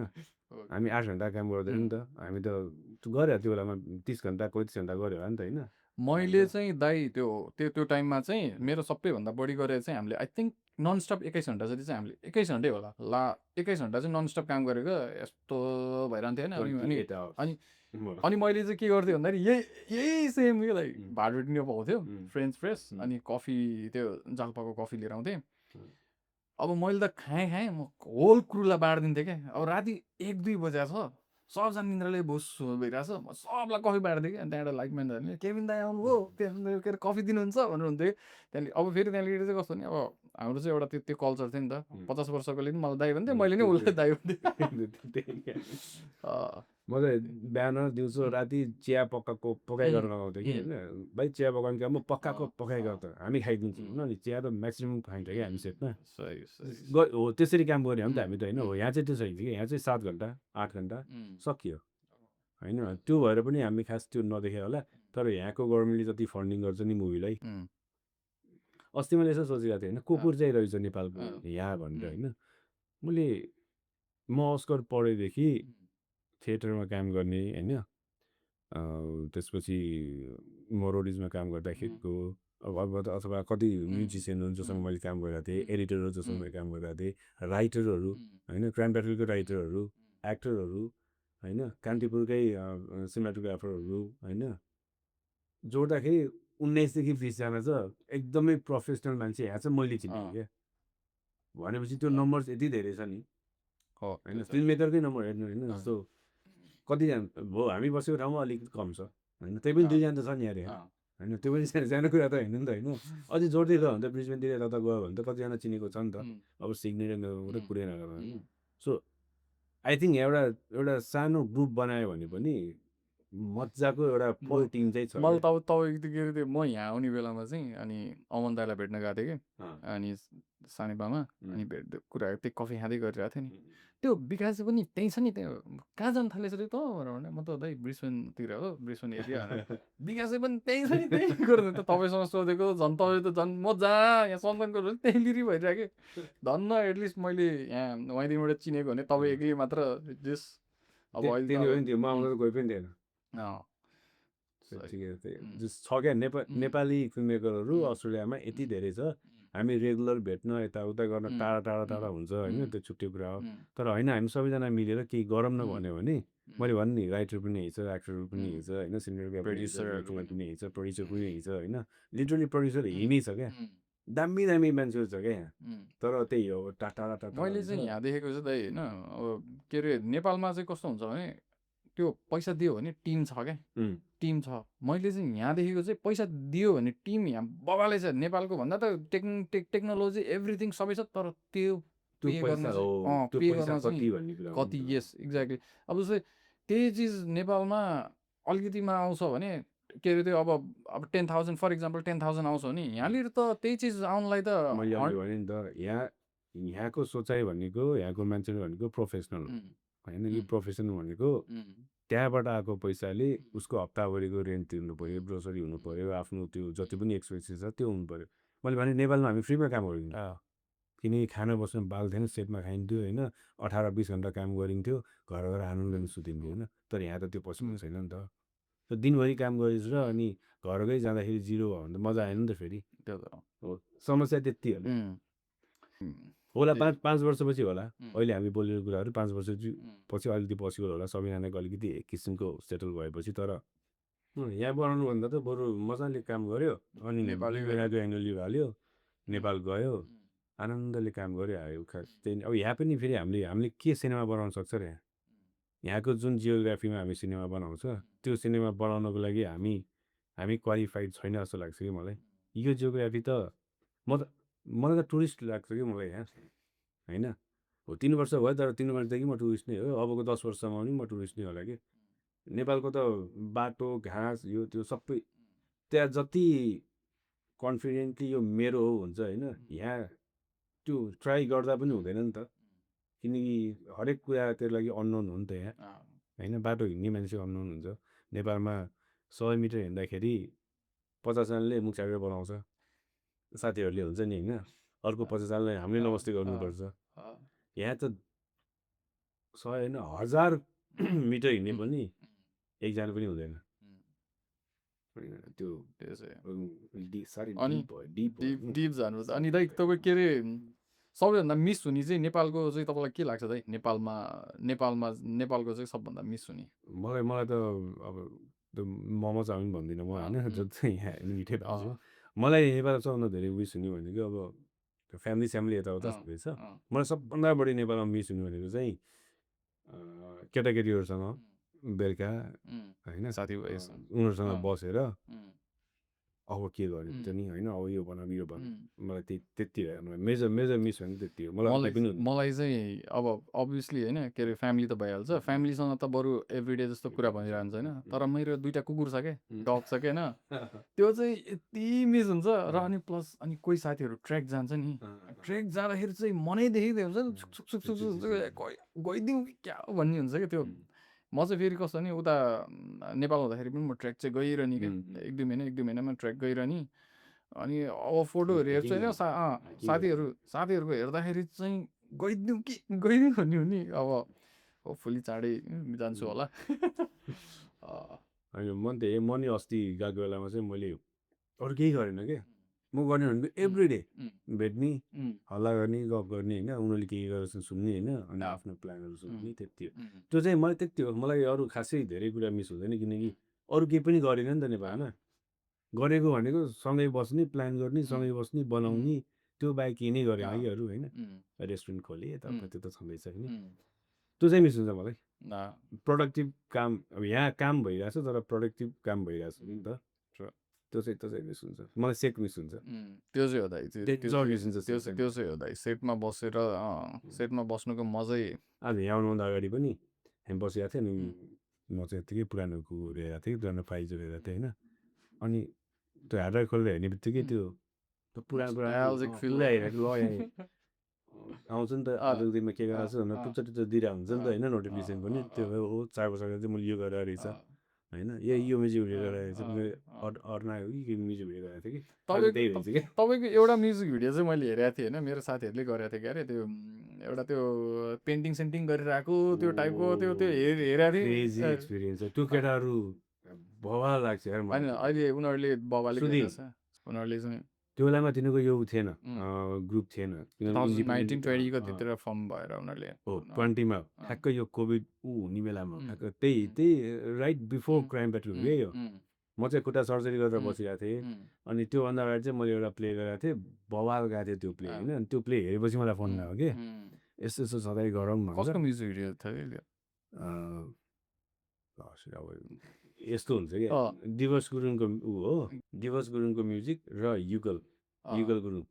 हामी 8 घन्टा काम गर्दैन नि त हामी त गऱ्यो त्यो बेलामा 30 घन्टा 35 घन्टा गऱ्यो होला नि त होइन मैले चाहिँ दाइ त्यो टाइममा चाहिँ मेरो सबैभन्दा बढी गरेर चाहिँ हामीले आई थिङ्क ननस्टप 21 घन्टा जति चाहिँ हामीले 21 घन्टै होला 21 घन्टा चाहिँ ननस्टप काम गरेको यस्तो भइरहन्थ्यो होइन अनि मैले चाहिँ के गर्थेँ भन्दाखेरि यही सेम के दाइ भाडुटी पाउँथ्यो फ्रेन्च फ्रेस अनि कफी त्यो जाल्पाको कफी लिएर आउँथेँ अब मैले त खाएँ म होल क्रुलाई बाँडिदिन्थेँ क्या अब राति 1-2 बजा छ सबजना निन्द्राले बोस भइरहेछ म सबलाई कफी बाँडिदिएँ कि अनि त्यहाँबाट लाइक म्यानहरूले केबिन दाइ आउनु हो त्यहाँ के अरे कफी दिनुहुन्छ भनेर हुन्थ्यो त्यहाँदेखि अब फेरि त्यहाँनिर चाहिँ कस्तो नि अब हाम्रो चाहिँ एउटा त्यो कल्चर थियो नि त 50 वर्षकोले पनि मलाई दाइ भन्थ्यो मैले नै उसलाई दाइ भन्थेँ म चाहिँ बिहान दिउँसो राति चिया पकाइ गर्न लगाउँथेँ कि होइन भाइ चिया पकाउने काम पकाएको पकाएको त हामी खाइदिन्छौँ अनि चिया त म्याक्सिमम् खाइन्छ क्या हामी सेटमा हो त्यसरी काम गऱ्यो भने त हामी त होइन हो यहाँ चाहिँ त्यो छैन कि यहाँ चाहिँ 7 घन्टा 8 घन्टा सकियो होइन त्यो भएर पनि हामी खास त्यो नदेखे होला तर यहाँको गभर्मेन्टले जति फन्डिङ गर्छ नि मुभीलाई अस्ति मैले यसो सोचेको थिएँ होइन को चाहिँ रहेछ नेपालको यहाँ भनेर होइन म अस्कर पढेदेखि थिएटरमा काम गर्ने होइन त्यसपछि म रोडिजमा काम गर्दाखेरिको अथवा कति म्युजिसियनहरू जोसँग मैले काम गरेको थिएँ एडिटरहरू जोसँग मैले काम गरेको थिएँ राइटरहरू होइन क्राइम पेट्रोलको राइटरहरू एक्टरहरू होइन कान्तिपुरकै सिनेमाटोग्राफरहरू होइन जोड्दाखेरि 19 देखि 20 जना छ एकदमै प्रोफेसनल मान्छे यहाँ चाहिँ मैले चिनेँ क्या भनेपछि त्यो नम्बर यति धेरै छ नि हो होइन फिल्म मेकरकै नम्बर हेर्नु होइन जस्तो कतिजना भयो हामी बसेको ठाउँमा अलिक कम छ होइन त्यही पनि 2 जना त छ नि यार होइन त्यो पनि सानो कुरा त होइन नि त होइन अझै जोड्दै गयो भने त ब्रिजबेनतिर तता गयो भने त कतिजना चिनेको छ नि त अब सिग्नेचर मात्रै कुरै नगर होइन सो आई थिङ्क एउटा सानो ग्रुप बनायो भने पनि मजाको एउटा फुल टिम चाहिँ छ मैले तपाईँको के अरे म यहाँ आउने बेलामा चाहिँ अनि अमन दाईलाई भेट्न गएको थिएँ कि अनि सानेपामा अनि भेट्दै कुरा त्यही कफी खाँदै गरिरहेको थियो नि त्यो विकास पनि त्यहीँ छ नि त्यो कहाँ जानु थालेछ रे त भनेर म त दाइ ब्रिस्बेनतिर हो ब्रिस्बेन एरिया भनेर विकासै पनि त्यहीँ छ नि त्यहीँ गरेर त तपाईँसँग सोधेको झन् तपाईँ त झन् म जहाँ यहाँ सन्तानको त्यहीँ लिरी भइरहेको धन्न एटलिस्ट मैले यहाँ उहाँदेखिबाट चिनेको भने तपाईँ एक्लै मात्र जस अब अहिले त्यही हो नि त्यो म आउँदा त कोही पनि थिएन अँ छ क्या नेपाली फिल्म मेकरहरू अस्ट्रेलियामा यति धेरै छ हामी रेगुलर भेट्न यताउता गर्न टाढा टाढा टाढा हुन्छ होइन त्यो छुट्टै कुरा हो तर होइन हामी सबैजना मिलेर केही गरौँ न भन्यो भने मैले भने नि राइटर पनि हेर्छ एक्टरहरू पनि हेर्छ होइन सिनेमाटोग्राफर पनि हेर्छ प्रड्युसर पनि हेर्छ होइन लिटरली प्रड्युसर हिँडै छ क्या दामी दामी मान्छेहरू छ क्या यहाँ तर त्यही हो टाढा टाढा मैले चाहिँ यहाँ देखेको चाहिँ दाइ होइन अब के अरे नेपालमा चाहिँ कस्तो हुन्छ भने त्यो पैसा दियो भने टिम छ क्या टिम छ मैले चाहिँ यहाँ देखेको चाहिँ पैसा दियो भने टिम यहाँ बबाले छ नेपालको भन्दा त टेक्नोलोजी एभ्रिथिङ सबै छ तर त्यो पे गर्न चाहिँ कति यस एक्ज्याक्टली अब जस्तै त्यही चिज नेपालमा अलिकतिमा आउँछ भने के अरे त्यो अब 10,000 फर इक्जाम्पल 10,000 आउँछ भने यहाँनिर त त्यही चिज आउनलाई त मैले अघि भने नि त यहाँको सोचाइ भनेको यहाँको मान्छेहरू भनेको प्रोफेसनल होइन यो प्रोफेसन भनेको त्यहाँबाट आएको पैसाले उसको हप्ताभरिको रेन्ट तिर्नु पऱ्यो ग्रोसरी हुनु पऱ्यो आफ्नो त्यो जति पनि एक्सपेन्सेस छ त्यो हुनु पऱ्यो मैले भने नेपालमा हामी फ्रीमा काम गरिन्थ्यो किनकि खाना बस्न बाल्थेन सेटमा खाइन्थ्यो होइन 18-20 घन्टा काम गरिन्थ्यो घर गएर आनन्दले सुतिन्थ्यो होइन तर यहाँ त त्यो पोसिबल छैन नि त दिनभरि काम गरेर अनि घरकै जाँदाखेरि जिरो भयो भने त मजा आएन नि त फेरि त्यो त हो समस्या त्यति होला 5 वर्षपछि होला अहिले हामी बोलेको कुराहरू 5 वर्ष पछि अलिकति पोसिबल होला सबैजनाको अलिकति एक किसिमको सेटल भएपछि तर यहाँ बनाउनुभन्दा त बरु मजाले काम गर्यो अनि नेपाली एनुअल लिभ हाल्यो नेपाल गयो आनन्दले काम गर्यो आयो त्यही अब यहाँ पनि फेरि हामीले के सिनेमा बनाउन सक्छ र यहाँको जुन जियोग्राफीमा हामी सिनेमा बनाउँछ त्यो सिनेमा बनाउनको लागि हामी क्वालिफाइड छैन जस्तो लाग्छ कि मलाई यो जियोग्राफी त मलाई त टुरिस्ट लाग्छ कि मलाई यहाँ होइन हो 3 वर्ष भयो तर 3 वर्षदेखि म टुरिस्ट नै हो अबको 10 वर्षसम्म पनि म टुरिस्ट नै होला कि नेपालको त बाटो घाँस यो त्यो सबै त्यहाँ जति कन्फिडेन्टली यो मेरो हो हुन्छ होइन यहाँ त्यो ट्राई गर्दा पनि हुँदैन नि त किनकि हरेक कुरा त्यसको लागि अननोन हो नि त यहाँ होइन बाटो हिँड्ने मान्छे अननोन हुन्छ नेपालमा 100 मिटर हिँड्दाखेरि 50 जनाले मुख छाडेर बनाउँछ साथीहरूले हुन्छ नि होइन अर्को 50 जनालाई हामीले नमस्ते गर्नुपर्छ यहाँ त 100 होइन 1000 मिटर हिँड्ने पनि एकजना पनि हुँदैन त्यो डिप जानु अनि दाइ तपाईँ के अरे सबैभन्दा मिस हुने चाहिँ नेपालको चाहिँ तपाईँलाई के लाग्छ दाइ नेपालको चाहिँ सबभन्दा मिस हुने मलाई त अब त्यो मोमो चाउमिन भन्दिनँ म होइन जति यहाँ मिठै भएको छ मलाई नेपाल सबभन्दा धेरै मिस हुने भनेको अब फ्यामिली यताउता हुँदैछ मलाई सबभन्दा बढी नेपालमा मिस हुने भनेको चाहिँ केटाकेटीहरूसँग बेलुका होइन साथीभाइ उनीहरूसँग बसेर अब के गर्ने त नि होइन अब यो बनाऊ यो बनाऊ मलाई त्यति मेजर मिस भने त्यति हो मलाई चाहिँ अब अभियसली होइन के अरे फ्यामिली त भइहाल्छ फ्यामिलीसँग त बरु एभ्रिडे जस्तो कुरा भइरहन्छ होइन तर मेरो 2टा कुकुर छ क्या डग छ क्या होइन त्यो चाहिँ यति मिस हुन्छ र अनि प्लस अनि कोही साथीहरू ट्रेक जान्छ नि ट्रेक जाँदाखेरि चाहिँ मनैदेखि हुन्छ गइदिउँ कि क्या भन्ने हुन्छ क्या त्यो म चाहिँ फेरि कस्तो नि उता नेपाल हुँदाखेरि पनि म ट्रेक चाहिँ गइरहने क्या 1-2 महिनामा ट्रेक गइरहने अनि अब फोटोहरू हेर्छु होइन साथीहरूको हेर्दाखेरि चाहिँ गइदिउँ कि गइदिउँ भन्ने हो नि अब होपफुली चाँडै जान्छु होला होइन म नि अस्ति गएको बेलामा चाहिँ मैले अरू केही गरेन क्या म गर्ने भनेको एभ्री डे उम्, भेट्ने उम्, हल्ला गर्ने गफ गर्ने होइन उनीहरूले के गर्छ सुन्ने होइन अनि आफ्नो प्लानहरू सोध्ने उम्, त्यति हो उम्, त्यो चाहिँ मलाई त्यति हो मलाई अरू खासै धेरै कुरा मिस हुँदैन किनकि अरू केही पनि गरेन नि त नेपालमा गरेको भनेको सँगै बस्ने प्लान गर्ने सँगै बस्ने बनाउने त्यो बाहेक केही नै गरेन कि अरू होइन उम्, रेस्टुरेन्ट खोले यताउता त्यो त छँदैछ होइन उम्, त्यो चाहिँ मिस हुन्छ मलाई ना, प्रोडक्टिभ काम अब यहाँ काम भइरहेछ तर प्रोडक्टिभ काम भइरहेछ नि त त्यो चाहिँ मिस हुन्छ मलाई सेक मिस हुन्छ त्यो चाहिँ हो दाइ डेन्जर मिस हुन्छ त्यो चाहिँ हो दाइ सेटमा बसेर सेटमा बस्नुको मजै आज यहाँ आउनुभन्दा अगाडि पनि हामी बसिरहेको थिएँ अनि म चाहिँ यत्तिकै पुरानोको हेरेको थिएँ पुरानो फाइजहरू हेरेको थिएँ होइन अनि त्यो हार्डवेयर खोलेर हेर्ने बित्तिकै त्यो पुरानो Nostalgic feel पुरा हेरेको ल यहाँ आउँछ नि त आजको दिनमा के गरेको छ भनेर पुच्चा टुच्चा दिइरहेको हुन्छ नि त होइन नोटिफिकेसन पनि त्यो हो 4 वर्ष अगाडि चाहिँ मैले यो गरेर रहेछ होइन यो म्युजिक भिडियो गरेर रहेछ अर्ना हो कि म्युजिक भिडियो गरेको थिएँ कि त्यही रहेछ क्या तपाईँको एउटा म्युजिक भिडियो चाहिँ मैले हेरेको थिएँ होइन मेरो साथीहरूले गरेको थिएँ क्या अरे त्यो एउटा त्यो पेन्टिङ सेन्टिङ गरिरहेको त्यो टाइपको त्यो त्यो हेरेको क्रेजी थिएँ एक्सपिरियन्स छ त्यो केटाहरू भवा लाग्छ यार होइन मलाई अहिले उनीहरूले बबाले सुधिर। उनीहरूले चाहिँ त्यो बेलामा तिनीहरूको यो थिएन ग्रुप थिएन 2019 20 कतितिर फर्म भएर उनीहरूले हो 20मा ठ्याक्कै यो कोभिड हुने बेलामा ठ्याक्क त्यही राइट बिफोर क्राइम पेट्रोल हो यो म चाहिँ खुट्टा सर्जरी गरेर बसिरहेको थिएँ अनि त्योभन्दा अगाडि चाहिँ मैले एउटा प्ले गरेको थिएँ बवाल गएको थियो त्यो प्ले होइन अनि त्यो प्ले हेरेपछि मलाई फोन आयो कि यस्तो यस्तो सधैँ गरौँ कसको भनेर म्युजिक भिडियो थियो कि अब यस्तो हुन्छ क्या दिवस गुरुङको ऊ हो दिवस गुरुङको म्युजिक र युगल गुरुङ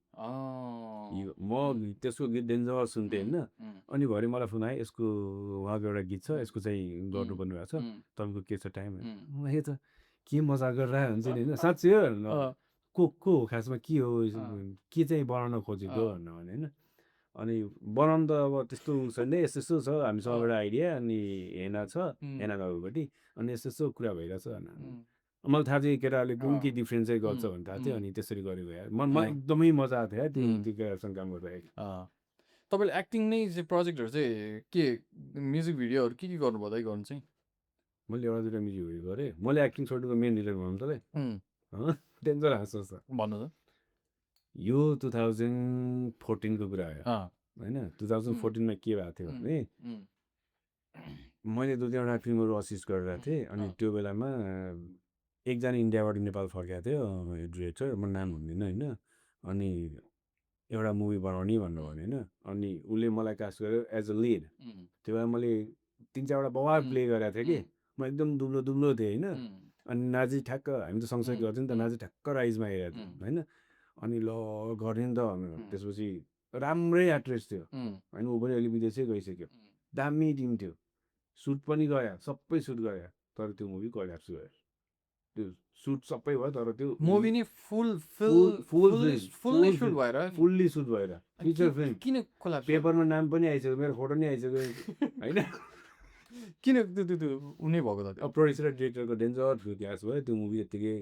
म त्यसको गीत डेन्जर सुन्थेँ होइन अनि भरे मलाई फोन आयो यसको उहाँको एउटा गीत छ यसको चाहिँ गर्नुपर्ने भएको छ तपाईँको के छ टाइम मलाई त के मजाक गरेर हुन्छ नि होइन साँच्चै हो को हो खासमा के हो के चाहिँ बनाउन खोजेको भनेर भने होइन अनि बनाउनु त अब त्यस्तो छैन यस्तो यस्तो छ हामीसँग एउटा आइडिया अनि हेना छ हेना बाबुपट्टि अनि यस्तो यस्तो कुरा भइरहेछ भनेर मलाई थाहा थियो केटाहरूले कुन के डिफ्रेन्स चाहिँ गर्छ भन्ने थाहा थियो अनि त्यसरी गरेको यार मलाई एकदमै मजा आएको थियो त्यो केटाहरूसँग काम गर्दाखेरि तपाईँले एक्टिङ नै चाहिँ प्रोजेक्टहरू चाहिँ के म्युजिक भिडियोहरू के गर्नुभयो दाइ गर्नु चाहिँ मैले एउटा दुइटा म्युजिक भिडियो गरेँ मैले एक्टिङ छोड्नुको मेन रिजन भनौँ तपाईँलाई डेन्जर हाँस्छ भन्नु त यो 2014को कुरा हो होइन 2014मा के भएको थियो भने मैले दुई तिनवटा फिल्महरू असिस्ट गरिरहेको थिएँ अनि त्यो बेलामा एकजना इन्डियाबाट नेपाल फर्केको थियो डिरेक्टर म नाम भन्दिनँ होइन अनि एउटा मुभी बनाउने भन्नु भने होइन अनि उसले मलाई कास्ट गर्यो एज अ लिड त्यो बेला मैले 3-4वटा बवाल प्ले गरेको थिएँ कि म एकदम दुब्लो दुब्लो थिएँ होइन अनि नाजी ठ्याक्क हामी त सँगसँगै गर्थ्यौँ नि त नाजी ठ्याक्क राइजमा आइरहेको थियो होइन अनि ल गर्ने नि त भनेर त्यसपछि राम्रै एक्ट्रेस थियो होइन ऊ पनि अहिले विदेशै गइसक्यो दामी टिम थियो सुट पनि गयो सबै सुट गयो तर त्यो मुभी कोल्याप्स गयो त्यो सुट सबै भयो तर त्यो मुभी नि फुल्ली सुट भएर फुल्ली सुट भएर फिचर फिल्म किन खोला पेपरमा नाम पनि आइसक्यो मेरो फोटो नि आइसक्यो होइन किन त्यो त्यो त्यो उनी भएको त अब प्रोड्युसर र डिरेक्टरको डेन्जर थियो क्यास भयो त्यो मुभी यत्तिकै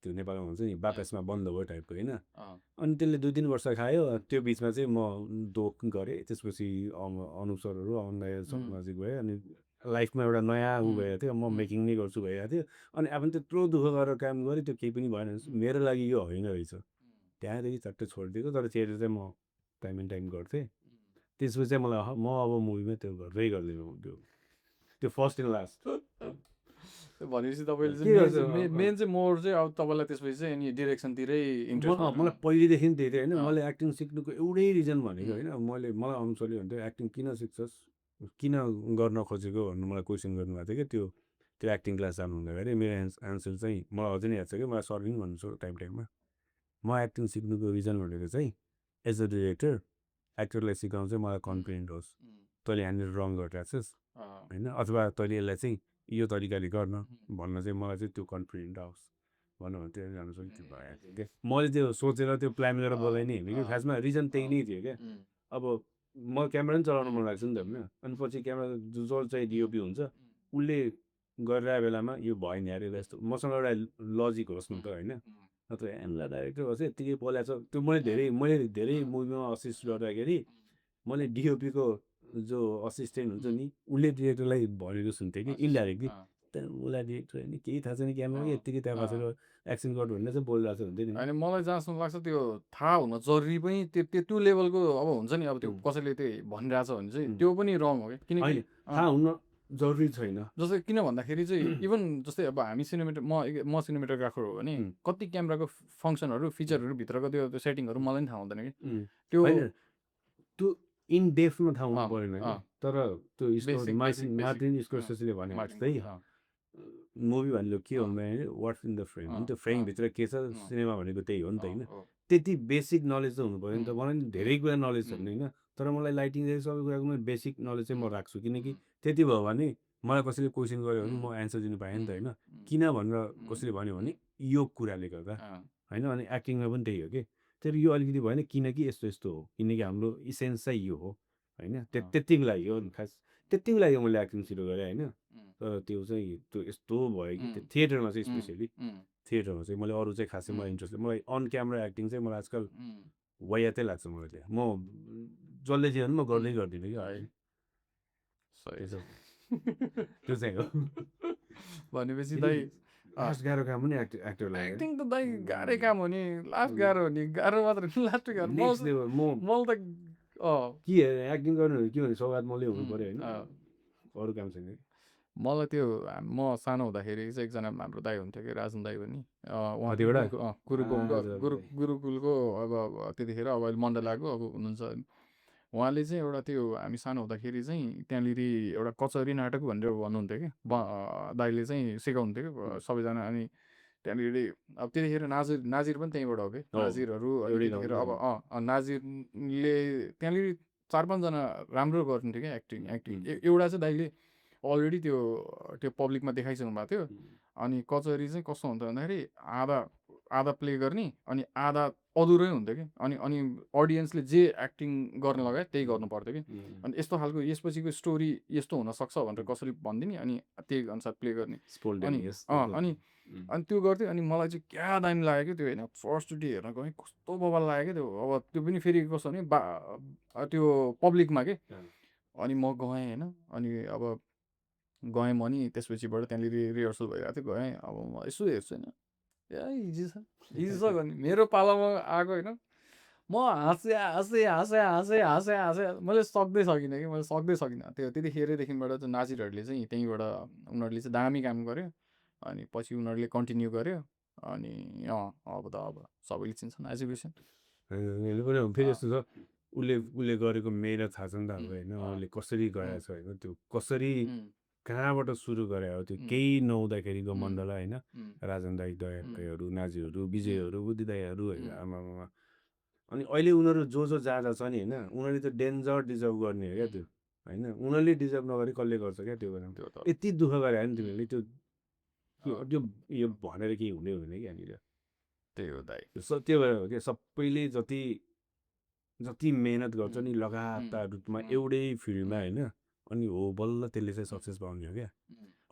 त्यो नेपालमा हुन्छ नि बापेसमा बन्द भयो टाइपको होइन अनि त्यसले 2-3 वर्ष खायो त्यो बिचमा चाहिँ म दोक गरेँ त्यसपछि अनुप सरहरू नजिक भयो अनि लाइफमा एउटा नयाँ ऊ गएको थियो म मेकिङ नै गर्छु भइरहेको थियो अनि आफू त्यत्रो दुःख गरेर काम गरेँ त्यो केही पनि भएन मेरो लागि यो होइन रहेछ त्यहाँदेखि चट्टै छोडिदिएको तर थिएटर चाहिँ म टाइम एन्ड टाइम गर्थेँ त्यसपछि चाहिँ मलाई म अब मुभीमा त्यो गर्दै गर्दिनँ त्यो फर्स्ट एन्ड लास्ट भनेपछि तपाईँले चाहिँ मेन चाहिँ मोर चाहिँ अब तपाईँलाई त्यसपछि चाहिँ अनि डिरेक्सनतिरै इन्ट्रेस्ट मलाई पहिलेदेखि त्यही थियो होइन मैले एक्टिङ सिक्नुको एउटै रिजन भनेको होइन मलाई अनुसारले भन्थ्यो एक्टिङ किन सिक्छस् किन गर्न खोजेको भन्नु मलाई क्वेसन गर्नुभएको थियो कि त्यो एक्टिङ क्लास जानु हुँदाखेरि मेरो एन्सर चाहिँ मलाई अझै नै याद छ कि मलाई सर पनि भन्छु टाइममा म एक्टिङ सिक्नुको रिजन भनेको चाहिँ एज अ डिरेक्टर एक्टरलाई सिकाउनु चाहिँ मलाई कन्फिडेन्ट होस् तैँले यहाँनिर रङ गरिरहेछस् होइन अथवा तैँले यसलाई चाहिँ यो तरिकाले गर्न भन्न चाहिँ मलाई चाहिँ त्यो कन्फिडेन्ट आओस् भन्नु भने त्यो जानु सक्यो त्यो भयो क्या मैले त्यो सोचेर त्यो प्लान गरेर बोलाइ नै होइन कि खासमा रिजन त्यही नै थियो क्या अब म क्यामेरा पनि चलाउनु मन लाग्छ नि त होइन अनि पछि क्यामेरा जो चाहिँ डिओपी हुन्छ उसले गरिरहेको बेलामा यो भएन यार यसलाई यस्तो मसँग एउटा लजिक होस् न त होइन नत्र एमला डाइरेक्टर होस् यत्तिकै बोलाएको छ त्यो मैले धेरै मुभीमा असिस्ट गर्दाखेरि मैले डिओपीको जो असिस्टेन्ट हुन्छ नि उसले डिरेक्टरलाई भनेको सुन्थेँ कि इन्डाइरेक्टली उसलाई डिरेक्टर होइन केही थाहा छैन क्यामेरा कि यत्तिकै त्यहाँ बसेर एक्सन गर्नु भनेर चाहिँ बोलिरहेको छ हुन्थ्यो नि होइन मलाई जहाँसम्म लाग्छ त्यो थाहा हुन जरुरी पनि त्यो लेभलको अब हुन्छ नि अब त्यो कसैले त्यही भनिरहेछ भने चाहिँ त्यो पनि रङ हो क्या किनकि होइन थाहा हुन जरुरी छैन जस्तै किन भन्दाखेरि चाहिँ इभन जस्तै अब हामी म सिनेमेटोग्राफर हो भने कति क्यामेराको फङ्सनहरू फिचरहरू भित्रको त्यो सेटिङहरू मलाई पनि थाहा हुँदैन कि त्यो होइन त्यो इन डेप्थमा थाहा हुनु परेन कि तर त्यो मार्टिन स्कोर्सेसीले भने जस्तै मुभी भनेको के हो भने वाट्स इन द फ्रेम हो नि त्यो फ्रेमभित्र के छ सिनेमा भनेको त्यही हो नि त होइन त्यति बेसिक नलेज चाहिँ हुनु पऱ्यो नि त मलाई नि धेरै कुरा नलेज छैन होइन तर मलाई लाइटिङ सबै कुराको बेसिक नलेज चाहिँ म राख्छु किनकि त्यति भयो भने मलाई कसैले क्वेसन गर्यो भने म एन्सर दिनु पाएँ नि त होइन किन भनेर कसैले भन्यो भने यो कुराले गर्दा होइन अनि एक्टिङमा पनि त्यही हो कि तर यो अलिकति भएन किनकि यस्तो यस्तो हो किनकि हाम्रो इसेन्स चाहिँ यो हो होइन त्यतिको लागि हो खास त्यतिको लागि मैले एक्टिङ सुरु गरेँ होइन तर त्यो चाहिँ त्यो यस्तो भयो कि त्यो थिएटरमा चाहिँ स्पेसियली थिएटरमा चाहिँ मैले अरू चाहिँ खासै मलाई इन्ट्रेस्ट मलाई अन क्यामेरा एक्टिङ चाहिँ मलाई आजकल वायातै लाग्छ मलाई चाहिँ म जसले चाहिँ म गर्दै गर्दिनँ कि त्यो चाहिँ हो भनेपछि दाइ लास्ट गाह्रो काम पनि एक्टरलाई एक्टिङ त दाइ गाह्रै काम हो नि लास्ट गाह्रो हो नि गाह्रो मात्र लास्ट गाह्रो नेक्स्ट लेभल मलाई त के एक्टिङ गर्नु के भने सौगात मले हुनु पऱ्यो होइन अरू काम छैन मलाई त्यो म सानो हुँदाखेरि चाहिँ एकजना हाम्रो दाई हुन्थ्यो कि राजन दाई पनि उहाँ गुरुकुलको अब त्यतिखेर अब अहिले मण्डलाको अब हुनुहुन्छ उहाँले चाहिँ एउटा त्यो हामी सानो हुँदाखेरि चाहिँ त्यहाँनिर एउटा कचहरी नाटक भनेर भन्नुहुन्थ्यो कि दाइले चाहिँ सिकाउनुहुन्थ्यो कि सबैजना अनि त्यहाँनिर अब त्यतिखेर नाजिर पनि त्यहीँबाट हो कि नाजिरहरू त्यतिखेर अब नाजिरले त्यहाँनिर 4-5 जना राम्रो गर्नुहुन्थ्यो क्या एक्टिङ एउटा चाहिँ दाइले अलरेडी त्यो पब्लिकमा देखाइसक्नु भएको थियो अनि कचहरी चाहिँ कस्तो हुन्थ्यो भन्दाखेरि आधा प्ले गर्ने अनि आधा अधुरै हुन्थ्यो कि अनि अडियन्सले जे एक्टिङ गर्न लगायो त्यही गर्नु पर्थ्यो कि अनि यस्तो खालको यसपछिको स्टोरी यस्तो हुनसक्छ भनेर कसैले भनिदिने अनि त्यही अनुसार प्ले गर्ने अनि त्यो गर्थ्यो अनि मलाई चाहिँ क्या दामी लाग्यो कि त्यो होइन फर्स्टचोटि हेर्न गएँ कस्तो बवाल लाग्यो क्या त्यो अब त्यो पनि फेरि कस्तो भने त्यो पब्लिकमा के अनि म गएँ होइन अनि अब गएँ म नि त्यसपछिबाट त्यहाँनिर रिहर्सल भइरहेको थियो गएँ अब म यसो हेर्छु होइन इजी छ गर्ने मेरो पालामा आएको होइन म हाँसेँ मैले सक्दै सकिनँ कि मैले सक्दै सकिनँ त्यतिखेरदेखिबाट चाहिँ नाजिरहरूले चाहिँ त्यहीँबाट उनीहरूले चाहिँ दामी काम गर्यो अनि पछि उनीहरूले कन्टिन्यू गर्यो अनि अब सबैले चिन्छन् एजुकेसन फेरि यस्तो छ उसले गरेको मेहनत थाहा छ नि त अब होइन उसले कसरी गराएको छ होइन त्यो कसरी कहाँबाट सुरु गरे हो त्यो केही नहुँदाखेरिको मण्डला होइन राजन दाई दयाहरू नाजीहरू विजयहरू बुद्धि दाईहरू होइन आमामा अनि अहिले उनीहरू जो जहाँ छ नि होइन उनीहरूले त डेन्जर डिजर्भ गर्ने हो क्या त्यो होइन उनीहरूले डिजर्भ नगरी कसले गर्छ क्या त्यो यति दुःख गरे नि तिमीहरूले त्यो यो भनेर केही हुने हुँदैन कि यहाँनिर त्यही हो दाइ त्यो भएर हो क्या सबैले जति मेहनत गर्छ नि लगातार रूपमा एउटै फिल्डमा होइन अनि हो बल्ल त्यसले चाहिँ सक्सेस पाउने हो क्या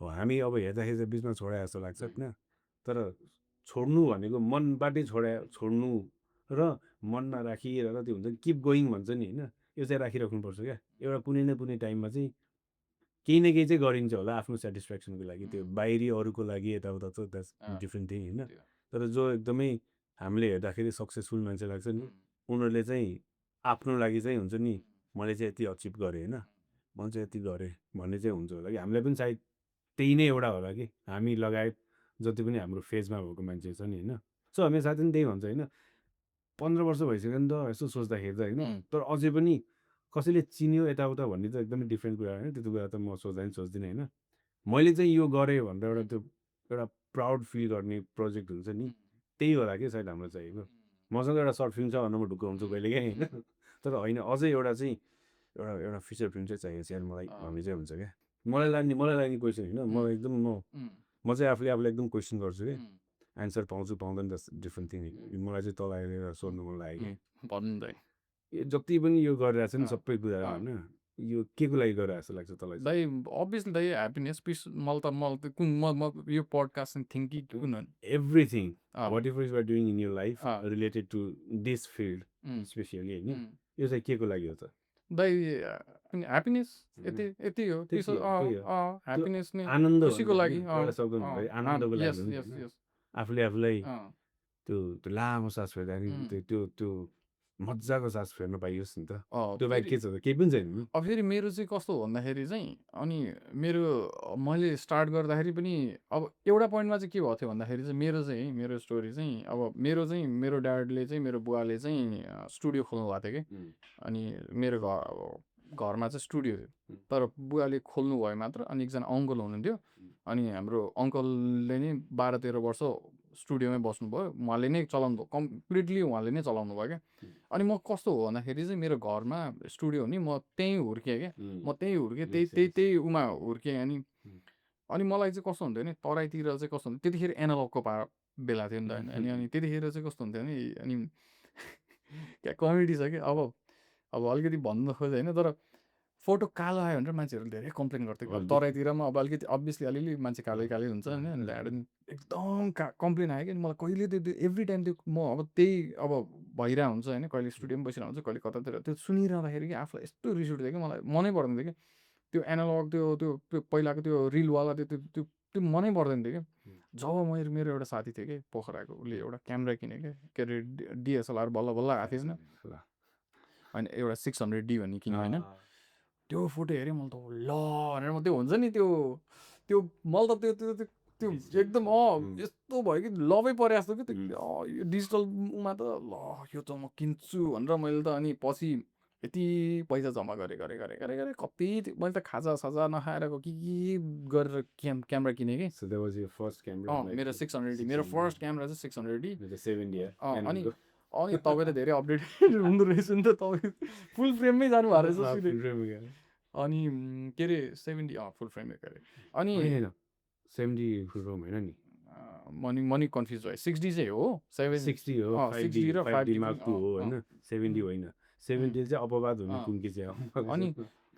हो हामी अब हेर्दाखेरि चाहिँ बिचमा छोडाए जस्तो लाग्छ होइन तर छोड्नु भनेको मनबाटै छोड्नु र मनमा राखिरहेर त्यो हुन्छ किप गोइङ भन्छ नि होइन यो चाहिँ राखिराख्नुपर्छ क्या एउटा कुनै न कुनै टाइममा चाहिँ केही न केही चाहिँ गरिन्छ होला आफ्नो सेटिस्फ्याक्सनको लागि त्यो बाहिरी अरूको लागि यताउता छ द्याट्स डिफ्रेन्ट थिङ होइन तर जो एकदमै हामीले हेर्दाखेरि सक्सेसफुल मान्छे लाग्छ नि उनीहरूले चाहिँ आफ्नो लागि चाहिँ हुन्छ नि मैले चाहिँ यति अचिभ गरेँ होइन मैले चाहिँ यति गरेँ भन्ने चाहिँ हुन्छ होला कि हामीलाई पनि सायद त्यही नै एउटा होला कि हामी लगायत जति पनि हाम्रो फेजमा भएको मान्छे छ नि होइन सो हामी साथी पनि त्यही भन्छ होइन 15 वर्ष भइसक्यो नि त यसो सोच्दाखेरि त होइन तर अझै पनि कसैले चिन्यो यताउता भन्ने त एकदमै डिफ्रेन्ट कुरा होइन त्यो कुरा त म सोच्दिनँ होइन मैले चाहिँ यो गरेँ भनेर एउटा प्राउड फिल गर्ने प्रोजेक्ट हुन्छ नि त्यही होला कि सायद हाम्रो चाहिएको मसँग एउटा सर्ट फिल्म छ भन्नु म ढुक्क हुन्छु कहिले काहीँ होइन तर होइन अझै एउटा चाहिँ एउटा फिचर फिल्म चाहिँ चाहिएको छ मलाई भन्ने चाहिँ हुन्छ क्या मलाई लाग्ने क्वेसन होइन मलाई एकदम म चाहिँ आफूलाई एकदम क्वेसन गर्छु कि एन्सर पाउँछु पाउँदैन त डिफ्रेन्ट थिङ मलाई चाहिँ तल आएर सोध्नु मन लाग्यो कि भन्नु जति पनि यो गरिरहेको छ नि सबै कुरा होइन यो के को लागि गरिरहेको जस्तो लाग्छ तँलाई दाइ अभियसली दाइ ह्याप्पिनेस पिस मलाई त कुन यो पडकास्ट थिङ्किङ कुन everything whatever you are doing in your life related to this field specially होइन यो चाहिँ के को लागि हो त दाइ ह्याप्पिनेस यति यति हो त्यही त्यसो हो, त्यही हो। ह्याप्पिनेस नै आनन्द खुसीको लागि एउटा शब्द भयो, आनन्दको लागि यस हो नि यस होइन? यस आफूले आफूलाई त्यो लामो सास फेर्दाखेरि त्यो मजाको सास फेर्न पाइयोस् नि त। त्यो बाहेक के छ त? केही पनि छैन नि। अब फेरि मेरो चाहिँ कस्तो हो भन्दाखेरि चाहिँ अनि मेरो मैले स्टार्ट गर्दाखेरि पनि अब एउटा पोइन्टमा चाहिँ के भएको थियो भन्दाखेरि चाहिँ मेरो स्टोरी चाहिँ अब मेरो ड्याडले चाहिँ मेरो बुवाले चाहिँ स्टुडियो खोल्नु भएको थियो कि अनि मेरो घरमा चाहिँ स्टुडियो थियो तर बुवाले खोल्नु भयो मात्र अनि एकजना अङ्कल हुनुहुन्थ्यो अनि हाम्रो अङ्कलले नै 12-13 वर्ष स्टुडियोमै बस्नुभयो उहाँले नै चलाउनु कम्प्लिटली उहाँले नै चलाउनु भयो क्या अनि म कस्तो हो भन्दाखेरि चाहिँ मेरो घरमा स्टुडियो हो नि म त्यहीँ हुर्केँ क्या म त्यहीँ हुर्केँ त्यही उमा हुर्केँ अनि मलाई चाहिँ कस्तो हुन्थ्यो नि तराईतिर चाहिँ कस्तो हुन्थ्यो त्यतिखेर एनालगको बेला थियो नि त होइन अनि त्यतिखेर चाहिँ कस्तो हुन्थ्यो नि अनि क्या कमेडी छ कि अब अलिकति भन्नु खोजेँ होइन तर फोटो कालो आयो भनेर मान्छेहरूले धेरै कम्प्लेन गर्थ्यो अब तराईतिरमा अब अलिकति अभियसली अलिअलि मान्छे कालै हुन्छ होइन एकदम कम्प्लेन आयो कि मलाई कहिले त्यो एभ्री टाइम त्यो म अब त्यही अब भइरहेको हुन्छ होइन कहिले स्टुडियोमा बसिरहेको हुन्छ कहिले कतातिर त्यो सुनिरहँदाखेरि कि आफूलाई यस्तो रिस उठ्थ्यो कि मलाई मनै पर्दैन थियो कि त्यो एनालग त्यो पहिलाको त्यो रिलवाला त्यो मनै पर्दैन थियो कि जब मेरो एउटा साथी थियो कि पोखराको उसले एउटा क्यामेरा किन्यो क्या के अरे डिएसएलआर बल्ल बल्ल आएको थिएन होइन एउटा 600D भन्ने किन्यो होइन त्यो फोटो हेरेँ मैले त ल भनेर म त्यो हुन्छ नि त्यो मैले त त्यो एकदम यस्तो भयो कि लभै परे जस्तो कि त्यो यो डिजिटलमा त ल यो त म किन्छु भनेर मैले त अनि पछि यति पैसा जम्मा गरेँ कति मैले त खाजा साजा नखाएर के गरेर क्यामेरा किनेँ कि मेरो 600D मेरो फर्स्ट क्यामेरा चाहिँ 600D अनि तपाईँ त धेरै अपडेटेड हुँदो रहेछ नि त तपाईँ फुल फ्रेममै जानुभएको रहेछ अनि के अरे 70 फुल फ्रेम अरे अनि 70 फुल फ्रेम होइन नि मनी कन्फ्युज भयो 60 चाहिँ हो 60 हो 5D र 5D Mark II हो होइन 70 होइन 70 चाहिँ अपवाद हुने कुन्की चाहिँ हो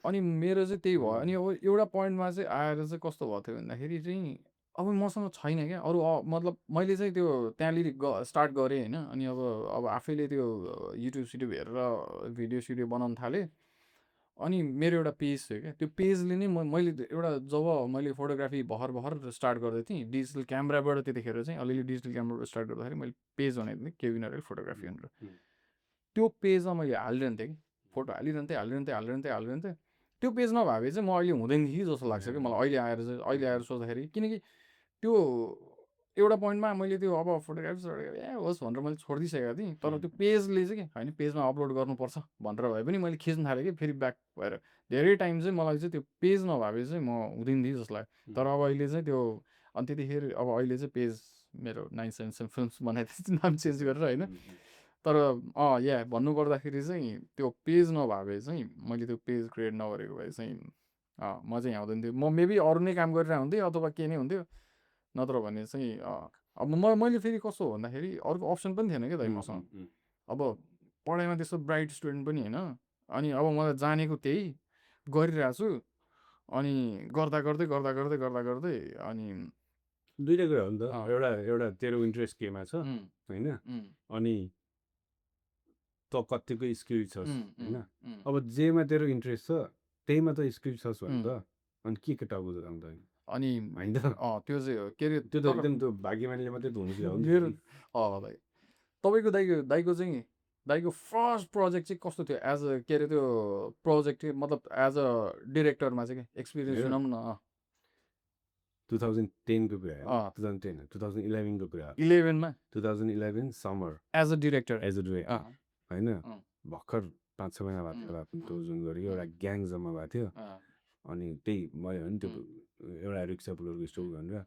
अनि मेरो चाहिँ त्यही भयो अनि अब एउटा पोइन्टमा चाहिँ आएर चाहिँ कस्तो भएको थियो भन्दाखेरि चाहिँ अब मसँग छैन क्या अरू मतलब मैले चाहिँ त्यो त्यहाँनिर स्टार्ट गरेँ होइन अनि अब आफैले त्यो युट्युब सिट्युब हेरेर भिडियो सिडियो बनाउनु थालेँ अनि मेरो एउटा पेज थियो क्या त्यो पेजले नै मैले एउटा जब मैले फोटोग्राफी भर्खर स्टार्ट गर्दै थिएँ डिजिटल क्यामेराबाट त्यतिखेर चाहिँ अलिअलि डिजिटल क्यामेराबाट स्टार्ट गर्दाखेरि मैले पेज बनाइदिएको थिएँ केविन अरेल फोटोग्राफी भनेर त्यो पेजमा मैले हालिरहन्थेँ कि फोटो हालिरहन्थेँ त्यो पेज नभए चाहिँ म अहिले हुँदैन थिएँ जस्तो लाग्छ कि मलाई अहिले आएर सोच्दाखेरि किनकि त्यो एउटा पोइन्टमा मैले त्यो अब फोटोग्राफी होस् भनेर मैले छोडिदिइसकेको थिएँ तर त्यो पेजले चाहिँ कि होइन पेजमा अपलोड गर्नुपर्छ भनेर भए पनि मैले खिच्नु थालेँ कि फेरि ब्याक भएर धेरै टाइम चाहिँ मलाई चाहिँ त्यो पेज नभए चाहिँ म हुँदैन थिएँ जस्तो लाग्यो तर अब अहिले चाहिँ त्यो अनि त्यतिखेर अब अहिले चाहिँ पेज मेरो 977 फिल्म्स बनाइदिएपछि नाम चेन्ज गरेर होइन तर भन्नु पर्दाखेरि चाहिँ त्यो पेज नभए चाहिँ मैले त्यो पेज क्रिएट नगरेको भए चाहिँ म चाहिँ यहाँ हुँदैन थियो म मेबी अरू नै काम गरिरहेको हुन्थेँ अथवा के नै हुन्थ्यो नत्र भने चाहिँ अब मैले फेरि कस्तो हो भन्दाखेरि अर्को अप्सन पनि थिएन क्या दाइ मसँग अब पढाइमा त्यस्तो ब्राइट स्टुडेन्ट पनि होइन अनि अब मलाई जानेको त्यही गरिरहेको छु अनि गर्दा गर्दै अनि दुईवटा कुरा हो नि त एउटा तेरो इन्ट्रेस्ट केमा छ होइन अनि त कतिको स्किल छस् होइन अब जेमा तेरो इन्ट्रेस्ट छ त्यहीमा त स्किल छस् भने त अनि के टाउको अन्त अनि होइन त्यो चाहिँ हो के अरे त्यो त एकदम त्यो भाग्यमानीले मात्रै त हुनु मेरो भाइ तपाईँको दाइको चाहिँ दाइको फर्स्ट प्रोजेक्ट चाहिँ कस्तो थियो एज अ के अरे त्यो प्रोजेक्ट मतलब एज अ डिरेक्टरमा चाहिँ एक्सपिरियन्स सुनाउँ न 2010 को कुरा 2010 2011 को कुरा 11मा 2011 समर एज अ डिरेक्टर होइन भर्खर 5-6 महिना भएको थियो जुन गरी एउटा ग्याङ जम्मा भएको थियो अनि त्यही भयो भने त्यो एउटा रिक्सा पुलरको स्टोर भनेर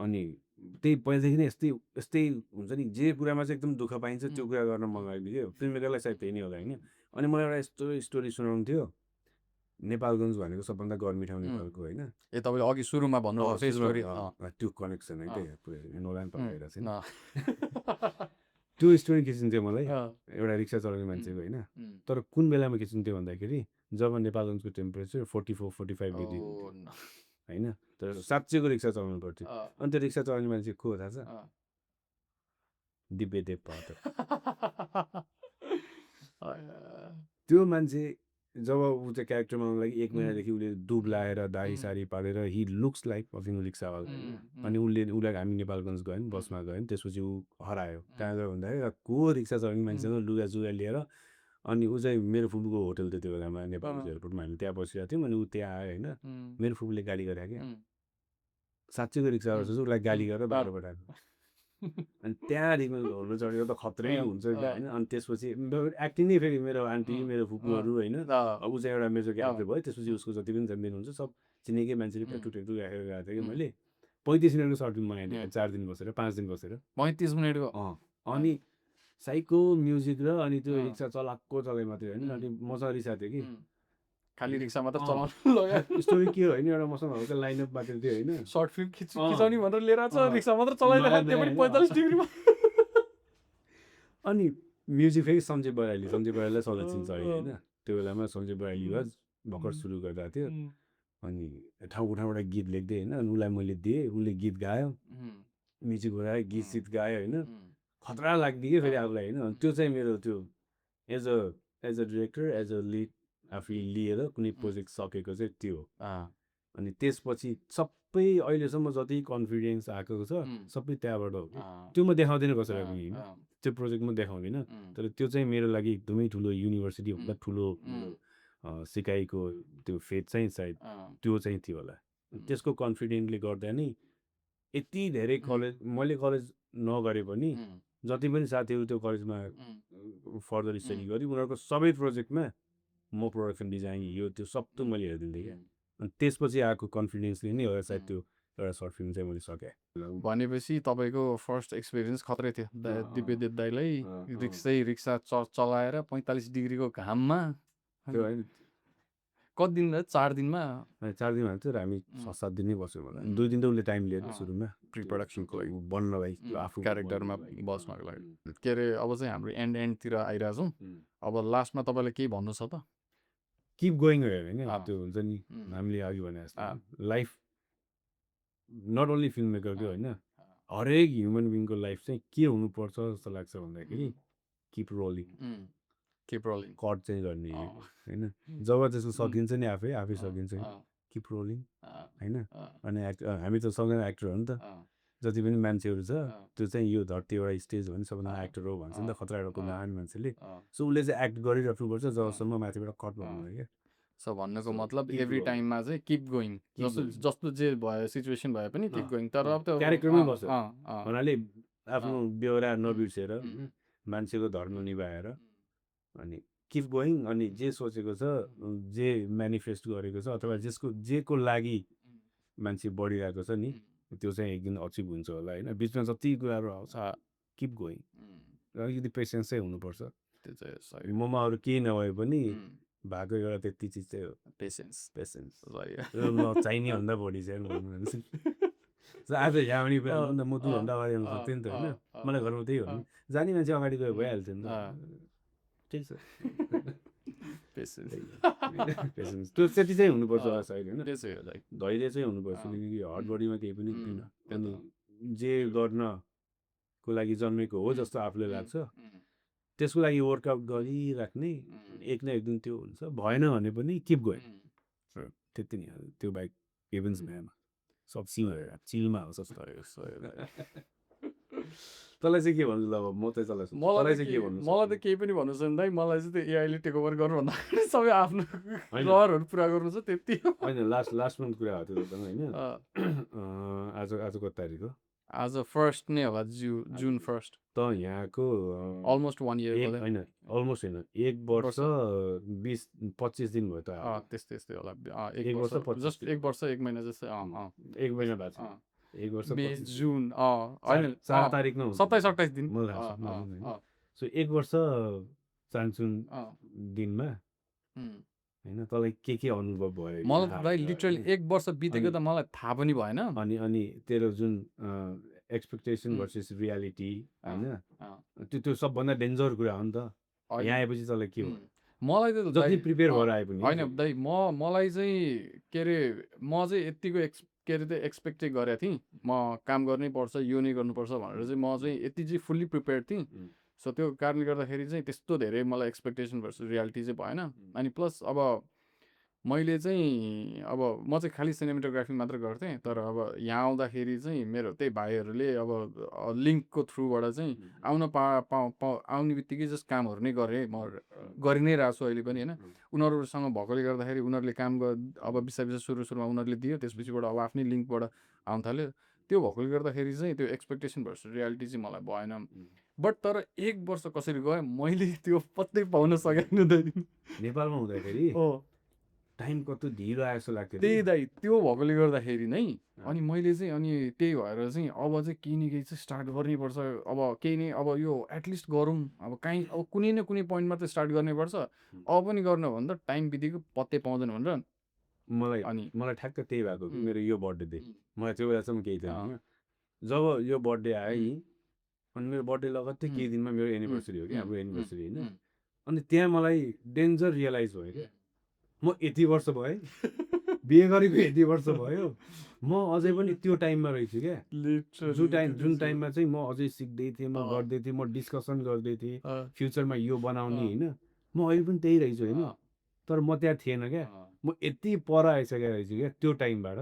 अनि त्यही पहिलादेखि नै यस्तै हुन्छ नि जे कुरामा चाहिँ एकदम दुःख पाइन्छ त्यो कुरा गर्न मगाइदियो फिल्म मेकरलाई सायद त्यही नै होला होइन अनि मलाई एउटा यस्तो स्टोरी सुनाउनु थियो नेपालगञ्ज भनेको सबभन्दा गर्मी ठाउँ नेपालको होइन ए तपाईँले अघि सुरुमा भन्नुभएको स्टोरी त्यो कनेक्सन है त्यही पुरै नोलान पकाइरहेको छैन त्यो स्टोरी खिचिन्थ्यो मलाई एउटा रिक्सा चलाउने मान्छेको होइन तर कुन बेलामा खिचिन्थ्यो भन्दाखेरि जब नेपालगञ्जको टेम्परेचर 44-45 डिग्री होइन तर साँच्चैको रिक्सा चलाउनु पर्थ्यो अनि त्यो रिक्सा चलाउने मान्छे को थाहा छ दिव्यदेव पाठक त्यो मान्छे जब ऊ चाहिँ क्यारेक्टरमा आउनु लागि 1 महिनादेखि उसले दुब लाएर दाही सारी पालेर हि लुक्स लाइक अफिङ रिक्सावाला होइन अनि उसलाई हामी नेपालगञ्ज गयौँ बसमा गयौँ त्यसपछि ऊ हरायो कहाँ गयो भन्दाखेरि को रिक्सा चलाउने मान्छेसँग लुगा जुगा लिएर अनि ऊ चाहिँ मेरो फुपूको होटल थियो त्यो बेलामा नेपाल एयरपोर्टमा हामी त्यहाँ बसिरहेको थियौँ अनि ऊ त्यहाँ आयो होइन मेरो फुपूले गाली गरे क्या साँच्चैको रिक्साबाट चाहिँ उसलाई गाली गरेर बाटो पठाएको अनि त्यहाँदेखि होटल चढेको त खत्रै हुन्छ होइन अनि त्यसपछि एक्टिङ नै फेरि मेरो आन्टी मेरो फुपूहरू होइन अब ऊ चाहिँ एउटा मेरो क्यारेक्टर भयो त्यसपछि उसको जति पनि जन्मिन हुन्छ सब चिनेकै मान्छेले ट्याटु ट्याटु राखेर गएको थियो कि मैले 35 मिनटको सर्ट फिल्म बनाएको थिएँ 4 दिन बसेर 5 दिन बसेर 35 मिनटको अनि साइको म्युजिक र अनि त्यो रिक्सा चलाएको चलाइ मात्रै होइन अनि मसँग रिक्सा थियो कि खाली रिक्सा मात्र चलाउनु लगायो स्टोरी के हो होइन एउटा मसँग हल्का लाइनअप बाटो थियो होइन सर्ट फिल्म खिचाउने भनेर लिएर आएको छ रिक्सा मात्र चलाइरहेको त्यो पनि 45 डिग्रीमा अनि म्युजिक फेरि सञ्जय बराइलीलाई सधैँ चिन्छ होइन त्यो बेलामा सञ्जय बराइली भर्खर सुरु गर्दा थियो अनि ठाउँ ठाउँबाट गीत लेख्दै होइन अनि उसलाई मैले दिएँ उसले गीत गायो म्युजिक बनायो गीत सित गायो होइन खतरा लाग्ने कि फेरि आफूलाई होइन त्यो चाहिँ मेरो त्यो as a director as a lead आफूले लिएर कुनै प्रोजेक्ट सकेको चाहिँ त्यो अनि त्यसपछि सबै अहिलेसम्म जति कन्फिडेन्स आएको छ सबै त्यहाँबाट हो त्यो म देखाउँदिनँ कसैलाई पनि होइन त्यो प्रोजेक्ट म देखाउँदिनँ तर त्यो चाहिँ मेरो लागि एकदमै ठुलो युनिभर्सिटी भन्दा ठुलो सिकाइको त्यो फेथ चाहिँ सायद त्यो चाहिँ थियो होला त्यसको कन्फिडेन्टले गर्दा नै यति धेरै कलेज मैले कलेज नगरे पनि जति पनि साथीहरू त्यो कलेजमा फर्दर स्टडी गऱ्यो उनीहरूको सबै प्रोजेक्टमा म प्रोडक्सन डिजाइन यो त्यो सबै मैले हेरिदिन्थेँ क्या अनि त्यसपछि आएको कन्फिडेन्सले नै होला सायद त्यो एउटा सर्ट फिल्म चाहिँ मैले सकेँ भनेपछि तपाईँको फर्स्ट एक्सपिरियन्स खत्रै थियो दिव्यदेव दाईलाई रिक्सा चलाएर 45 डिग्रीको घाममा त्यो होइन कति दिन 4 दिनमा 4 दिन हाल्छ र हामी 6-7 दिन नै बस्यौँ होला 2 दिन त उसले टाइम लिएर सुरुमा प्रि प्रडक्सनको लागि बन्नलाई आफू क्यारेक्टरमा बस्नको लागि के अरे अब चाहिँ हाम्रो एन्डतिर आइरहेछौँ अब लास्टमा तपाईँलाई केही भन्नु छ त किप गोइङ होइन त्यो हुन्छ नि हामीले अघि भने जस्तो लाइफ नट ओन्ली फिल्म मेकरकै होइन हरेक ह्युमन बिङको लाइफ चाहिँ के हुनुपर्छ जस्तो लाग्छ भन्दाखेरि किप रोलिङ कट चाहिँ गर्ने होइन जब त्यसको सकिन्छ नि आफै सकिन्छ किप रोलिङ होइन अनि हामी त सबैजना एक्टर हो नि त जति पनि मान्छेहरू छ त्यो चाहिँ यो धरती एउटा स्टेज हो भने सबैजना एक्टर हो भन्छ नि त खतरा एउटा नआउने मान्छेले सो उसले चाहिँ एक्ट गरिराख्नुपर्छ जबसम्म माथिबाट कट भन्नु क्या सो भन्नुको मतलब एभ्री टाइममा चाहिँ किप गोइङ जस्तो जे भयो सिचुएसन भए पनि किप गोइङ तर अब त्यो क्यारेक्टरमै बस्छ हुनाले आफ्नो बेहोरा नबिर्सेर मान्छेको धर्म निभाएर अनि किप गोइङ अनि जे सोचेको छ जे म्यानिफेस्ट गरेको छ अथवा जेको लागि मान्छे बढिरहेको छ नि त्यो चाहिँ एक दिन अचिभ हुन्छ होला होइन बिचमा जति कुराहरू आउँछ किप गोइङ अलिकति पेसेन्स चाहिँ हुनुपर्छ त्यो चाहिँ ममा अरू केही नभए पनि भएको एउटा त्यति चिज चाहिँ हो पेसेन्स चाहिने भन्दा बढी चाहिँ आज यहाँ पनि म त्योभन्दा अगाडि आउनु सक्थेँ नि त होइन मलाई घरमा त्यही हो नि जाने मान्छे अगाडि गयो भइहाल्थ्यो नि त ठिक छ पेसेन्स त्यो त्यति चाहिँ हुनुपर्छ सायद होइन धैर्य चाहिँ हुनुपर्छ किनकि हट बडीमा केही पनि हुँदैन अनि जे गर्नको लागि जन्मेको हो जस्तो आफूले लाग्छ त्यसको लागि वर्कआउट गरिराख्ने एक न एक दिन त्यो हुन्छ भएन भने पनि किप गोइङ त्यति नै त्यो बाइक हेभन्स भ्यामा सब चिलमा हो जस्तो तँलाई चाहिँ के भन्छु ल अब म चाहिँ मलाई चाहिँ के भन्नु मलाई त केही पनि भन्नु छैन दाइ मलाई चाहिँ त्यो एआईले टेक ओभर गर्नु भन्दाखेरि सबै आफ्नो रहरहरू पुरा गर्नु छ त्यति होइन लास्ट मन्थ कुरा हो त्यो होइन आज कति तारिक हो आज फर्स्ट नै होला जुन 1 त यहाँको अलमोस्ट 1 इयर होइन अलमोस्ट होइन 1 वर्ष 20-25 दिन भयो त त्यस्तै होला 1 वर्ष जस्ट 1 वर्ष 1 महिना जस्तै 1 महिना भएको छ 1 वर्ष मे जुन होइन 4 तारिक न 27-28 दिन सो 1 वर्ष चान्सुन दिनमा होइन तँलाई के अनुभव भयो मलाई लिटरली 1 वर्ष बितेको त मलाई थाहा पनि भएन अनि तेरो जुन एक्सपेक्टेसन भर्सेस रियालिटी होइन त्यो सबभन्दा डेन्जर कुरा हो नि त यहाँ आएपछि तँलाई के हो मलाई त जति प्रिपेयर भएर आए पनि होइन दाइ मलाई चाहिँ के अरे म चाहिँ यतिको के अरे त्यो एक्सपेक्टै गरेको थिएँ म काम गर्नै पर्छ यो नै गर्नुपर्छ भनेर चाहिँ म चाहिँ यति चाहिँ फुल्ली प्रिपेयर थिएँ सो त्यो कारणले गर्दाखेरि चाहिँ त्यस्तो धेरै मलाई एक्सपेक्टेसन भर्सेस रियालिटी चाहिँ भएन अनि प्लस अब मैले चाहिँ अब म चाहिँ खालि सिनेमेटोग्राफी मात्र गर्थेँ तर अब यहाँ आउँदाखेरि चाहिँ मेरो त्यही भाइहरूले अब लिङ्कको थ्रुबाट चाहिँ आउन आउने बित्तिकै जस्ट कामहरू नै गरेँ म गरि नै रहेको छु अहिले पनि होइन उनीहरूसँग भएकोले गर्दाखेरि उनीहरूले काम अब बिस्तारै सुरुमा उनीहरूले दियो त्यसपछिबाट अब आफ्नै लिङ्कबाट आउनु थाल्यो त्यो भएकोले गर्दाखेरि चाहिँ त्यो एक्सपेक्टेसन भर्सेस रियालिटी चाहिँ मलाई भएन बट तर 1 वर्ष कसरी गयो मैले त्यो पत्तै पाउन सकेन दाइ नेपालमा हुँदाखेरि हो टाइम कस्तो ढिलो आयो जस्तो लाग्थ्यो त्यही दाइ त्यो भएकोले गर्दाखेरि नै अनि मैले चाहिँ अनि त्यही भएर चाहिँ अब चाहिँ केही न केही चाहिँ स्टार्ट गर्नैपर्छ अब केही नै अब यो एटलिस्ट गरौँ अब काहीँ अब कुनै न कुनै पोइन्टमा चाहिँ स्टार्ट गर्नैपर्छ अब पनि गर्न भन्दा टाइम बितेको पत्तै पाउँदैन भनेर मलाई ठ्याक्क त्यही भएको कि मेरो यो बर्थडे डे मलाई त्यो बेलासम्म केही थिएन जब यो बर्थडे आयो नि अनि मेरो बर्थडे लगत्तै केही दिनमा मेरो एनिभर्सरी हो कि हाम्रो एनिभर्सरी होइन अनि त्यहाँ मलाई डेन्जर रियलाइज भयो क्या म यति वर्ष भएँ बिहे गरेको यति वर्ष भयो म अझै पनि त्यो टाइममा रहेछु क्या जुन टाइममा चाहिँ म अझै सिक्दै थिएँ म गर्दै थिएँ म डिस्कसन गर्दै थिएँ फ्युचरमा यो बनाउने होइन म अहिले पनि त्यही रहेछु होइन तर म त्यहाँ थिएन क्या म यति पर आइसकेको रहेछु क्या त्यो टाइमबाट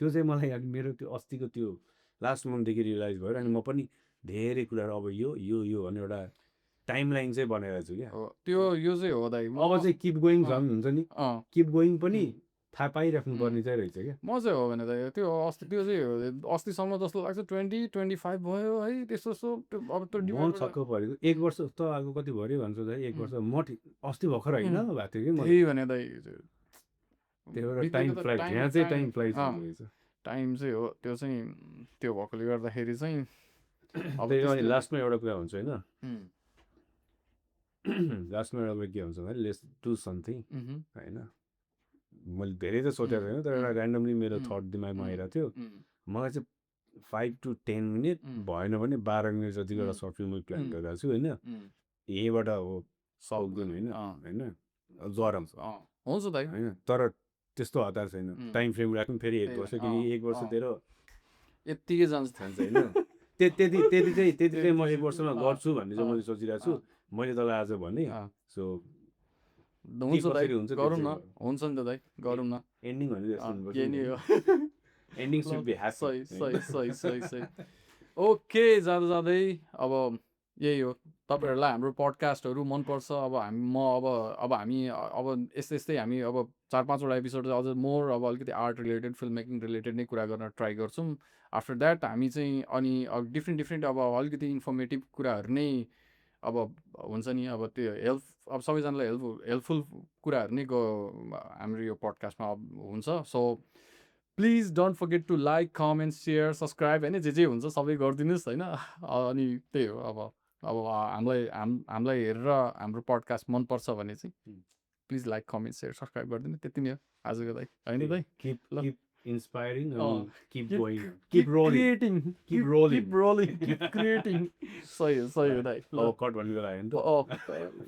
त्यो चाहिँ मलाई अनि मेरो त्यो अस्तिको त्यो लास्ट मन्थदेखि रियलाइज भयो अनि म पनि धेरै कुराहरू अब यो भन्ने एउटा टाइम लाइन चाहिँ बनाएको छु क्या त्यो यो चाहिँ हो दाइ अब चाहिँ किप गोइङ झन् हुन्छ नि किप गोइङ पनि थाहा पाइराख्नु पर्ने चाहिँ रहेछ क्या म चाहिँ हो भने त त्यो चाहिँ अस्तिसम्म जस्तो लाग्छ 20-25 भयो है त्यस्तो अब त्यो म छक्क परेको 1 वर्ष त आएको कति भयो भन्छ दाइ 1 वर्ष म अस्ति भर्खर होइन भएको थियो कि त्यही भने दाइ त्यो टाइम फ्लाइट यहाँ चाहिँ टाइम फ्लाइट रहेछ टाइम चाहिँ हो त्यो चाहिँ त्यो भएकोले गर्दाखेरि चाहिँ अब लास्टमा एउटा कुरा हुन्छ होइन लास्टमा एउटा के हुन्छ भने लेट्स डु समथिङ होइन मैले धेरै त सोचेको छैन तर एउटा ऱ्यान्डमली मेरो थट दिमागमा आइरहेको थियो मलाई चाहिँ 5 to 10 मिनट भएन भने 12 मिनट जतिको एउटा सर्ट फिल्म प्लान गरिरहेको छु होइन यहीँबाट हो सक्दैन होइन जरम हुन्छ दाइ होइन तर त्यस्तो हतार छैन टाइम फ्रेम राख्नु फेरि 1 वर्ष कि 1 वर्ष तेरो यत्तिकै जान्छ होइन त्यति चाहिँ म 1 वर्षमा गर्छु भन्ने चाहिँ मैले सोचिरहेको छु मैले तँलाई आज भने सो हुन्छ दाइ गरौँ न हुन्छ नि त दाइ गरौँ न एन्डिङ भने एन्डिङ सुड बी ह्याप्पी सही ओके जाँदा जाँदै अब यही हो तपाईँहरूलाई हाम्रो पडकास्टहरू मनपर्छ अब हामी यस्तै हामी अब 4-5वटा एपिसोड अझ मोर अब अलिकति art related film making related नै कुरा गर्न ट्राई गर्छौँ आफ्टर द्याट हामी चाहिँ अनि डिफ्रेन्ट अब अलिकति इन्फर्मेटिभ कुराहरू नै अब हुन्छ नि अब त्यो अब सबैजनालाई हेल्पफुल कुराहरू नै हाम्रो यो पडकास्टमा हुन्छ so please don't forget to like comment share subscribe होइन जे हुन्छ सबै गरिदिनुहोस् होइन अनि त्यही हो अब हामीलाई हेरेर हाम्रो पडकास्ट मनपर्छ भने चाहिँ please like comment share subscribe गरिदिनु त्यति नै हो आजको दाइ होइन दाइ keep inspiring keep going keep rolling keep creating सही हो दाइ कट भन्ने बेला आयो नि त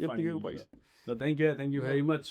यतिकै भइसक्यो thank you very much